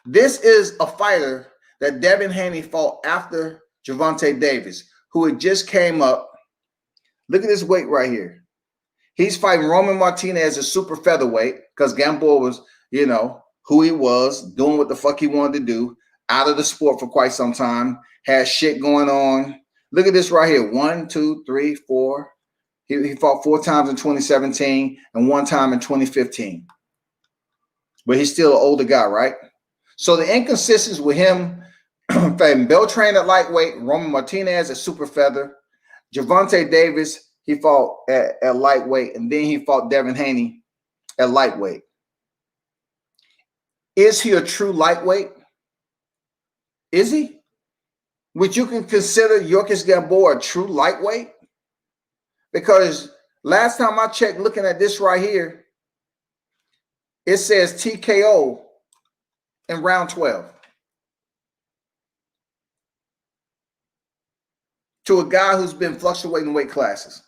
This is a fighter that Devin Haney fought after Gervonta Davis, who had just came up. Look at this weight right here. He's fighting Roman Martinez at super featherweight because Gamboa was, you know, who he was, doing what the fuck he wanted to do, out of the sport for quite some time, had shit going on. Look at this right here. 1, 2, 3, 4. He fought 4 times in 2017 and 1 time in 2015. But he's still an older guy, right? So the inconsistencies with him, fighting Beltran at lightweight, Roman Martinez at super feather, Gervonta Davis, he fought at lightweight, and then he fought Devin Haney at lightweight. Is he a true lightweight? Is he? Would you consider Yorkis Gamboa a true lightweight? Because last time I checked, looking at this right here, it says TKO in round 12. to a guy who's been fluctuating weight classes?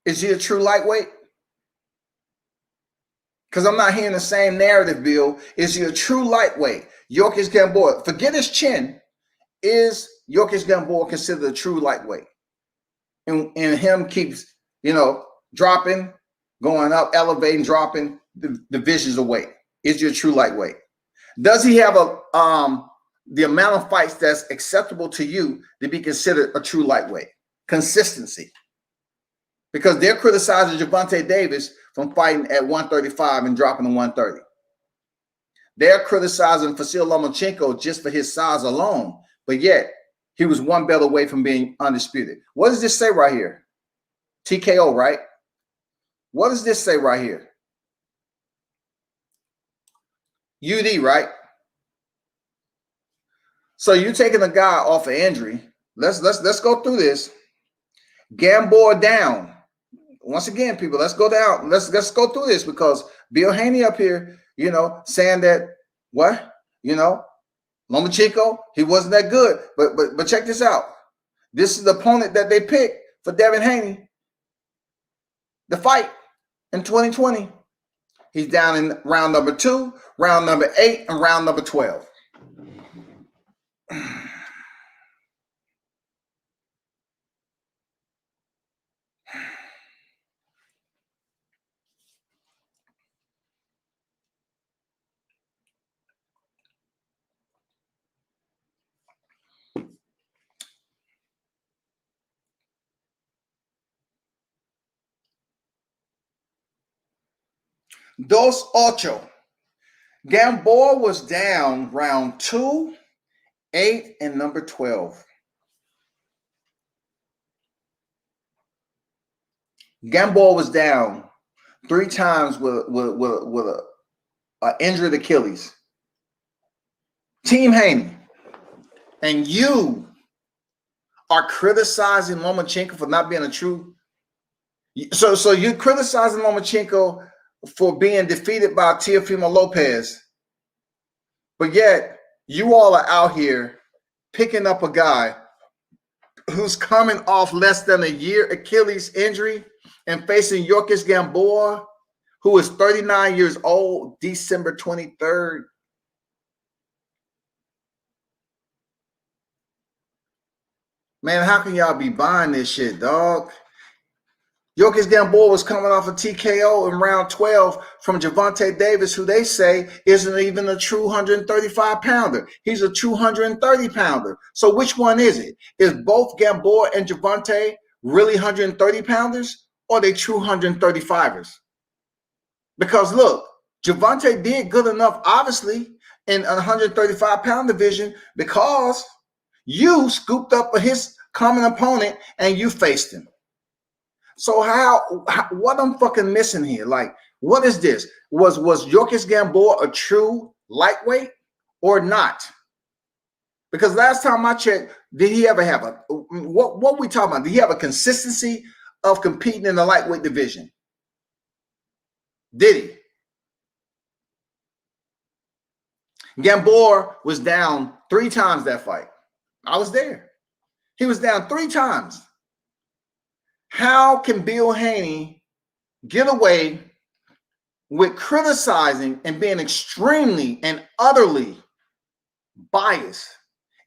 Is he a true lightweight? Because I'm not hearing the same narrative, Bill. Is he a true lightweight? Yorkis Gamboa, forget his chin. Is Yorkis Gamboa considered a true lightweight? And him keeps, dropping, going up, elevating, dropping the divisions of weight. Is he a true lightweight? Does he have the amount of fights that's acceptable to you to be considered a true lightweight? Consistency. Because they're criticizing Gervonta Davis from fighting at 135 and dropping to 130. They're criticizing Vasyl Lomachenko just for his size alone, but yet he was one belt away from being undisputed. What does this say right here? TKO, right? What does this say right here? UD, right? So you're taking a guy off of injury. Let's go through this. Gamboa down. Once again, people, let's go down. Let's go through this, because Bill Haney up here, saying that Lomachenko, he wasn't that good. But check this out. This is the opponent that they picked for Devin Haney. The fight in 2020. He's down in round number 2, round number 8, and round number 12. Dos ocho. Gamboa was down round 2, 8, and number 12. Gamboa was down 3 times with a injured Achilles. Team Haney, and you are criticizing Lomachenko for not being a true. So you're criticizing Lomachenko for being defeated by Teofimo Lopez, but yet you all are out here picking up a guy who's coming off less than a year Achilles injury and facing Yorkis Gamboa, who is 39 years old, December 23rd. Man, how can y'all be buying this shit, dog? Yorkis Gamboa was coming off a TKO in round 12 from Gervonta Davis, who they say isn't even a true 135-pounder. He's a true 130-pounder. So which one is it? Is both Gamboa and Gervonta really 130-pounders, or they true 135ers? Because look, Gervonta did good enough, obviously, in a 135-pound division, because you scooped up his common opponent and you faced him. So what I'm fucking missing here? Like, what is this? Was Yorkis Gamboa a true lightweight or not? Because last time I checked, did he ever have what we talking about? Did he have a consistency of competing in the lightweight division? Did he? Gamboa was down 3 times that fight. I was there. He was down 3 times. How can Bill Haney get away with criticizing and being extremely and utterly biased?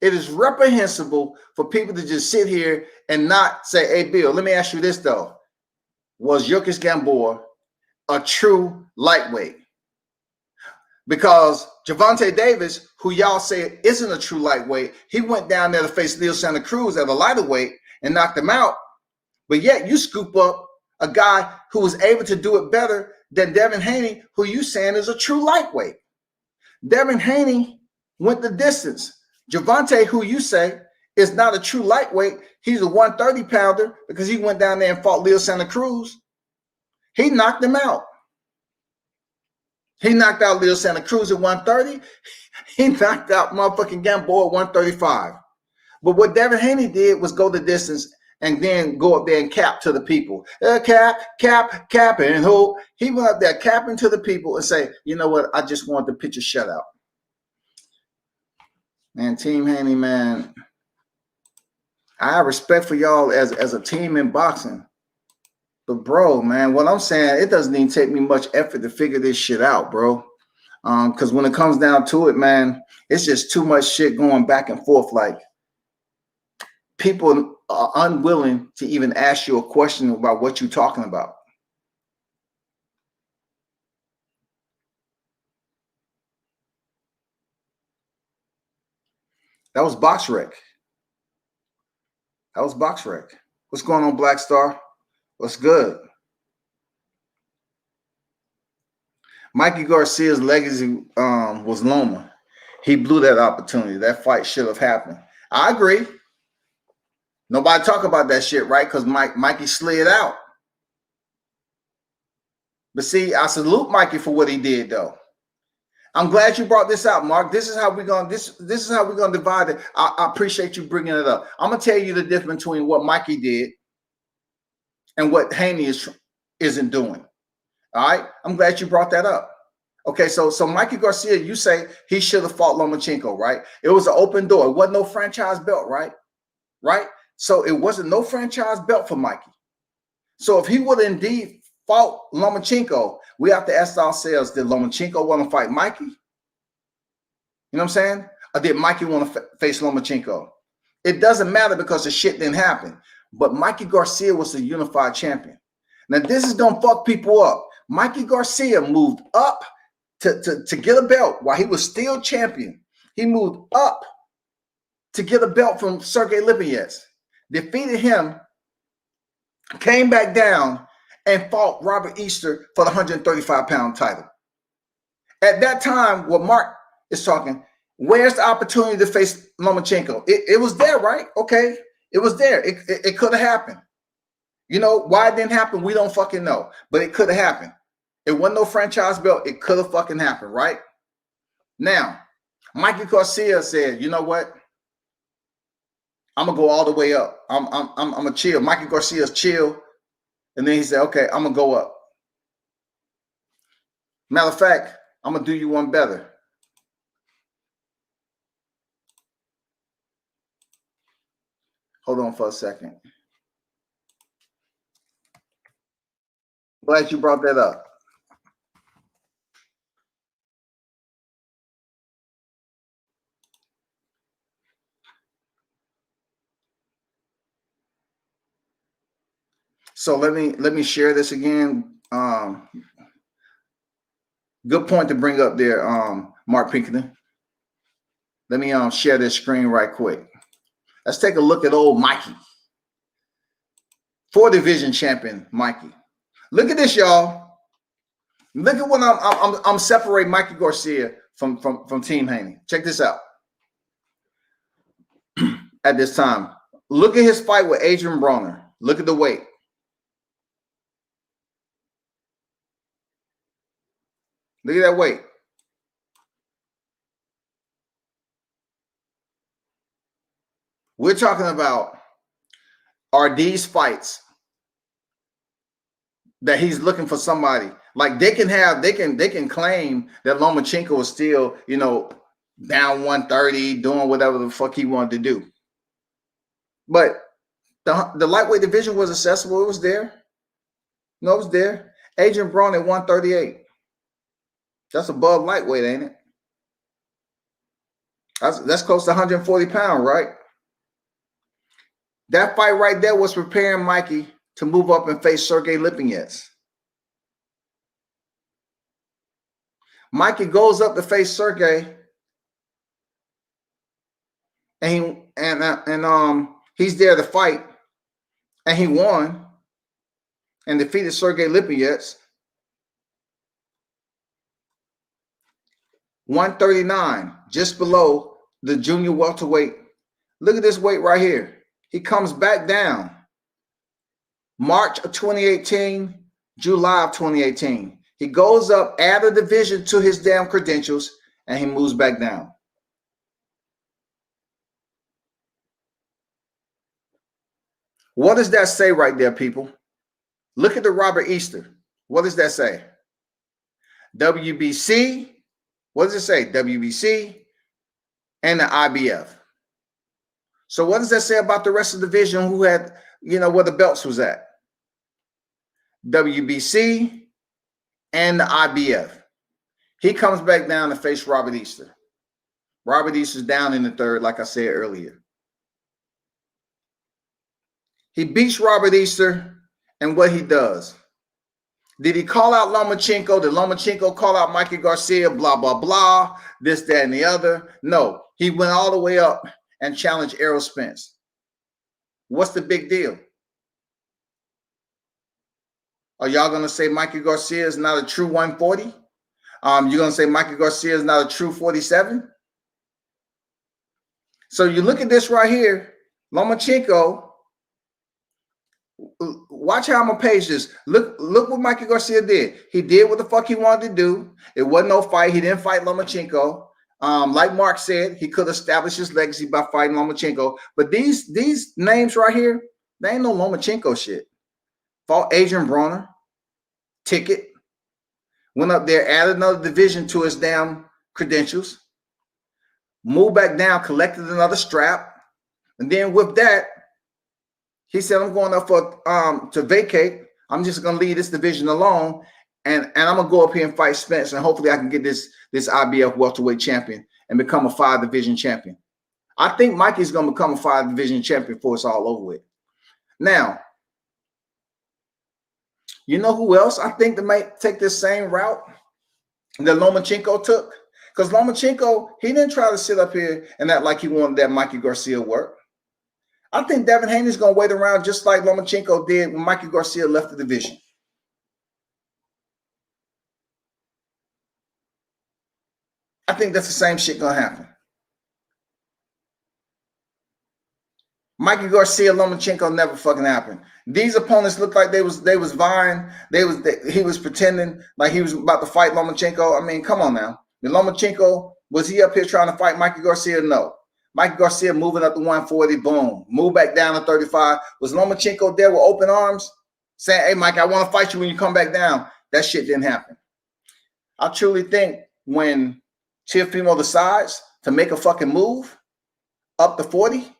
It is reprehensible for people to just sit here and not say, hey, Bill, let me ask you this, though. Was Yorkis Gamboa a true lightweight? Because Gervonta Davis, who y'all say isn't a true lightweight, he went down there to face Leo Santa Cruz at a lighter weight and knocked him out. But yet you scoop up a guy who was able to do it better than Devin Haney, who you saying is a true lightweight. Devin Haney went the distance. Gervonta, who you say is not a true lightweight, he's a 130-pounder because he went down there and fought Leo Santa Cruz. He knocked him out. He knocked out Leo Santa Cruz at 130. He knocked out motherfucking Gamboa at 135. But what Devin Haney did was go the distance and then go up there and cap to the people. Cap, and hope. He went up there capping to the people and say, you know what, I just wanted to pitch a shutout. Man, Team Haney, man, I have respect for y'all as a team in boxing. But bro, man, what I'm saying, it doesn't even take me much effort to figure this shit out, bro. Because when it comes down to it, man, it's just too much shit going back and forth. Like, people are unwilling to even ask you a question about what you're talking about. That was Box Rec. That was Box Rec. What's going on, Black Star? What's good? Mikey Garcia's legacy was Loma. He blew that opportunity. That fight should have happened. I agree. Nobody talk about that shit, right? Because Mikey slid out. But see, I salute Mikey for what he did, though. I'm glad you brought this out, Mark. This is how we're gonna this is how we're gonna divide it. I appreciate you bringing it up. I'm gonna tell you the difference between what Mikey did and what Haney isn't doing. All right, I'm glad you brought that up. Okay, so Mikey Garcia, you say he should have fought Lomachenko, right? It was an open door. It wasn't no franchise belt, right? Right. So it wasn't no franchise belt for Mikey. So if he would indeed fought Lomachenko, we have to ask ourselves, did Lomachenko want to fight Mikey? You know what I'm saying? Or did Mikey want to face Lomachenko? It doesn't matter because the shit didn't happen. But Mikey Garcia was the unified champion. Now, this is going to fuck people up. Mikey Garcia moved up to get a belt while he was still champion. He moved up to get a belt from Sergey Lipinets, defeated him, came back down, and fought Robert Easter for the 135-pound title. At that time, what Mark is talking, where's the opportunity to face Lomachenko? It was there, right? Okay, it was there. It could have happened. You know, why it didn't happen, we don't fucking know. But it could have happened. It wasn't no franchise belt. It could have fucking happened, right? Now, Mikey Garcia said, you know what? I'm going to go all the way up. I'm going to chill. Mikey Garcia's chill. And then he said, okay, I'm going to go up. Matter of fact, I'm going to do you one better. Hold on for a second. Glad you brought that up. So let me share this again. Good point to bring up there, Mark Pinkerton. Let me share this screen right quick. Let's take a look at old Mikey. 4 division champion Mikey. Look at this, y'all. Look at what I'm separating Mikey Garcia from Team Haney. Check this out. At this time, look at his fight with Adrian Broner. Look at the weight. Look at that weight. We're talking about, are these fights that he's looking for somebody? Like they can claim that Lomachenko is still, you know, down 130, doing whatever the fuck he wanted to do. But the lightweight division was accessible. It was there. No, it was there. Adrian Broner at 138. That's above lightweight, ain't it? That's close to 140 pounds, right? That fight right there was preparing Mikey to move up and face Sergey Lipinets. Mikey goes up to face Sergey, and he's there to fight, and he won and defeated Sergey Lipinets. 139, just below the junior welterweight. Look at this weight right here. He comes back down. March of 2018, July of 2018. He goes up, add a division to his damn credentials, and he moves back down. What does that say right there, people? Look at the Robert Easter. What does that say? WBC. What does it say? WBC, and the IBF. So what does that say about the rest of the division who had, where the belts was at? WBC and the IBF. He comes back down to face Robert Easter. Robert Easter's down in the third, like I said earlier. He beats Robert Easter, and what he does. Did he call out Lomachenko? Did Lomachenko call out Mikey Garcia? Blah, blah, blah. This, that, and the other. No. He went all the way up and challenged Errol Spence. What's the big deal? Are y'all going to say Mikey Garcia is not a true 140? You're going to say Mikey Garcia is not a true 47? So you look at this right here. Lomachenko, watch how I'm going to page this. Look what Mikey Garcia did. He did what the fuck he wanted to do. It wasn't no fight. He didn't fight Lomachenko. Like Mark said, he could establish his legacy by fighting Lomachenko. But these names right here, they ain't no Lomachenko shit. Fought Adrian Broner, ticket, went up there, added another division to his damn credentials, moved back down, collected another strap, and then with that, he said, I'm going up for to vacate. I'm just gonna leave this division alone, and I'm gonna go up here and fight Spence, and hopefully I can get this IBF welterweight champion and become a 5-division champion. I think Mikey's gonna become a 5-division champion before it's all over with. Now, you know who else I think that might take this same route that Lomachenko took? Because Lomachenko, he didn't try to sit up here and act like he wanted that Mikey Garcia work. I think Devin Haney's going to wait around just like Lomachenko did when Mikey Garcia left the division. I think that's the same shit going to happen. Mikey Garcia, Lomachenko never fucking happened. These opponents looked like they was vying. He was pretending like he was about to fight Lomachenko. I mean, come on now. Lomachenko, was he up here trying to fight Mikey Garcia? No. Mikey Garcia moving up to 140, boom. Move back down to 35. Was Lomachenko there with open arms saying, hey, Mike, I want to fight you when you come back down? That shit didn't happen. I truly think when Teofimo decides to make a fucking move up to 40,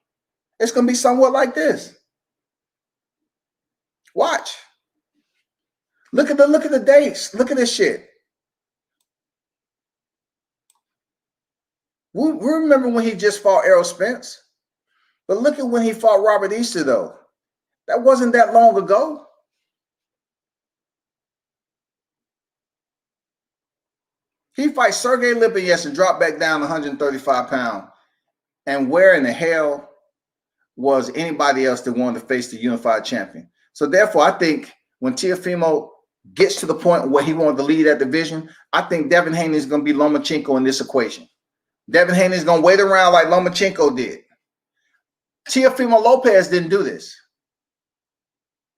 it's going to be somewhat like this. Watch. Look at the dates. Look at this shit. We remember when he just fought Errol Spence. But look at when he fought Robert Easter, though. That wasn't that long ago. He fights Sergey Lipinets and dropped back down 135 pounds. And where in the hell was anybody else that wanted to face the unified champion? So therefore, I think when Teofimo gets to the point where he wanted to lead that division, I think Devin Haney is going to be Lomachenko in this equation. Devin Haney is going to wait around like Lomachenko did. Teofimo Lopez didn't do this.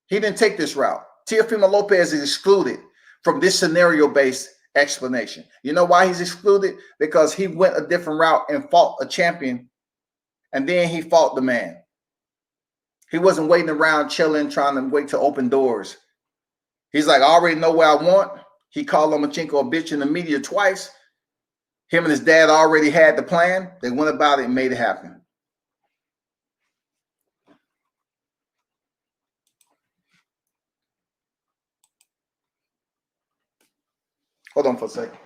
He didn't take this route. Teofimo Lopez is excluded from this scenario-based explanation. You know why he's excluded? Because he went a different route and fought a champion, and then he fought the man. He wasn't waiting around chilling, trying to wait to open doors. He's like, I already know what I want. He called Lomachenko a bitch in the media twice. Him and his dad already had the plan. They went about it and made it happen. Hold on for a second.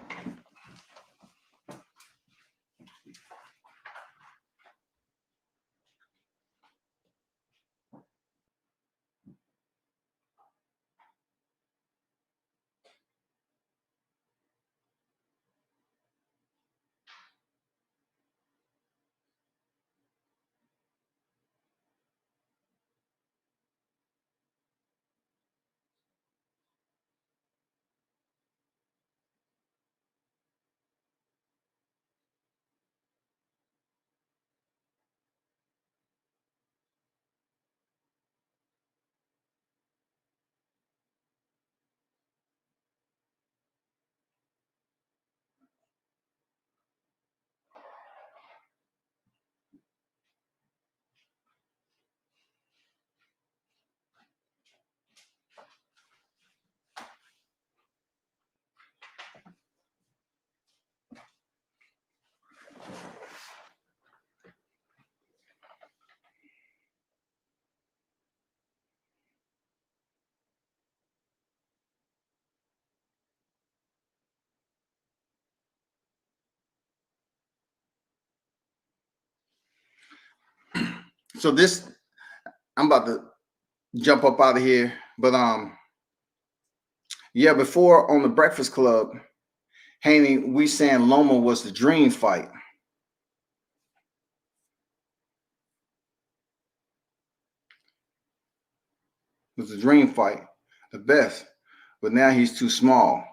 So this, I'm about to jump up out of here, but yeah, before on the Breakfast Club, Haney, we saying Loma was the dream fight. It was the dream fight, the best, but now he's too small.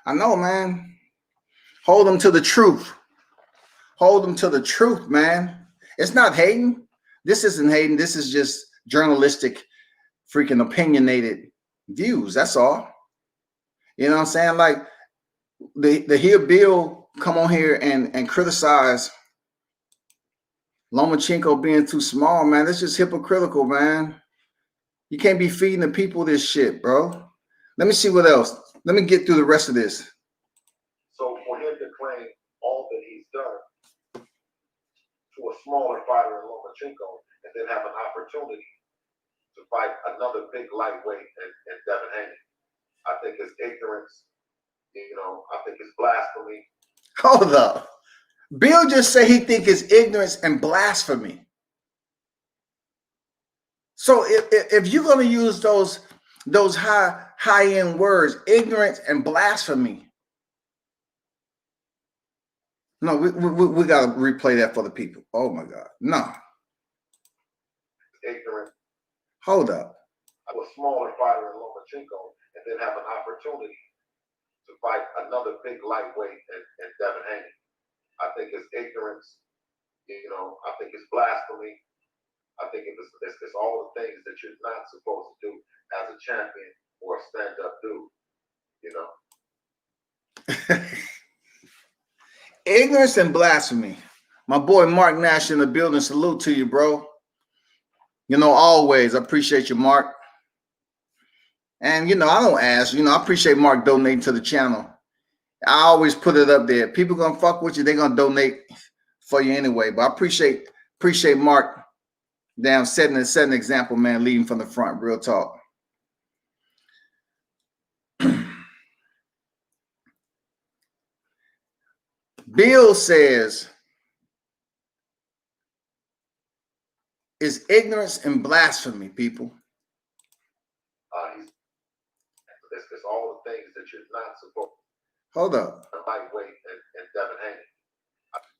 I know, man. Hold him to the truth. Hold him to the truth, man. It's not hating. This isn't hating. This is just journalistic, freaking opinionated views. That's all. You know what I'm saying? Like the hear Bill come on here and criticize Lomachenko being too small, man. That's just hypocritical, man. You can't be feeding the people this shit, bro. Let me see what else. Let me get through the rest of this. So for him to claim all that he's done to a smaller fighter in Lomachenko and then have an opportunity to fight another big lightweight in Devin Haney, I think it's ignorance. You know, I think it's blasphemy. Hold up. Bill just said he think it's ignorance and blasphemy. So if you're going to use those high-end words, ignorance and blasphemy, no, we got to replay that for the people. Oh my God, no. Ignorant. Hold up. A smaller fighter in Lomachenko and then have an opportunity to fight another big lightweight in Devin Haney. I think it's ignorance. You know, I think it's blasphemy. I think it's all the things that you're not supposed to do as a champion or a stand-up dude. You know. Ignorance and blasphemy. My boy Mark Nash in the building. Salute to you, bro. You know, always. I appreciate you, Mark. And, you know, I don't ask. You know, I appreciate Mark donating to the channel. I always put it up there. People going to fuck with you. They're going to donate for you anyway. But I appreciate Mark. Damn, setting an example, man, leading from the front. Real talk. Bill says it's ignorance and blasphemy, people. It's all the things that you're not supposed to. Hold up. A lightweight and Devin Haney.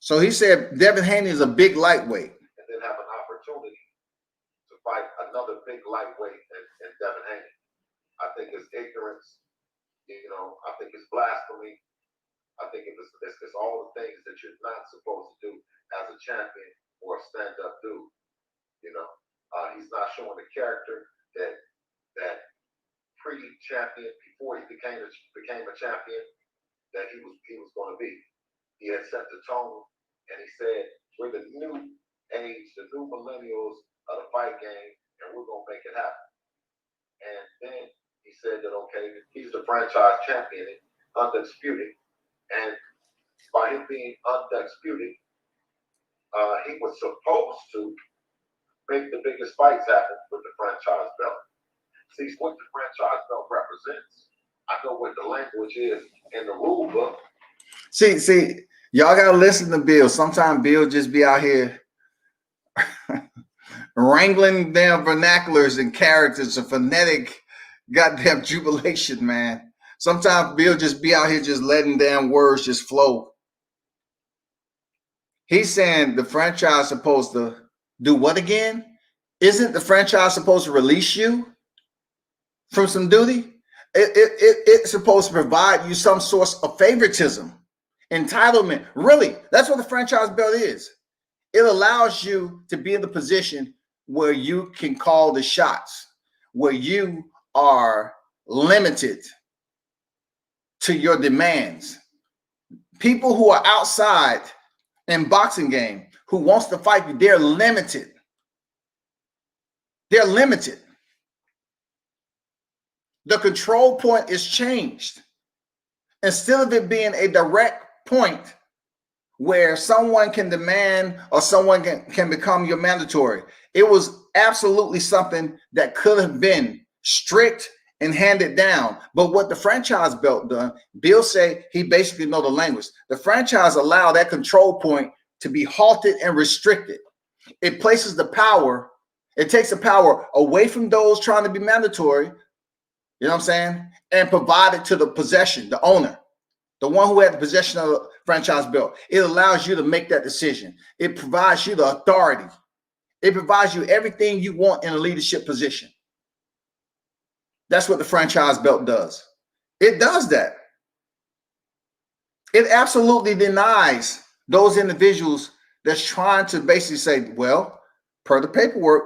So he said Devin Haney is a big lightweight. And then have an opportunity to fight another big lightweight in Devin Haney. I think it's ignorance. You know, I think it's blasphemy. I think it's all the things that you're not supposed to do as a champion or a stand-up dude. You know, he's not showing the character that pre-champion, before he became a champion, that he was going to be. He had set the tone, and he said, "We're the new age, the new millennials of the fight game, and we're going to make it happen." And then he said that, okay, he's the franchise champion, undisputed. And by him being undisputed, he was supposed to make the biggest fights happen with the franchise belt. See what the franchise belt represents. I know what the language is in the rule book. See, y'all gotta listen to Bill. Sometimes Bill just be out here wrangling damn vernaculars and characters and phonetic goddamn jubilation, man. Sometimes Bill just be out here just letting damn words just flow. He's saying the franchise supposed to do what again? Isn't the franchise supposed to release you from some duty? It's supposed to provide you some source of favoritism, entitlement. Really, that's what the franchise belt is. It allows you to be in the position where you can call the shots, where you are limited to your demands. People who are outside in boxing game who wants to fight you, they're limited. They're limited. The control point is changed. Instead of it being a direct point where someone can demand or someone can become your mandatory, it was absolutely something that could have been strict and handed down. But what the franchise belt done, Bill said he basically know the language. The franchise allowed that control point to be halted and restricted. It places the power, it takes the power away from those trying to be mandatory, you know what I'm saying, and provide it to the possession, the owner, the one who had the possession of the franchise belt. It allows you to make that decision. It provides you the authority. It provides you everything you want in a leadership position. That's what the franchise belt does. It does that. It absolutely denies those individuals that's trying to basically say, well, per the paperwork,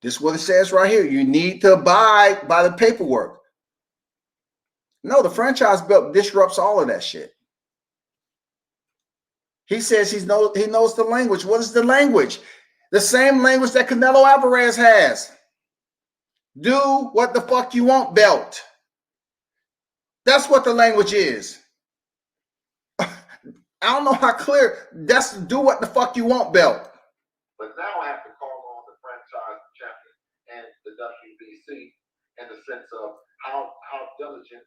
this is what it says right here. You need to abide by the paperwork. No, the franchise belt disrupts all of that shit. He says he knows the language. What is the language? The same language that Canelo Alvarez has. Do what the fuck you want, belt. That's what the language is. I don't know how clear. That's do what the fuck you want, belt. But now I have to call on the franchise champion and the WBC in the sense of how diligent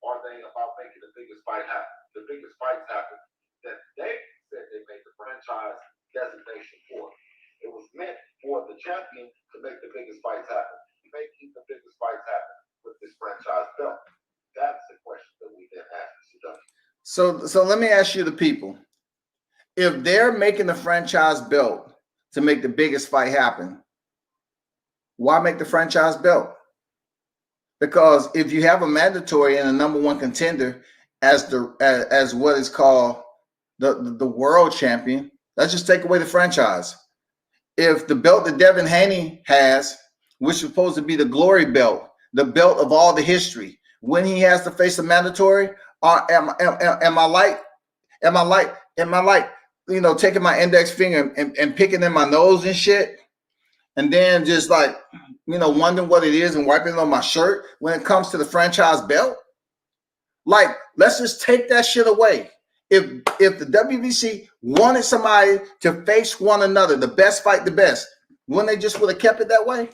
are they about making the biggest fight happen? The biggest fights happen that they said they made the franchise designation for. It was meant for the champion to make the biggest fights happen. Making the biggest fights happen with this franchise belt. That's the question that we then ask the CW. So let me ask you, the people, if they're making the franchise belt to make the biggest fight happen, why make the franchise belt? Because if you have a mandatory and a number one contender as what is called the world champion, let's just take away the franchise. If the belt that Devin Haney has, which is supposed to be the glory belt, the belt of all the history, when he has to face a mandatory, am I like, you know, taking my index finger and picking in my nose and shit, and then just like, you know, wondering what it is and wiping it on my shirt when it comes to the franchise belt? Like, let's just take that shit away. If the WBC wanted somebody to face one another, the best fight the best, wouldn't they just would have kept it that way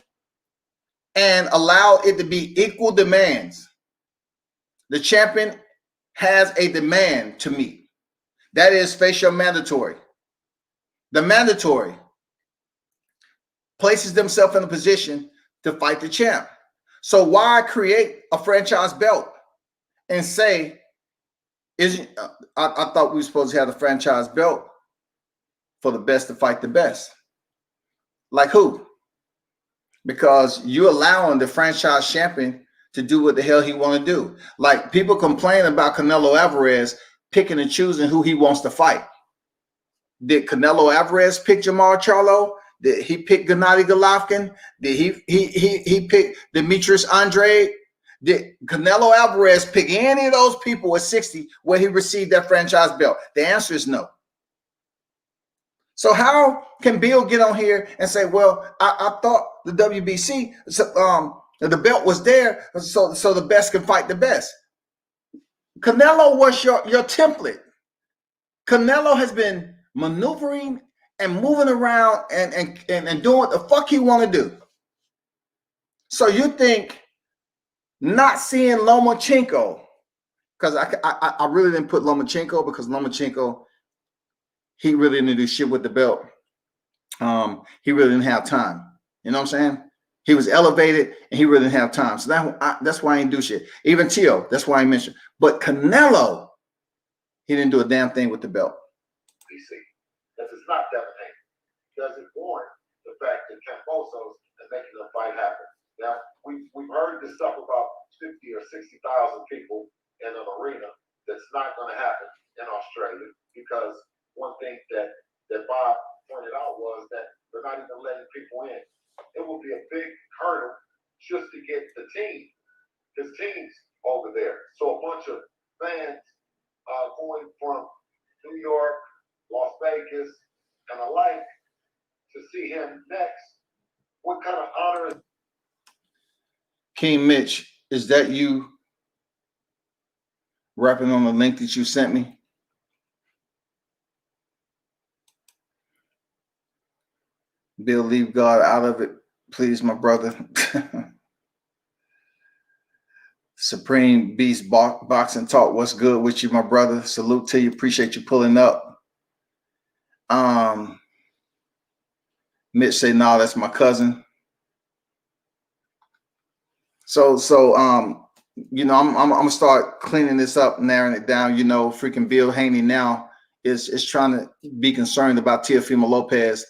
and allowed it to be equal demands? The champion has a demand to meet. That is face your mandatory. The mandatory places themselves in a position to fight the champ. So why create a franchise belt and say, I thought we were supposed to have the franchise belt for the best to fight the best? Like who? Because you're allowing the franchise champion to do what the hell he want to do. Like, people complain about Canelo Alvarez picking and choosing who he wants to fight. Did Canelo Alvarez pick Jamal Charlo? Did he pick Gennady Golovkin? Did he pick Demetrius Andrade? Did Canelo Alvarez pick any of those people at 60 where he received that franchise belt? The answer is no. So how can Bill get on here and say, well, I thought the WBC, the belt was there, so the best can fight the best? Canelo was your template. Canelo has been maneuvering and moving around and doing what the fuck he want to do. So you think not seeing Lomachenko, because I really didn't put Lomachenko, because Lomachenko, he really didn't do shit with the belt. He really didn't have time. You know what I'm saying? He was elevated and he really didn't have time. So that's why I didn't do shit. Even Teo, that's why I mentioned. But Canelo, he didn't do a damn thing with the belt. DC. Because it's not Devin Haney. Doesn't warrant the fact that Cambosos is making the fight happen. Now, we've heard this stuff about 50 or 60,000 people in an arena. That's not going to happen in Australia, because one thing that Bob pointed out was that they're not even letting people in. It will be a big hurdle just to get his teams over there. So a bunch of fans going from New York, Las Vegas, and alike to see him next. What kind of honor is King Mitch, is that you rapping on the link that you sent me? Bill, leave God out of it, please, my brother. Supreme Beast Boxing Talk, what's good with you, my brother? Salute to you. Appreciate you pulling up. Mitch say, "No, that's my cousin." So you know, I'm gonna start cleaning this up, narrowing it down. You know, freaking Bill Haney now is trying to be concerned about Teofimo Lopez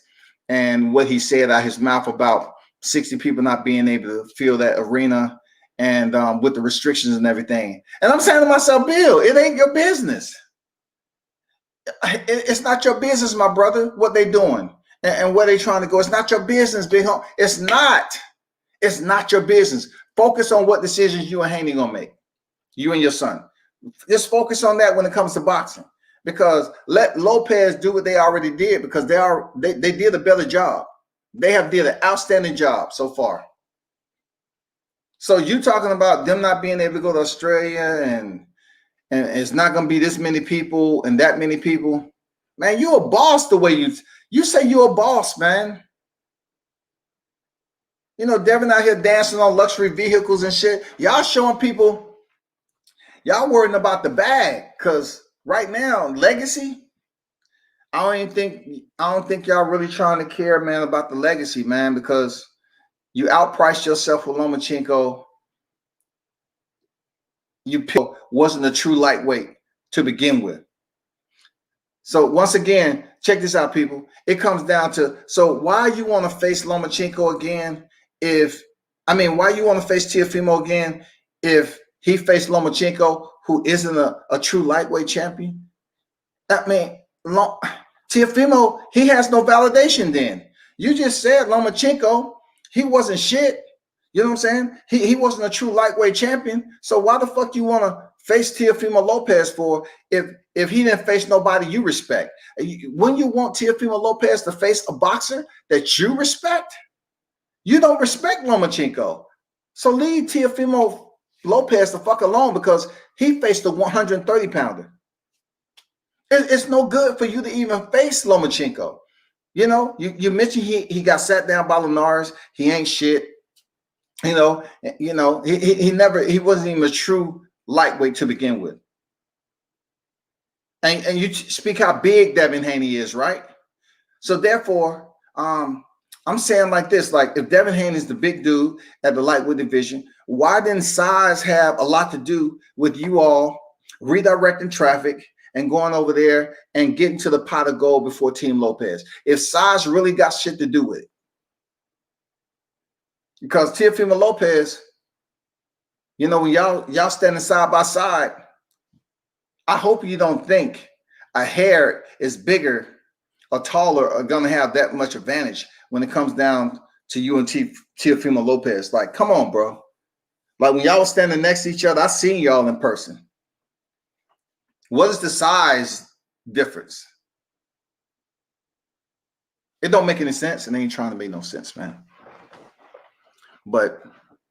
and what he said out his mouth about 60 people not being able to fill that arena and with the restrictions and everything. And I'm saying to myself, Bill, it ain't your business. It's not your business, my brother, what they doing and where they trying to go. It's not your business, big home. It's not. It's not your business. Focus on what decisions you and Haney gonna make. You and your son. Just focus on that when it comes to boxing. Because let Lopez do what they already did, because they did a better job. They have did an outstanding job so far. So you talking about them not being able to go to Australia and it's not going to be this many people and that many people. Man, you a boss the way you say you're a boss, man. You know, Devin out here dancing on luxury vehicles and shit. Y'all showing people, y'all worrying about the bag, because right now, legacy, I don't think y'all really trying to care, man, about the legacy, man, because you outpriced yourself with Lomachenko. You wasn't a true lightweight to begin with. So once again, check this out, people. It comes down to, so why you want to face Lomachenko again why you want to face Teofimo again if he faced Lomachenko, who isn't a true lightweight champion? I mean, Teofimo, he has no validation then. You just said Lomachenko, he wasn't shit. You know what I'm saying? He wasn't a true lightweight champion. So why the fuck you want to face Teofimo Lopez for if he didn't face nobody you respect? When you want Teofimo Lopez to face a boxer that you respect, you don't respect Lomachenko. So leave Teofimo Lopez the fuck alone, because he faced a 130 pounder. It's no good for you to even face Lomachenko. You know, you mentioned he got sat down by Linares. He ain't shit. He wasn't even a true lightweight to begin with. And you speak how big Devin Haney is, right? So therefore, I'm saying like this, like if Devin Haney is the big dude at the lightweight division, why didn't size have a lot to do with you all redirecting traffic and going over there and getting to the pot of gold before Team Lopez? If size really got shit to do with it. Because Teofimo Lopez, you know, when y'all standing side by side, I hope you don't think a hair is bigger or taller or gonna have that much advantage when it comes down to you and Teofimo Lopez. Like, come on, bro. Like when y'all was standing next to each other, I seen y'all in person. What is the size difference? It don't make any sense, and they ain't trying to make no sense, man. But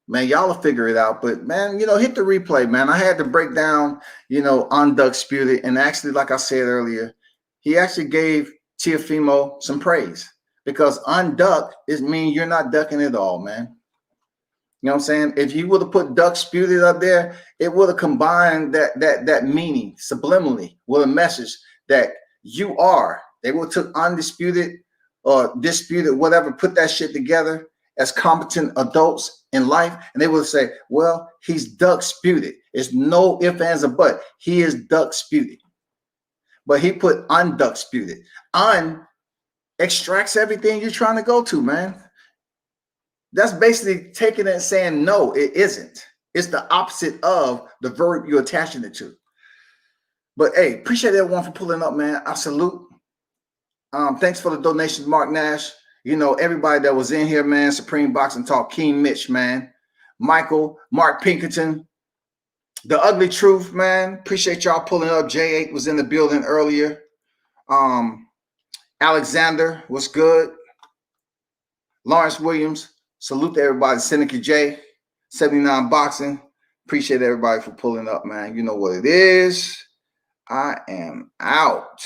man, y'all will figure it out. But man, you know, hit the replay, man. I had to break down, you know, UN-DUCK-SPUTED, and actually, like I said earlier, he actually gave Teofimo some praise, because unduck means you're not ducking at all, man. You know what I'm saying? If you would have put DUCK-SPUTED up there, it would have combined that meaning subliminally with a message that you are. They would have took undisputed or disputed, whatever, put that shit together as competent adults in life, and they would say, well, he's DUCK-SPUTED. It's no ifs, ands, or buts. He is DUCK-SPUTED. But he put UN-DUCK-SPUTED. Un extracts everything you're trying to go to, man. That's basically taking it and saying, no, it isn't. It's the opposite of the verb you're attaching it to. But hey, appreciate everyone for pulling up, man. I salute. Thanks for the donations, Mark Nash. You know, everybody that was in here, man. Supreme Boxing Talk, King Mitch, man. Michael, Mark Pinkerton. The Ugly Truth, man. Appreciate y'all pulling up. J8 was in the building earlier. Alexander, what's good? Lawrence Williams, salute to everybody. Seneca J, 79 Boxing. Appreciate everybody for pulling up, man. You know what it is. I am out.